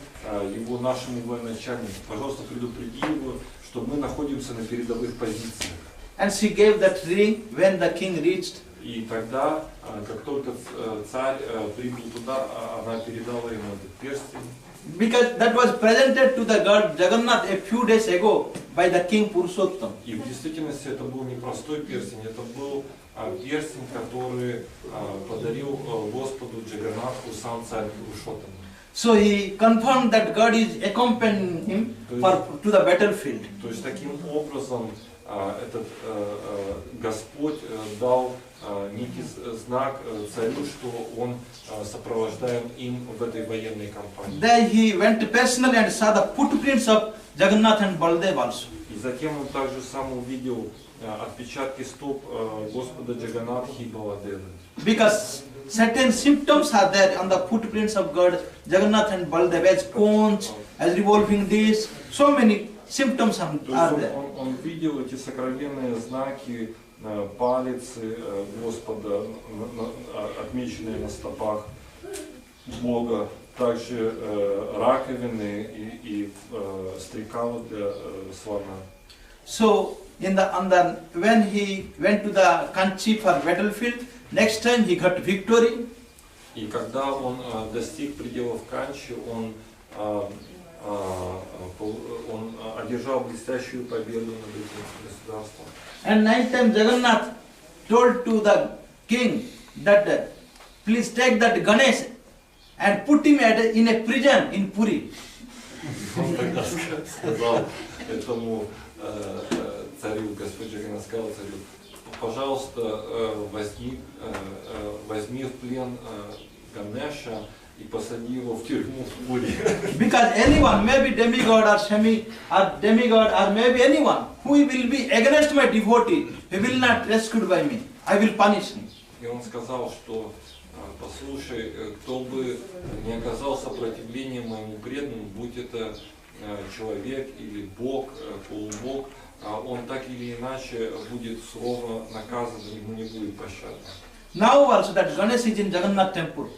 его нашему военачальнику. Пожалуйста, предупреди его, что мы находимся на передовых позициях. And she gave that ring when the king reached. И тогда, как только царь прибыл туда, она передала ему этот перстень. Because that was presented to the god Jagannath a few days ago by the king Purushottam. И в действительности это был не простой перстень, это был перстень, который подарил Господу Джаганнатху сам царь Пурушоттам. So he confirmed that God is accompanying him to the battlefield. То есть таким образом этот Господь дал некий знак царю, что он сопровождаем им в этой военной кампании. Then he went personally and saw the footprints of Jagannath and Baldev also. И затем он также сам увидел отпечатки стоп Господа Джаганнатхи и Баладевы. Because certain symptoms are there on the footprints of God, Jagannath and Baldev, as cones, as revolving discs, so many symptoms are there. Он видел эти сокровенные знаки, палицы Господа, отмеченные на стопах Бога, также раковины и стрекалы для слона. So when he went to the country for battlefield, next time he got victory. И когда он достиг пределов Канчи, он одержал блестящую победу над этим государством. And night time Jagannath told to the king that please take that Ganesh and put him in a prison in Puri. Он тогда сказал этому царю, Господь Джаганнат сказал царю, пожалуйста, возьми в плен Ганеша и посади его в тюрьму в Пури. Because anyone, maybe demigod or maybe anyone who will be against my devotee, he will not rescued by me. I will punish him. И он сказал, что послушай, кто бы не оказал сопротивления моему преданному, будь это человек или Бог, полубог, он так или иначе будет сурово наказан, ему не будет пощады. Now also that Ganesh is in Jagannath temple,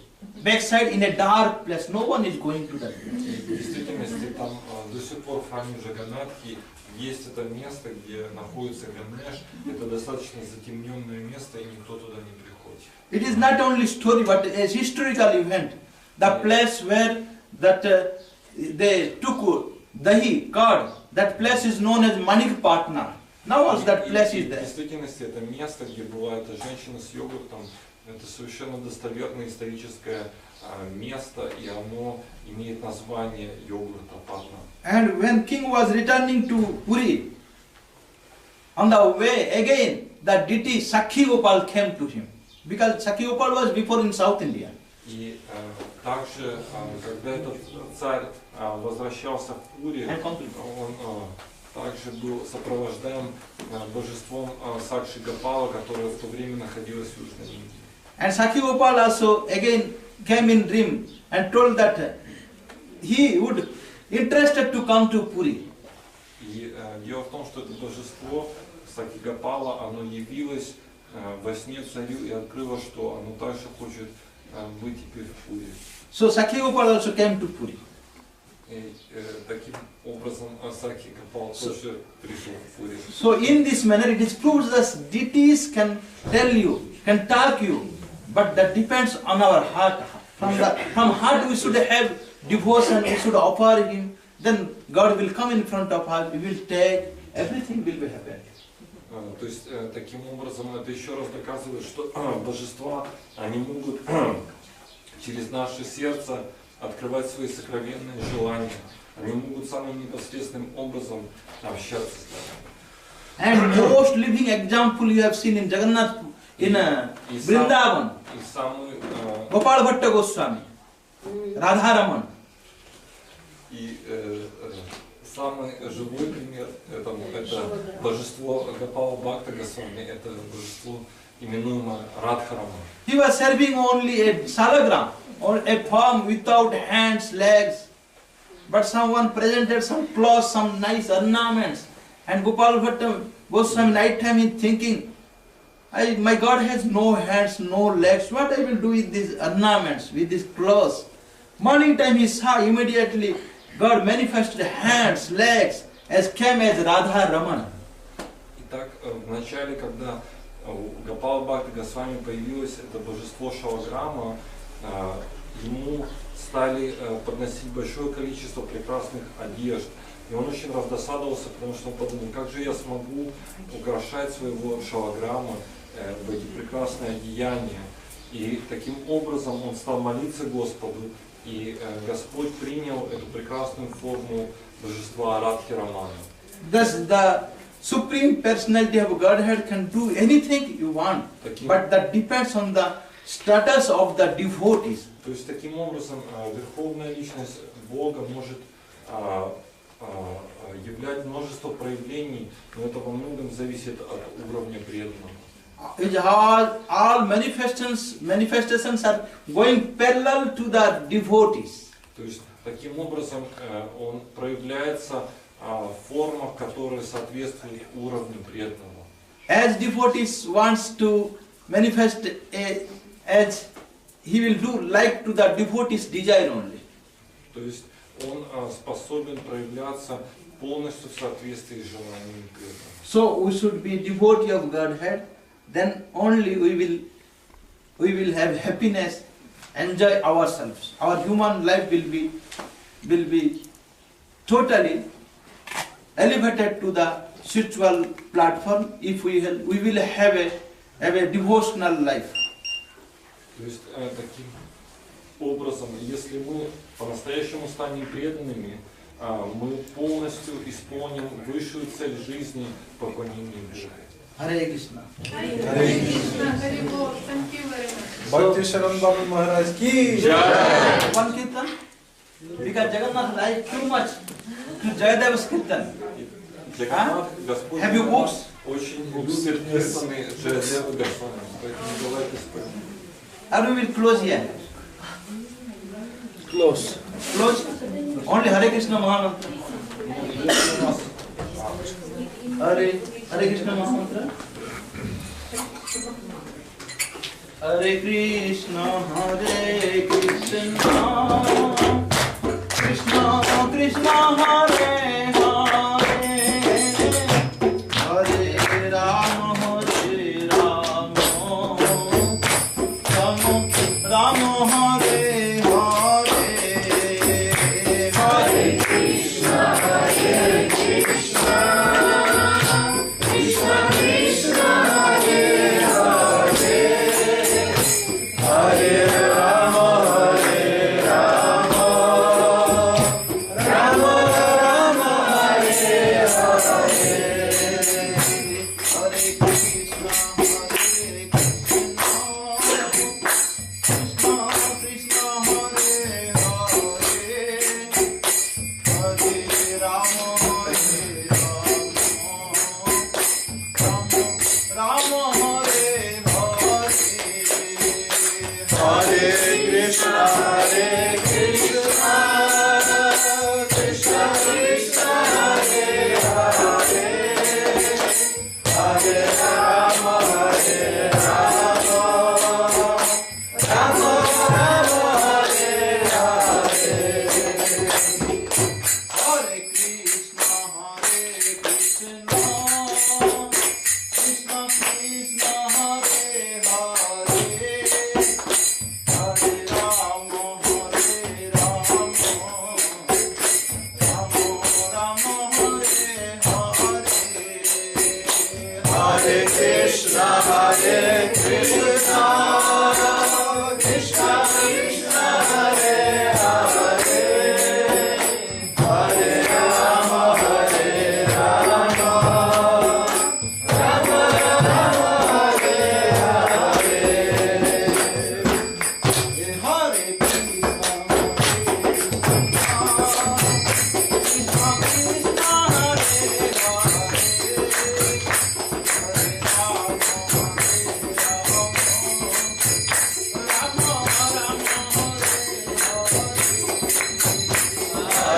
backside in a dark place, no one is going to that place. В действительности там до сих пор в храме Джаганнатхи есть это место, где находится Ганеш. Это достаточно затемненное место, и никто туда не приходит. It is not only story, but a historical event. The place where they took dahi, curd, that place is known as Manik Patna. Now also that place is there. В действительности это место, где была эта женщина с йогуртом, это совершенно достоверное историческое место, и оно имеет название йогурта Патна. And when king was returning to Puri, on the way again, the deity Sakhi Gopal came to him. Because Sakhi Gopal was before in South India. И также, когда этот царь возвращался в Пури, он также был сопровождаем божеством Сакши Гопала, которое в то время находилось в Южной Индии. And Sakhi Gopal also again came in dream and told that he would interested to come to Puri. И дело в том, что это божество Сакхи Гопала, оно явилось во сне царю и открыло, что оно также хочет быть теперь в Пури. So Sakhi Gopal also came to Puri. И таким образом Сакхи Гопал тоже пришел в Пури. So in this manner it is proved that deities can tell you, can talk you, but that depends on our heart. From heart we should have devotion, we should offer him, then God will come in front of us, we will take, everything will be happy. То есть таким образом это еще раз доказывает, что божества, они могут через наше сердце открывать свои сокровенные желания. Они могут самым непосредственным образом общаться с нами. And most living example you have seen in Jagannath, in Vrindavan, Gopal Bhatta Goswami, Radharaman. И самый живой пример этому это божество Гопала Бхакта Госвами, это божество, именуемое Радхараман. He was serving only a Shalagram, or a form without hands, legs, but someone presented some cloths, some nice ornaments, and Gopal Bhatta Goswami night time is thinking, my God has no hands, no legs, what I will do with these ornaments, with these clothes? Morning time he saw immediately God manifested hands, legs, as came as Radha Raman. Итак, в начале, когда у Гопала Бхакти Госвами появилось это божество Шалаграма, ему стали подносить большое количество прекрасных одежд. И он очень раздосадовался, потому что он подумал, как же я смогу украшать своего Шалаграма в эти прекрасные одеяния. И таким образом он стал молиться Господу, и Господь принял эту прекрасную форму божества Радхи Рамана. Thus the Supreme Personality of Godhead can do anything you want, but that depends on the status of the devotees. То есть таким образом Верховная Личность Бога может являть множество проявлений, но это во многом зависит от уровня преданного. All manifestations are going parallel to the devotees. То есть таким образом он проявляется в формах, которые соответствуют уровню преданного. As devotees wants to manifest as he will do like to the devotees' desire only. То есть он способен проявляться полностью в соответствии с желаниями преданного. So we should be devotee of Godhead, then only we will have happiness, enjoy ourselves. Our human life will be totally elevated to the spiritual platform if we will have a devotional life. То есть таким образом, если мы по-настоящему станем преданными, мы полностью исполним высшую цель жизни поклонения Богу. Hare Krishna. Hare Krishna, Hare Lord, thank you very much. Bhakti Nandan Maharaj ki Jaya. One kirtan, because Jagannath liked too much to Jayadev's kirtan. Have you books? Очень любит киртаны Джаядева Госвами, поэтому давайте споем. Or we will close here. Close. Close. Only Hare Krishna Mahamantra. Hare Krishna Mahamantra. Hare Krishna, Hare Krishna, Krishna Krishna, Hare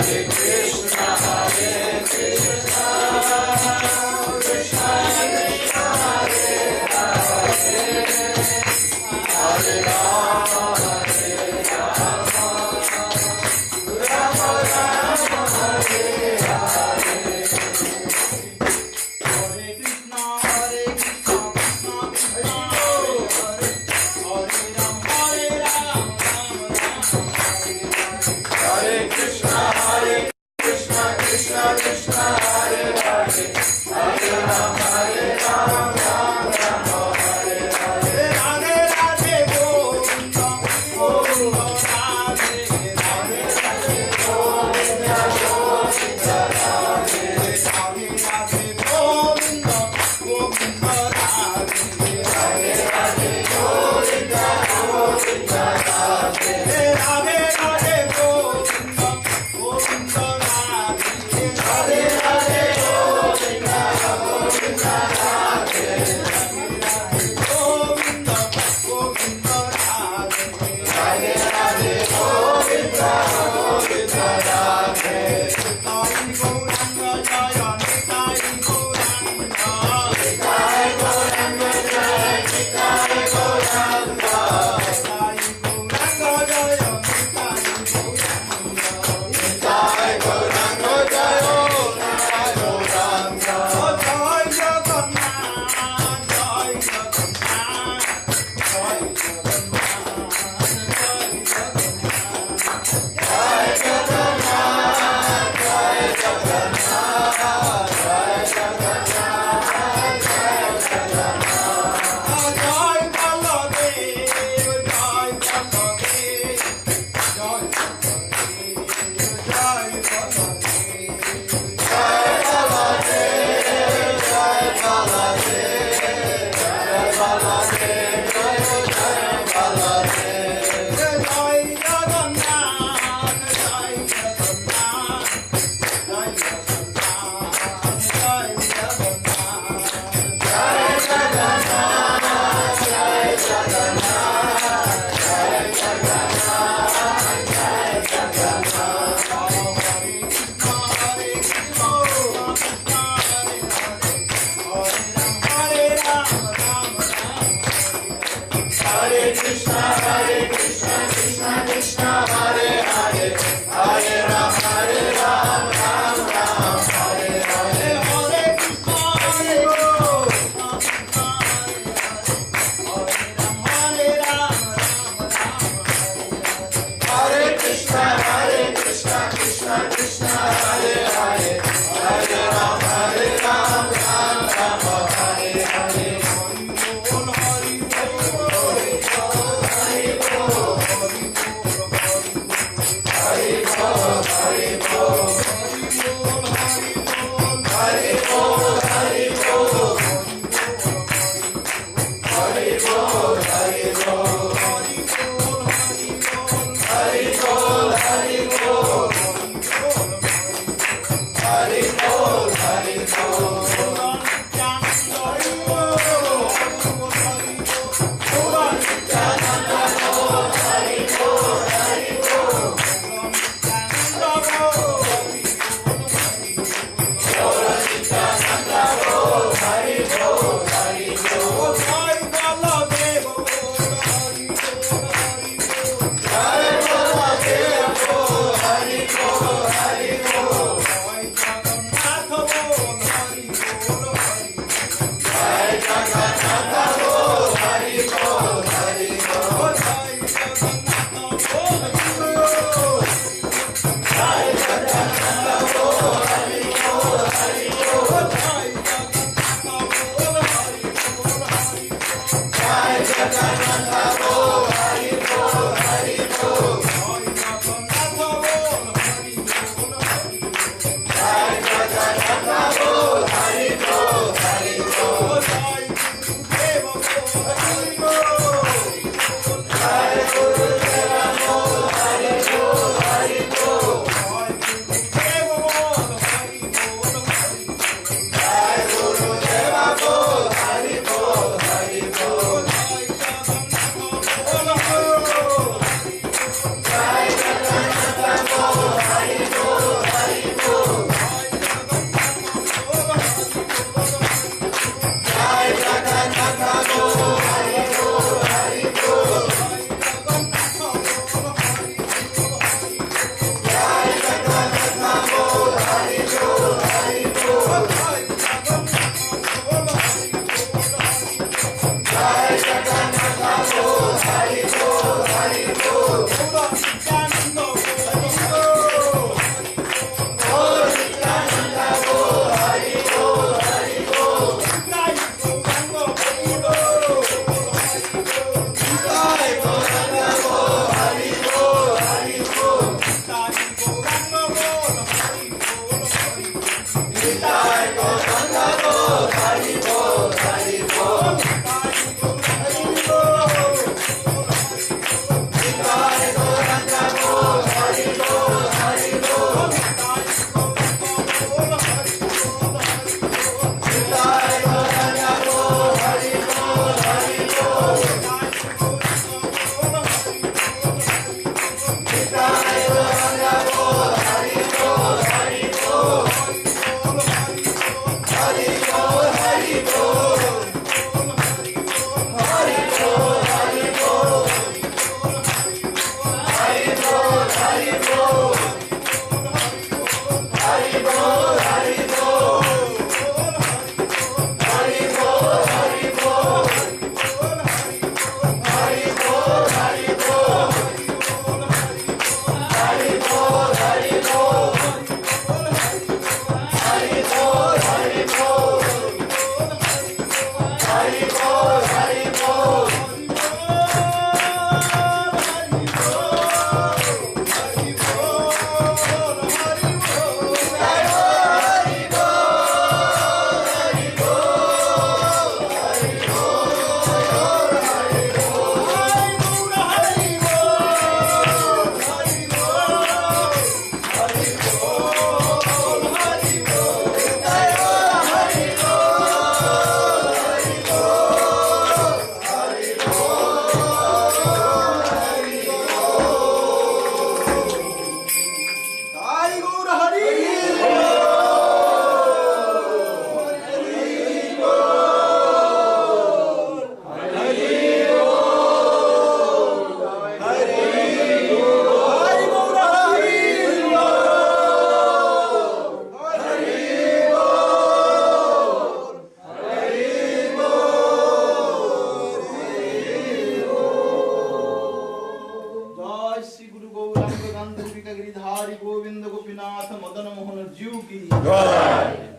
Hare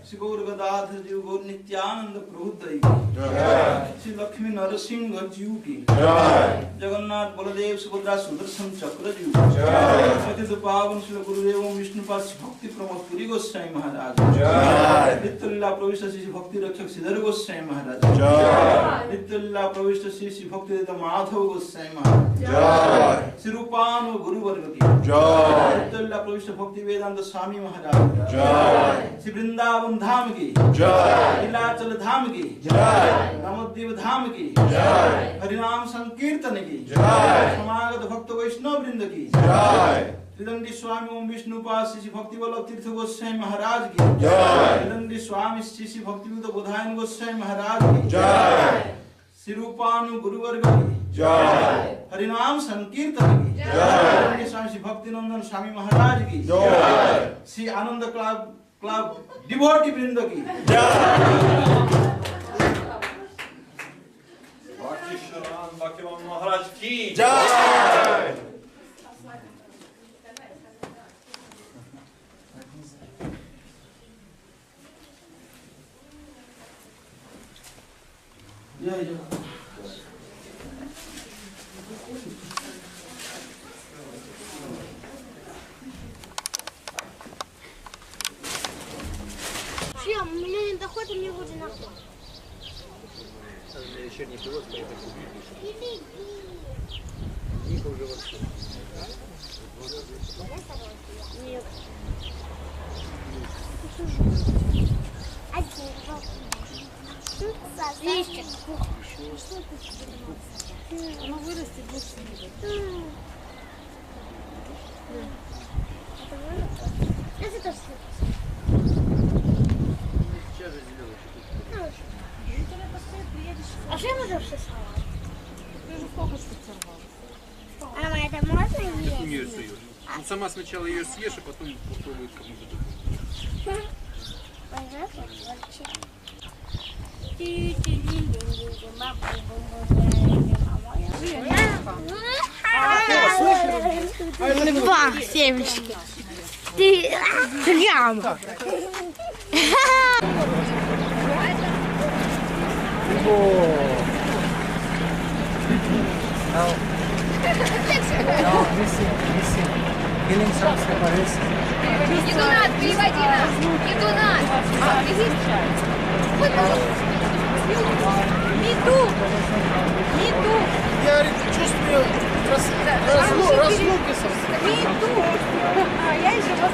Shri Gaur Gadadhar Ji Gaur Nityananda Prabhu Ki Shri Lakshmi Narasimha Ji Ki Jagannath Baladev Subhadra Sudarshan Chakra Ji Satya Pavan Shri Gurudev Vishnu Pas Bhakti Pramod Puri Goswami Maharaj Nityalila Pravishta Shri Bhakti Rakshak Siddhar Goswami Maharaj Nityalila Pravishta Shri Bhakti Madhava Goswami Maharaj Shri Rupanu Guru Varga Ki Nityalila Pravishta Bhakti Vedanta Swami Maharaj Shri Vrindavan Dham Ki Nilachal Dham Ki Navadvipa Dham Ki Harinam Sankirtan Ki Samagata Bhakta Vaishnava Vrinda Ki Tridandi Swami Om Vishnu Pas Shri Bhakti Vallabh Tirtha Goswami Maharaj Ki Tridandi Swami Shri Bhakti Vedanta Bodhayan Goswami Maharaj Ki Shri Rupanu Guru Varga Ki Harinam Sankirtan Ki Tridandi Swami Shri Bhakti Nandan Swami Maharaj Ki Shri Ananda Club Devotee Vrinda Ki Bhakti Nandan Maharaj ki Jai! Jai Jai. Шлем, у меня не доходит, мне вроде нахуй. Вечерний пилот стоит так Ника уже вообще. Нет. Листик. Оно вырастет больше не будет. Это тоже. Сейчас же зеленый. А что я могу сосала? Ты же сколько что сорвал? Мама, это можно Ты у есть? нее суешь. Ну сама сначала ее съешь, а потом попробует кому-то. Два семечки. Ты прям. Killing some separation. Идунат, переводи нас. Идунат. Иду. Я чувствую разлуки совсем. А я еще вас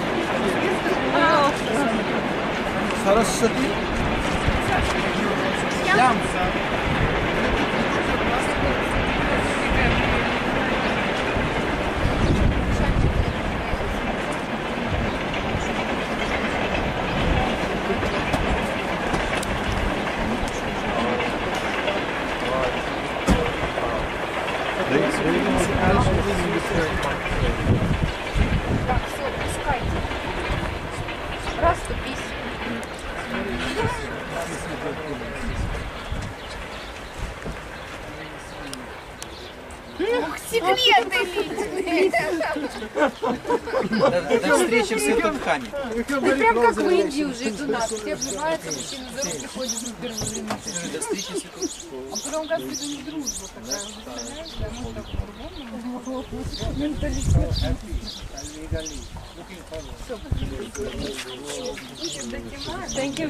Сарасвати. Ям. Так, все, пускайте. Расступись. Ух, секреты личные. До встречи в святом храме. Ты прям как в Индии уже иду нас. Все обнимаются, мужчины за руки ходят на первую минуту. До встречи в святом А потом как это не дружба такая, уже представляешь, да, мы так по-другому. Менталитет. Все, thank you,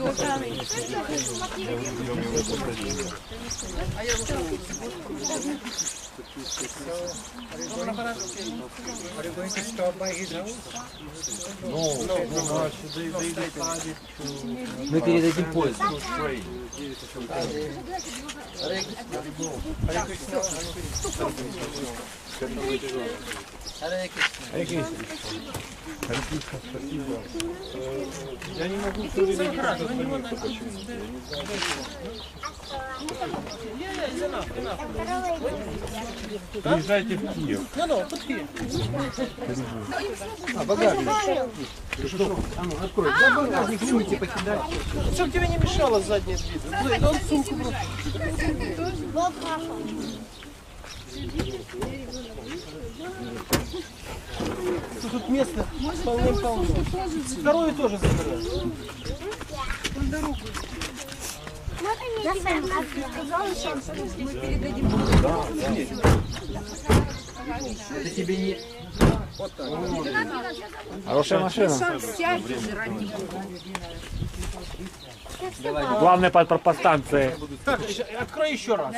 а я Are you going to stop by his house? Мы передадим поезд. Спасибо. Я не могу приезжайте в Киев. А багажник? А ну, открой. Да, багажник снимите, покидать. Чтоб тебе не мешало задняя дверь. Да он сумку бросит. Тут место полным-полно. Второе тоже заберет. Мы передадим. Это тебе не... Хорошая машина. Сам сядь, ради Главное по станции. Так, открой еще раз.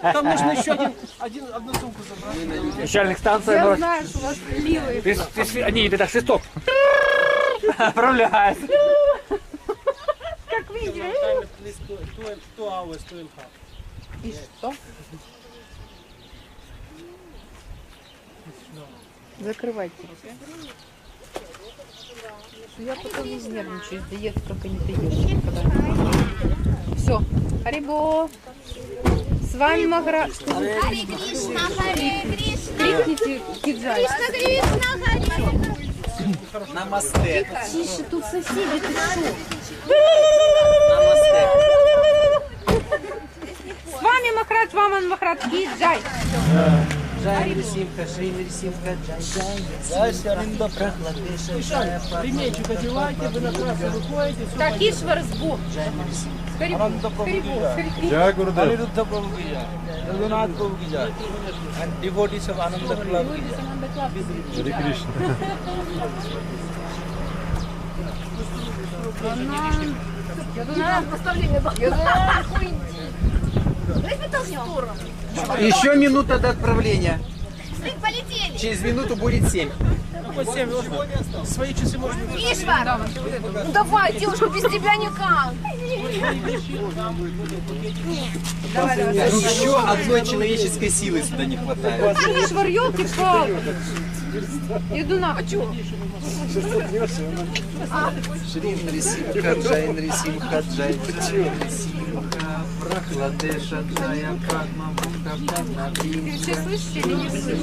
Там нужно еще одну сумку забрать. Начальник станции. Я знаю, что у вас милые. Ты так свисток. Отправляет. Как видишь. И что? Закрывайте. Я потом изнервничаю, доеду, как они доедут. Все. Харибо. С вами Маharaj. Харе Кришна, Харе Кришна. Крикните киджай. Кришна, Кришна, Харе. Намасте. Тише, тут соседи, ты что? Намасте. С вами Maharaj, Ваман Maharaj, киджай. Джай Нарисимха, Шри Нарисимха, Джай Джай. Джай Саринда Прахладеша, Джая Патма. Ремейчик одевайте, вы на трассу выходите. Так, Ишвар, сбор. Джай Нарисимха. Jai Gurudev. Aniruddha Prabhu ki jai, Raghunath Prabhu ki jai, and devotees of Ananda Club ki jai. Hare Krishna. Еще минута до отправления. Полетели. Через минуту будет 7. Хоть 7, свои часы можно взять. Ишвар. Ну давай, девушка, без тебя никак. Еще одной человеческой силы сюда не хватает. Ишвар, елки-палки. Иду на. Шри Нарисимха, Джай Нарисимха, Джай Нарисимха, Прахладеша, Джая Патма, Бхакта Патма, Все слышите или не слышите?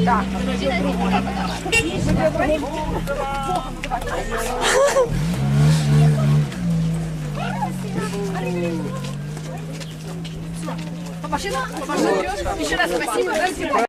Да. Машина? Еще раз спасибо.